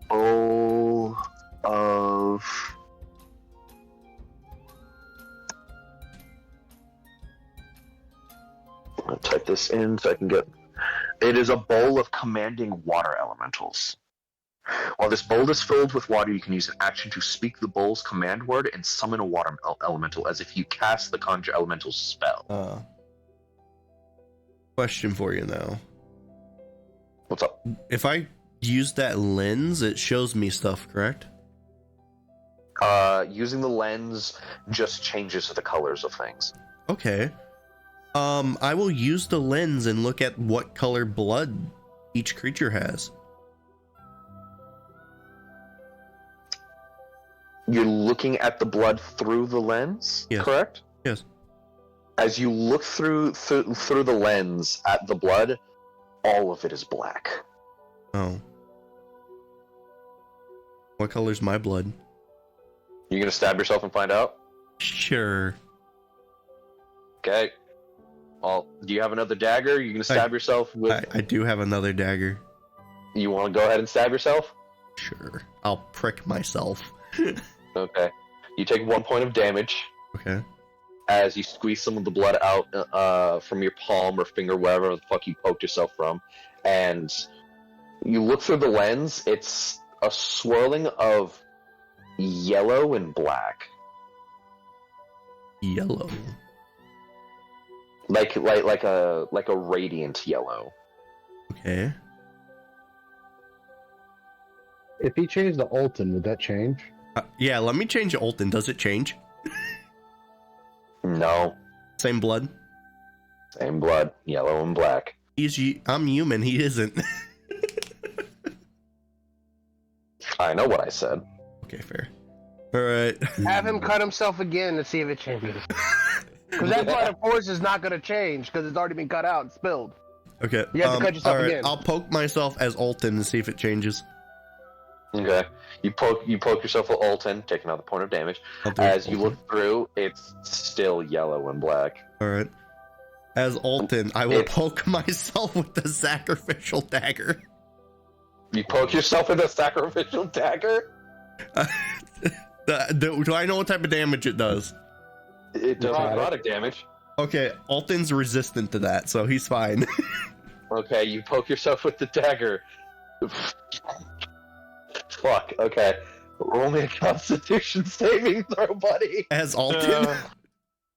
bowl of... I'll type this in so I can get... It is a bowl of commanding water elementals. While this bowl is filled with water, you can use an action to speak the bowl's command word and summon a water elemental as if you cast the conjure elemental spell. Question for you now. What's up? If I use that lens, it shows me stuff, correct? Using the lens just changes the colors of things. Okay. I will use the lens and look at what color blood each creature has. You're looking at the blood through the lens, yes. Correct? Yes. As you look through the lens at the blood, all of it is black. Oh. What color's my blood? You gonna stab yourself and find out? Sure. Okay. Well, do you have another dagger? You gonna stab yourself with... I do have another dagger. You want to go ahead and stab yourself? Sure. I'll prick myself. Okay. You take 1 point of damage. Okay. As you squeeze some of the blood out from your palm or finger, wherever the fuck you poked yourself from, and you look through the lens. It's a swirling of yellow and black. Yellow. Like a radiant yellow. Okay. If he changed the Alton, would that change? Yeah, let me change Alton. Does it change? No. Same blood? Same blood. Yellow and black. I'm human. He isn't. I know what I said. Okay, fair. Alright. Have him cut himself again to see if it changes. Because that blood, of course, is not going to change because it's already been cut out and spilled. Okay. You have to cut yourself again. I'll poke myself as Alton and see if it changes. Okay. You poke yourself with Alton, take another point of damage. As you look through, it's still yellow and black. Alright. As Alton, I will poke myself with the sacrificial dagger. You poke yourself with a sacrificial dagger? Do I know what type of damage it does? It does necrotic damage. Okay, Alton's resistant to that, so he's fine. Okay, you poke yourself with the dagger. Fuck, okay. Roll me a constitution saving throw, buddy. As Alton?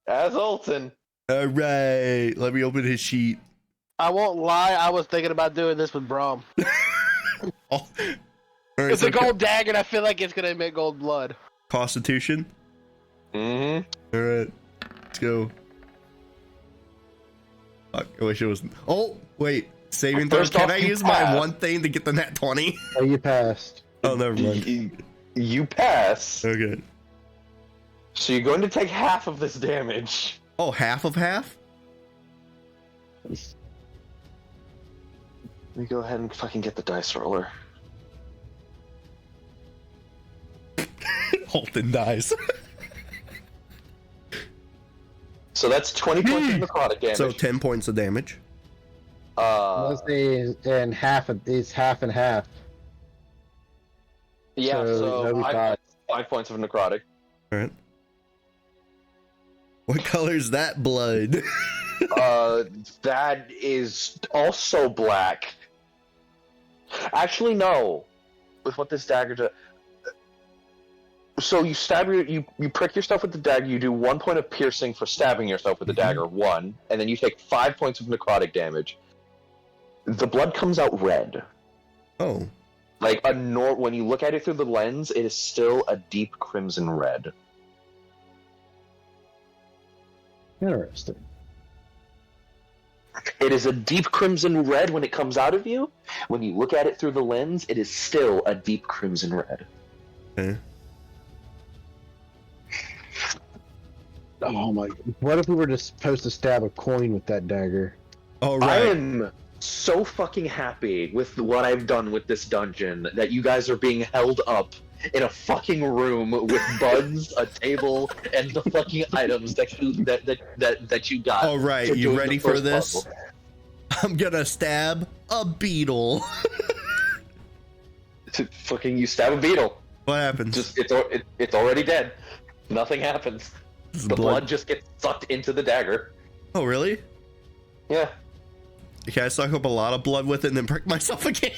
As Alton. Alright, let me open his sheet. I won't lie, I was thinking about doing this with Braum. Oh. Right, It's a gold dagger and I feel like it's going to emit gold blood. Constitution? Mm-hmm. Alright, let's go. Fuck, I wish it was... Oh, wait. Saving throw. Can I use my one thing to get the nat 20? Oh, you passed. Oh, never mind. You pass. Okay. So you're going to take half of this damage. Oh, half of half? Let me go ahead and fucking get the dice roller. Alton dies. So that's 20 points of necrotic damage. So 10 points of damage. Let's say in half. It's half and half. Yeah, so that'd be 5 points of necrotic. Alright. What color is that blood? That is also black. Actually, no. with what this dagger does. So you stab you prick yourself with the dagger. You do 1 point of piercing for stabbing yourself with the dagger, 1, and then you take 5 points of necrotic damage. The blood comes out red. Oh. Like when you look at it through the lens, it is still a deep crimson red. Interesting. It is a deep crimson red when it comes out of you. When you look at it through the lens, it is still a deep crimson red. Okay. Oh my! What if we were just supposed to stab a coin with that dagger? Oh, I right. am so fucking happy with what I've done with this dungeon that you guys are being held up in a fucking room with buds, a table, and the fucking items that you got. All right, you doing ready the for first this? puzzle. I'm gonna stab a beetle. Fucking you stab a beetle. What happens? Just it's already dead. Nothing happens. Does The blood just gets sucked into the dagger. Oh, really? Yeah. Okay, I suck up a lot of blood with it and then prick myself again.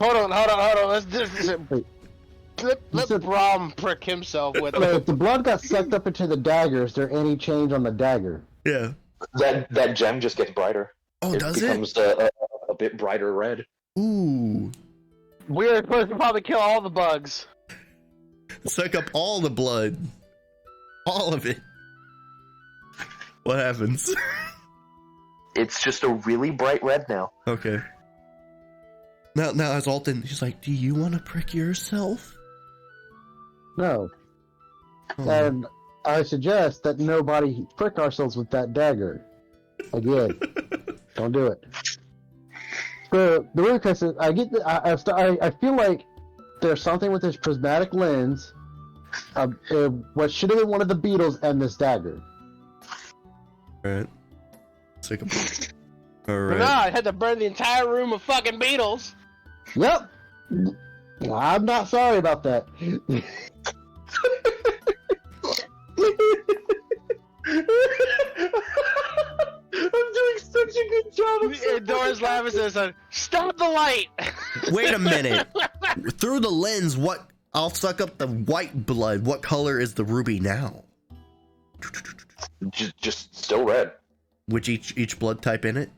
Hold on. Let's let Braum prick himself with So it. if the blood got sucked up into the dagger, is there any change on the dagger? Yeah. That gem just gets brighter. Oh, does it? becomes a bit brighter red. Ooh. We're supposed to probably kill all the bugs. Suck up all the blood. All of it. What happens? It's just a really bright red now. Okay. Now as Alton, he's like, do you want to prick yourself? No. Oh. And I suggest that nobody prick ourselves with that dagger. Again, don't do it. So the real question is, I feel like there's something with this prismatic lens. What should have been one of the beetles and this dagger. Alright. Take a No, Alright. I had to burn the entire room of fucking beetles. Yep. I'm not sorry about that. I'm doing such a good job. And Doris laughing and says, "Stop the light!" Wait a minute. Through the lens, what? I'll suck up the white blood. What color is the ruby now? Just still red. Which each blood type in it?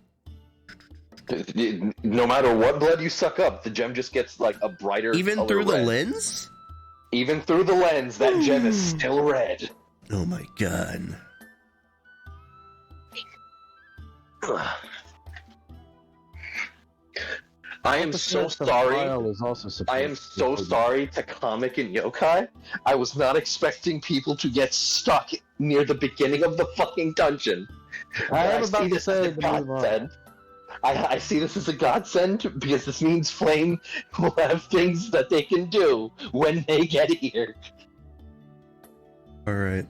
No matter what blood you suck up, the gem just gets like a brighter. Even color through the red. lens? Even through the lens, that gem is still red. Oh my god. I am so sorry. I am so sorry to Comic and Yokai. I was not expecting people to get stuck near the beginning of the fucking dungeon. I am see about to this say as a to move on. godsend. I see this as a godsend because this means Flame will have things that they can do when they get here. Alright.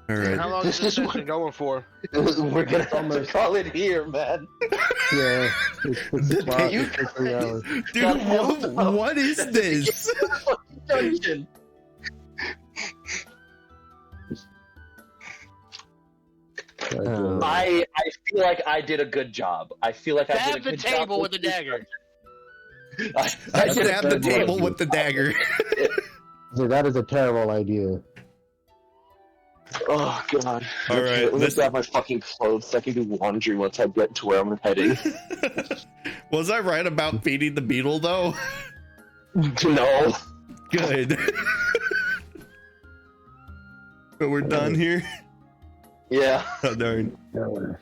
How Alright. long is this session going for? We're gonna have to call it here, man. Yeah. It's about You- 3 hours. Dude, what is this? Fucking dungeon. I feel like I did a good job. I feel like I did a Stab the good job table with the this dagger. dungeon. I did a stabbed the good job. table with the dagger. Dude, that is a terrible idea. Oh god. All right, Let me this- grab my fucking clothes so I can do laundry once I get to where I'm heading. Was I right about feeding the beetle though? No. Good. So we're done here? Yeah. Oh darn. Nowhere.